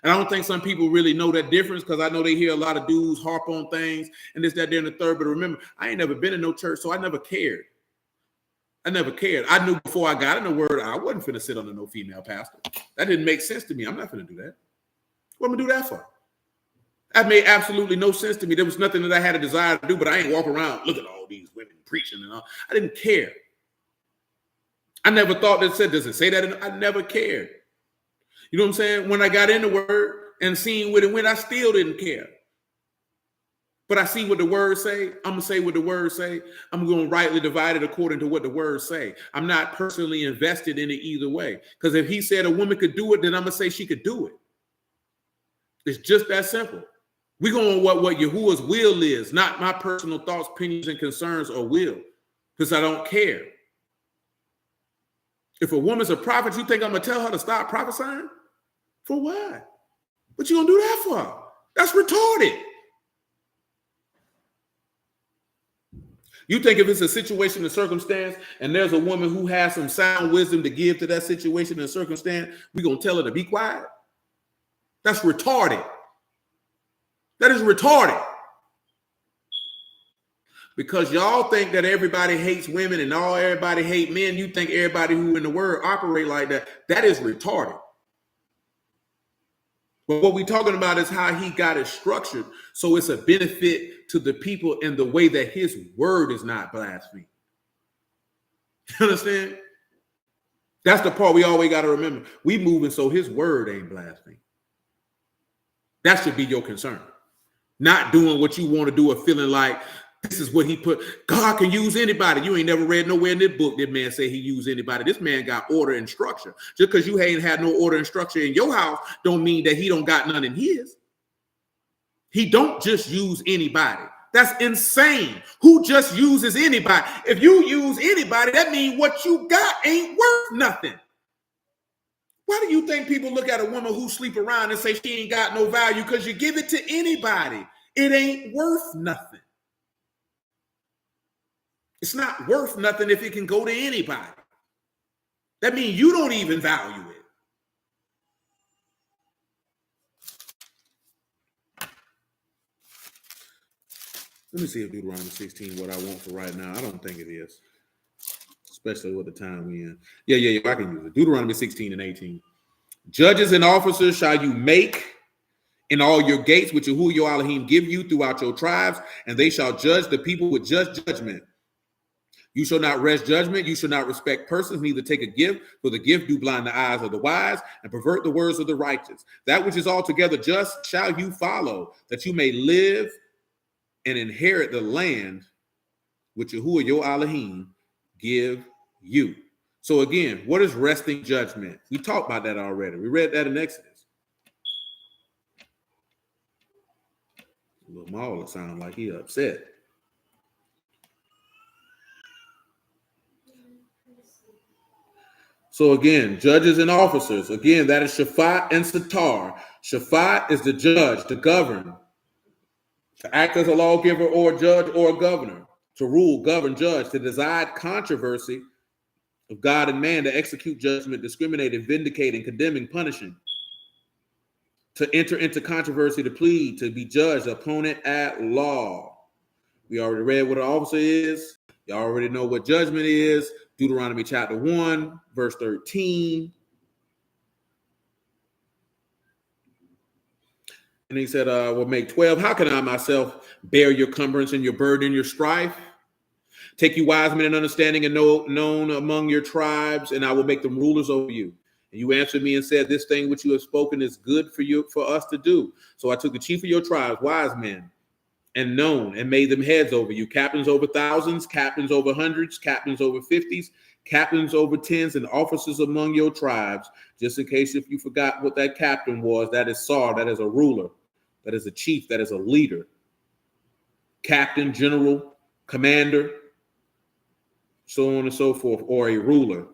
And I don't think some people really know that difference, because I know they hear a lot of dudes harp on things and this, that, there, and the third. But remember, I ain't never been in no church, so I never cared. I never cared. I knew before I got in the word, I wasn't finna sit under no female pastor. That didn't make sense to me. I'm not finna do that. What am I gonna do that for? That made absolutely no sense to me. There was nothing that I had a desire to do, but I ain't walk around, look at all these women preaching and all. I didn't care. I never thought that said, does it say that? I never cared. You know what I'm saying? When I got in the word and seeing where it went, I still didn't care. But I see what the word say. I'm going to say what the word say. I'm going to rightly divide it according to what the word say. I'm not personally invested in it either way. Because if he said a woman could do it, then I'm going to say she could do it. It's just that simple. We're going on what Yahuwah's will is, not my personal thoughts, opinions, and concerns or will, because I don't care. If a woman's a prophet, you think I'm going to tell her to stop prophesying? For what? What you going to do that for? That's retarded. You think if it's a situation and circumstance and there's a woman who has some sound wisdom to give to that situation and circumstance, we're going to tell her to be quiet? That's retarded. That is retarded. Because y'all think that everybody hates women and everybody hate men. You think everybody who in the word operate like that. That is retarded. But what we're talking about is how he got it structured so it's a benefit to the people in the way that his word is not blasphemed. You understand? That's the part we always got to remember. We moving so his word ain't blasphemy. That should be your concern. Not doing what you want to do or feeling like this is what he put. God can use anybody. You ain't never read nowhere in this book that man say he use anybody. This man got order and structure. Just because you ain't had no order and structure in your house don't mean that he don't got none in his. He don't just use anybody. That's insane. Who just uses anybody? If you use anybody, that means what you got ain't worth nothing. Why do you think people look at a woman who sleep around and say she ain't got no value? Because you give it to anybody. It ain't worth nothing. It's not worth nothing if it can go to anybody. That means you don't even value it. Let me see if Deuteronomy 16 what I want for right now. I don't think it is. Especially with the time we in. Yeah, I can use it. Deuteronomy 16 and 18. Judges and officers shall you make in all your gates, which Yahuwah your Alahym give you throughout your tribes, and they shall judge the people with just judgment. You shall not wrest judgment. You shall not respect persons, neither take a gift, for the gift do blind the eyes of the wise and pervert the words of the righteous. That which is altogether just shall you follow, that you may live and inherit the land which Yahuwah your Alahym give you. So again, what is resting judgment? We talked about that already. We read that in Exodus. Little Maul sound like he upset. So again, judges and officers. Again, that is Shaphat and Satar. Shaphat is the judge, to govern, to act as a lawgiver or a judge or a governor, to rule, govern, judge, to decide controversy of God and man, to execute judgment, discriminating, vindicating, condemning, punishing, to enter into controversy, to plead, to be judged, opponent at law. We already read what an officer is. You already know what judgment is. Deuteronomy chapter 1, verse 13. And he said, we'll make 12. How can I myself bear your cumbrance and your burden and your strife? Take you wise men and understanding and known among your tribes, and I will make them rulers over you. And you answered me and said, this thing which you have spoken is good for us to do. So I took the chief of your tribes, wise men, and known, and made them heads over you, captains over thousands, captains over hundreds, captains over 50s, captains over tens, and officers among your tribes. Just in case if you forgot what that captain was, that is Sar, that is a ruler, that is a chief, that is a leader. Captain, general, commander, so on and so forth, or a ruler.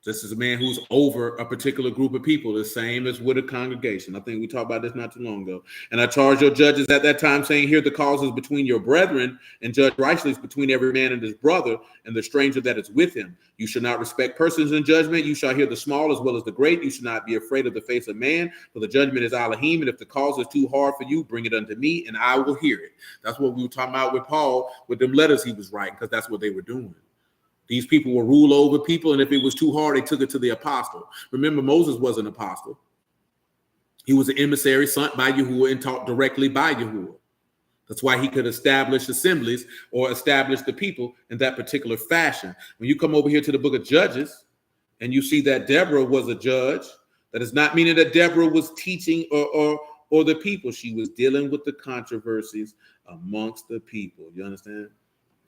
This is a man who's over a particular group of people, the same as with a congregation. I think we talked about this not too long ago. And I charged your judges at that time, saying, hear the causes between your brethren, and judge righteously between every man and his brother, and the stranger that is with him. You shall not respect persons in judgment. You shall hear the small as well as the great. You shall not be afraid of the face of man, for the judgment is Alahym. And if the cause is too hard for you, bring it unto me, and I will hear it. That's what we were talking about with Paul, with them letters he was writing, because that's what they were doing. These people will rule over people, and if it was too hard, they took it to the apostle. Remember, Moses was an apostle. He was an emissary sent by Yahuwah and taught directly by Yahuwah. That's why he could establish assemblies or establish the people in that particular fashion. When you come over here to the book of Judges and you see that Deborah was a judge, that is not meaning that Deborah was teaching or the people. She was dealing with the controversies amongst the people. You understand?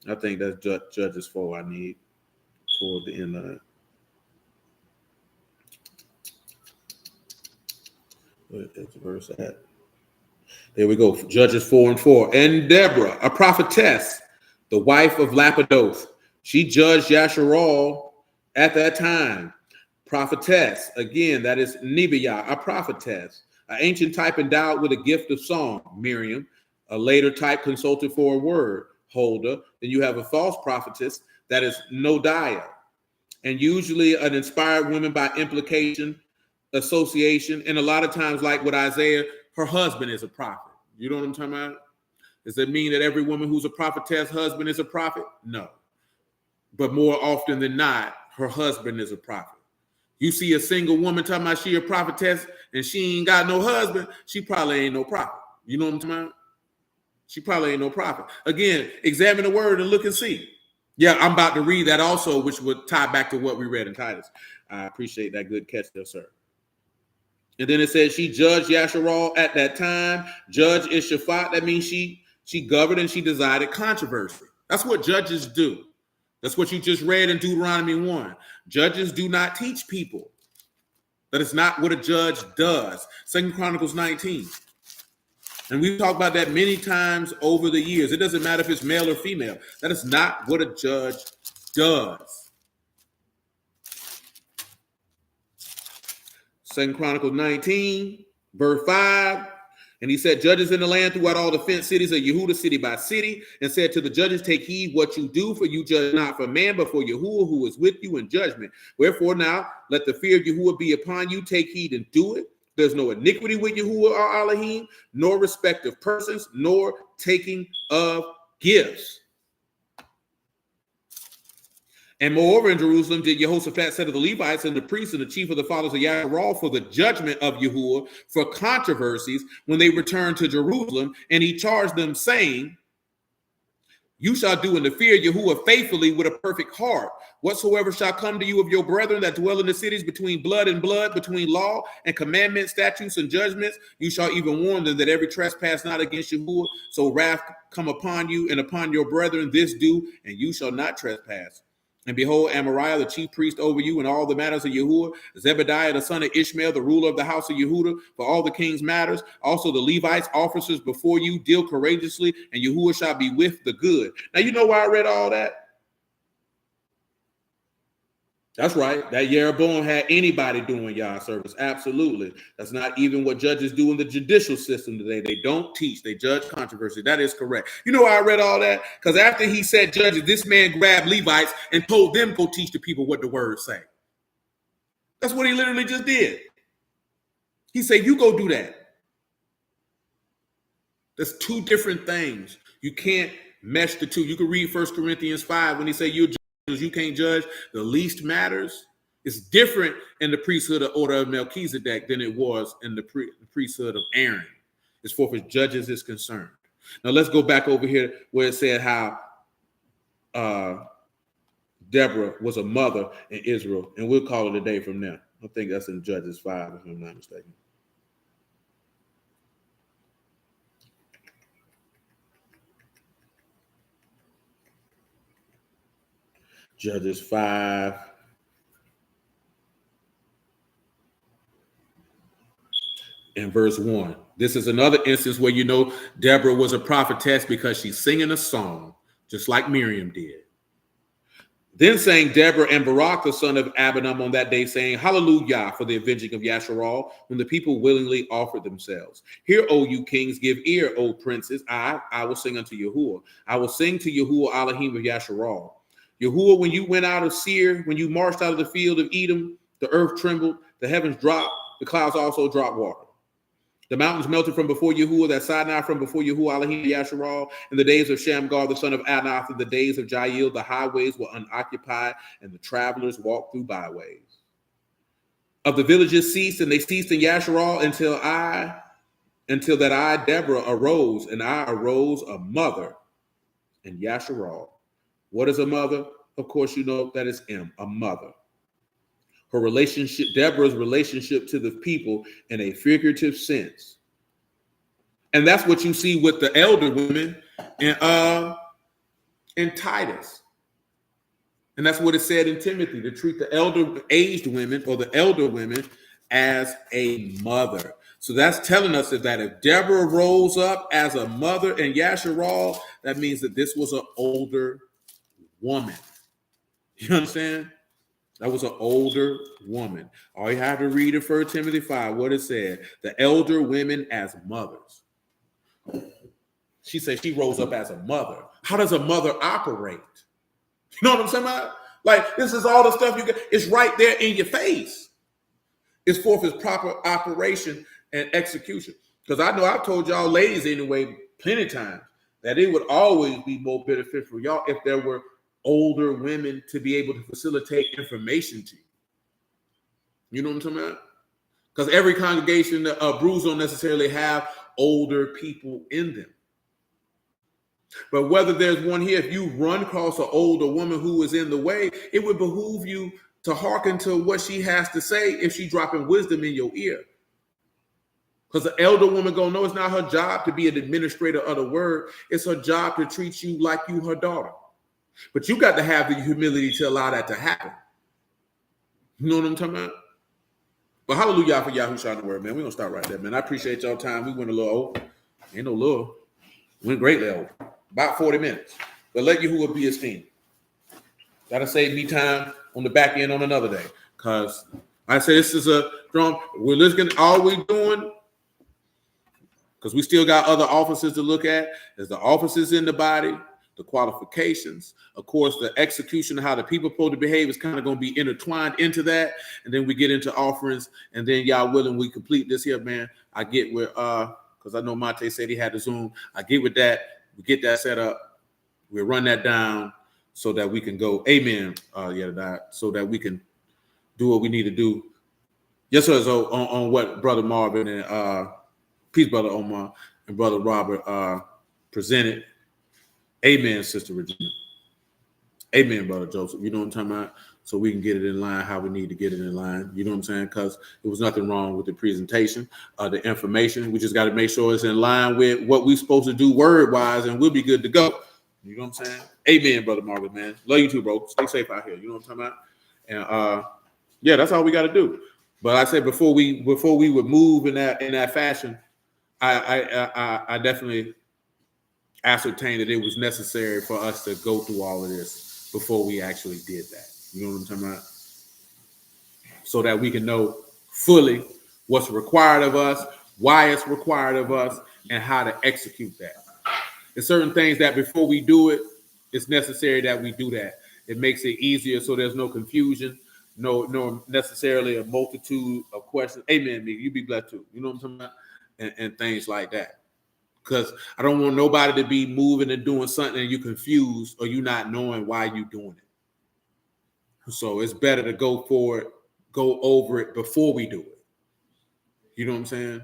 I think that's Judges 4 I need toward the end of it. Where's the verse at? There we go. Judges 4 and 4. And Deborah, a prophetess, the wife of Lapidoth, she judged Yasharal at that time. Prophetess, again, that is Nebiah, a prophetess, an ancient type endowed with a gift of song, Miriam, a later type consulted for a word, Holder. Then you have a false prophetess, that is Nodiah, and usually an inspired woman by implication, association, and a lot of times, like with Isaiah, her husband is a prophet. You know what I'm talking about? Does that mean that every woman who's a prophetess husband is a prophet? No. But more often than not, her husband is a prophet. You see a single woman talking about she a prophetess and she ain't got no husband, she probably ain't no prophet. You know what I'm talking about? She probably ain't no prophet. Again, examine the word and look and see. Yeah, I'm about to read that also, which would tie back to what we read in Titus. I appreciate that good catch there, sir. And then it says she judged Yasharal at that time. Judge is Shaphat. That means she governed and she decided controversy. That's what judges do. That's what you just read in Deuteronomy 1. Judges do not teach people. That is not what a judge does. 2 Chronicles 19. And we've talked about that many times over the years. It doesn't matter if it's male or female. That is not what a judge does. 2 Chronicles 19, verse 5. And he said, judges in the land throughout all the fenced cities of Yehuda, city by city, and said to the judges, take heed what you do, for you judge not for man, but for Yahuwah, who is with you in judgment. Wherefore now, let the fear of Yahuwah be upon you. Take heed and do it. There's no iniquity with Yahuwah or Alahym, nor respect of persons, nor taking of gifts. And moreover, in Jerusalem did Jehoshaphat say to the Levites and the priests and the chief of the fathers of Yasharal for the judgment of Yahuwah for controversies when they returned to Jerusalem. And he charged them, saying, you shall do in the fear of Yahuwah faithfully with a perfect heart. Whatsoever shall come to you of your brethren that dwell in the cities between blood and blood, between law and commandments, statutes and judgments, you shall even warn them that every trespass not against Yahuwah, so wrath come upon you and upon your brethren, this do, and you shall not trespass. And behold, Amariah, the chief priest over you in all the matters of Yahuwah, Zebediah, the son of Ishmael, the ruler of the house of Yehuda, for all the king's matters. Also the Levites, officers before you, deal courageously, and Yahuwah shall be with the good. Now, you know why I read all that? That's right. That Jeroboam had anybody doing Yah service. Absolutely. That's not even what judges do in the judicial system today. They don't teach. They judge controversy. That is correct. You know why I read all that? Because after he said judges, this man grabbed Levites and told them go teach the people what the words say. That's what he literally just did. He said, you go do that. That's two different things. You can't mesh the two. You can read 1 Corinthians 5 when he said you can't judge, the least matters. It's different in the priesthood of order of Melchizedek than it was in the priesthood of Aaron, as far as judges is concerned. Now let's go back over here where it said how Deborah was a mother in Israel, and we'll call it a day from now. I think that's in Judges 5, if I'm not mistaken. Judges 5. In verse 1. This is another instance where you know Deborah was a prophetess because she's singing a song, just like Miriam did. Then sang Deborah and Barak, the son of Abinum, on that day, saying, hallelujah, for the avenging of Yasharal, when the people willingly offered themselves. Hear, O you kings, give ear, O princes. I will sing unto Yahuwah. I will sing to Yahuwah Alahym of Yasharal. Yahuwah, when you went out of Seir, when you marched out of the field of Edom, the earth trembled, the heavens dropped, the clouds also dropped water. The mountains melted from before Yahuwah, that Sinai from before Yahuwah Alahym Yasharal. In the days of Shamgar, the son of Anath, in the days of Jael, the highways were unoccupied, and the travelers walked through byways. Of the villages ceased, and they ceased in Yasharal until that I, Deborah, arose, and I arose a mother in Yasharal. What is a mother? Of course, you know that is a mother. Her relationship, Deborah's relationship to the people in a figurative sense. And that's what you see with the elder women in Titus. And that's what it said in Timothy, to treat the elder aged women or the elder women as a mother. So that's telling us that if Deborah rose up as a mother in Yasharal, that means that this was an older woman. You understand? That was an older woman. All you have to read in 1 Timothy 5, what it said, the elder women as mothers. She said she rose up as a mother. How does a mother operate? You know what I'm saying about? Like, this is all the stuff you get. It's right there in your face. It's for its proper operation and execution. Because I know I've told y'all ladies anyway plenty of times that it would always be more beneficial for y'all if there were older women to be able to facilitate information to you. You know what I'm talking about? Because every congregation, brews don't necessarily have older people in them. But whether there's one here, if you run across an older woman who is in the way, it would behoove you to hearken to what she has to say if she's dropping wisdom in your ear. Because the elder woman gonna know it's not her job to be an administrator of the word. It's her job to treat you like you her daughter. But you got to have the humility to allow that to happen. You know what I'm talking about? But hallelujah for Yahushua in the word, man. We're gonna start right there, man. I appreciate y'all time. We went a little over. Ain't no little. Went greatly over. About 40 minutes. But let Yahuwah be esteemed. That'll save me time on the back end on another day. Because I say this is a drum. We're listening. All we're doing, because we still got other offices to look at. There's the offices in the body, the qualifications. Of course, the execution of how the people supposed to behave is kind of going to be intertwined into that. And then we get into offerings. And then y'all willing, we complete this here, man. I get where, because I know Monte said he had to Zoom. I get with that. We get that set up. We run that down so that we can go, amen, so that we can do what we need to do. Yes, sir. So on what Brother Marvin and peace, Brother Omar and Brother Robert presented. Amen, Sister Regina. Amen, Brother Joseph. You know what I'm talking about? So we can get it in line how we need to get it in line. You know what I'm saying? Because there was nothing wrong with the presentation, the information. We just got to make sure it's in line with what we're supposed to do word-wise, and we'll be good to go. You know what I'm saying? Amen, Brother Marvin, man. Love you too, bro. Stay safe out here. You know what I'm talking about? And yeah, that's all we got to do. But I said before we would move in that fashion, I definitely ascertained that it was necessary for us to go through all of this before we actually did that. You know what I'm talking about? So that we can know fully what's required of us, why it's required of us, and how to execute that. There's certain things that before we do it, it's necessary that we do that. It makes it easier so there's no confusion, no necessarily a multitude of questions. Amen, me. You be blessed too. You know what I'm talking about? And things like that. Because I don't want nobody to be moving and doing something and you're confused or you not knowing why you're doing it. So it's better to go for it, go over it before we do it. You know what I'm saying?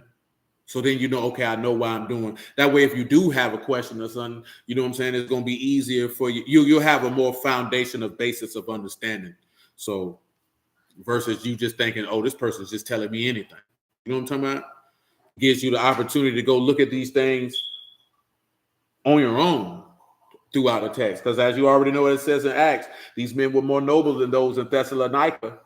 So then you know, okay, I know why I'm doing. That way, if you do have a question or something, you know what I'm saying, it's going to be easier for you. You'll have a more foundation of basis of understanding. So versus you just thinking, oh, this person's just telling me anything. You know what I'm talking about? Gives you the opportunity to go look at these things on your own throughout the text. Because as you already know what it says in Acts, these men were more noble than those in Thessalonica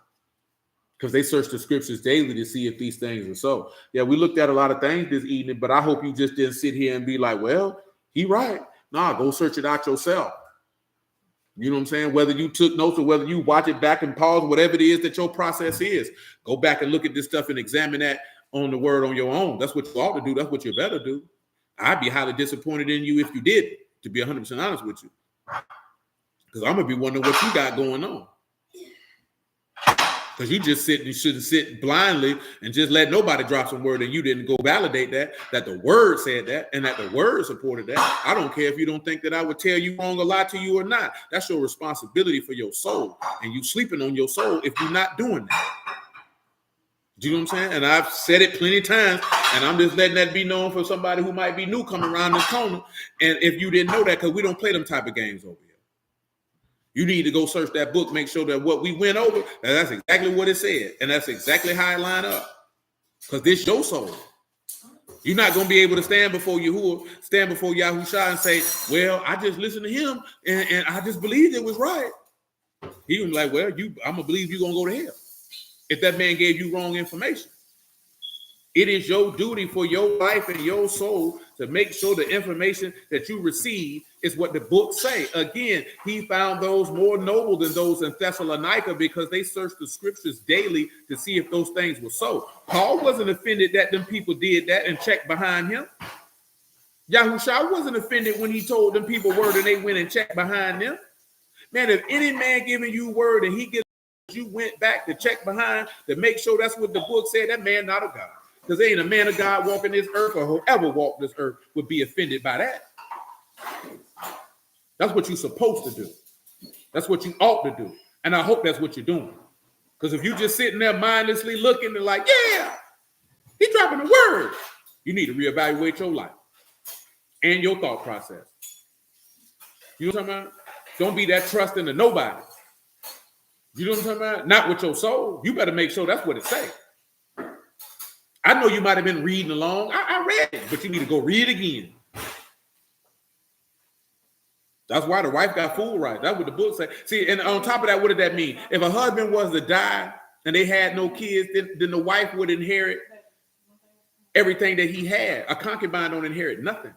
because they searched the scriptures daily to see if these things are so. Yeah, we looked at a lot of things this evening, but I hope you just didn't sit here and be like, well, he right. Nah, go search it out yourself. You know what I'm saying? Whether you took notes or whether you watch it back and pause, whatever it is that your process is, go back and look at this stuff and examine that on the word on your own. That's what you ought to do. That's what you better do. I'd be highly disappointed in you if you did, to be 100% honest with you. Because I'm going to be wondering what you got going on. Because you just shouldn't sit blindly and just let nobody drop some word and you didn't go validate that the word said that and that the word supported that. I don't care if you don't think that I would tell you wrong or lie to you or not. That's your responsibility for your soul. And you sleeping on your soul if you're not doing that. Do you know what I'm saying? And I've said it plenty of times, and I'm just letting that be known for somebody who might be new coming around this corner. And if you didn't know that, because we don't play them type of games over here. You need to go search that book, make sure that what we went over, that's exactly what it said. And that's exactly how it lined up. Because this your soul. You're not going to be able to stand before Yahuwah, stand before Yahushua and say, well, I just listened to him, and I just believed it was right. He was like, well, I'm going to believe you're going to go to hell if that man gave you wrong information. It is your duty for your life and your soul to make sure the information that you receive is what the books say. Again, he found those more noble than those in Thessalonica because they searched the scriptures daily to see if those things were so. Paul wasn't offended that them people did that and checked behind him. Yahushua wasn't offended when he told them people word and they went and checked behind them. Man, if any man giving you word and he gives you went back to check behind to make sure that's what the book said, that man not a God. Because there ain't a man of God walking this earth or whoever walked this earth would be offended by that. That's what you're supposed to do. That's what you ought to do. And I hope that's what you're doing. Because if you're just sitting there mindlessly looking and like, yeah, he's dropping the word, you need to reevaluate your life and your thought process. You know what I'm talking about? Don't be that trusting to nobody. You know what I'm talking about? Not with your soul. You better make sure that's what it say. I know you might have been reading along. I read it, but you need to go read it again. That's why the wife got full rights. That's what the book say. See, and on top of that, what did that mean? If a husband was to die and they had no kids, then the wife would inherit everything that he had. A concubine don't inherit nothing.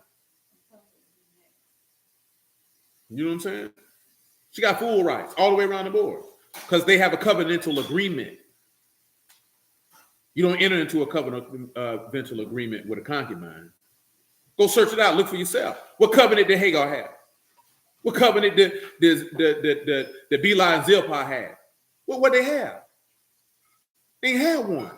You know what I'm saying? She got full rights all the way around the board because they have a covenantal agreement. You don't enter into a covenantal agreement with a concubine. Go search it out. Look for yourself. What covenant did Hagar have? What covenant did Bela and Zilpah have? What they have? They ain't had one.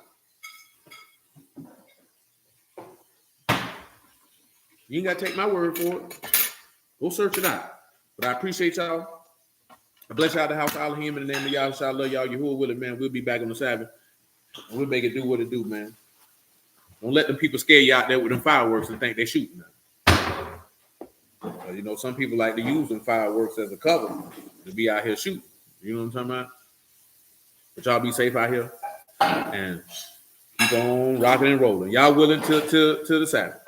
You ain't got to take my word for it. Go search it out. But I appreciate y'all. I bless y'all the house of Alahym in the name of y'all. I love y'all. Yahuwah will it, man. We'll be back on the Sabbath. And we'll make it do what it do, man. Don't let them people scare you out there with them fireworks and think they shooting them. You know, some people like to use them fireworks as a cover to be out here shooting. You know what I'm talking about? But y'all be safe out here and keep on rocking and rolling. Y'all willing to the Sabbath.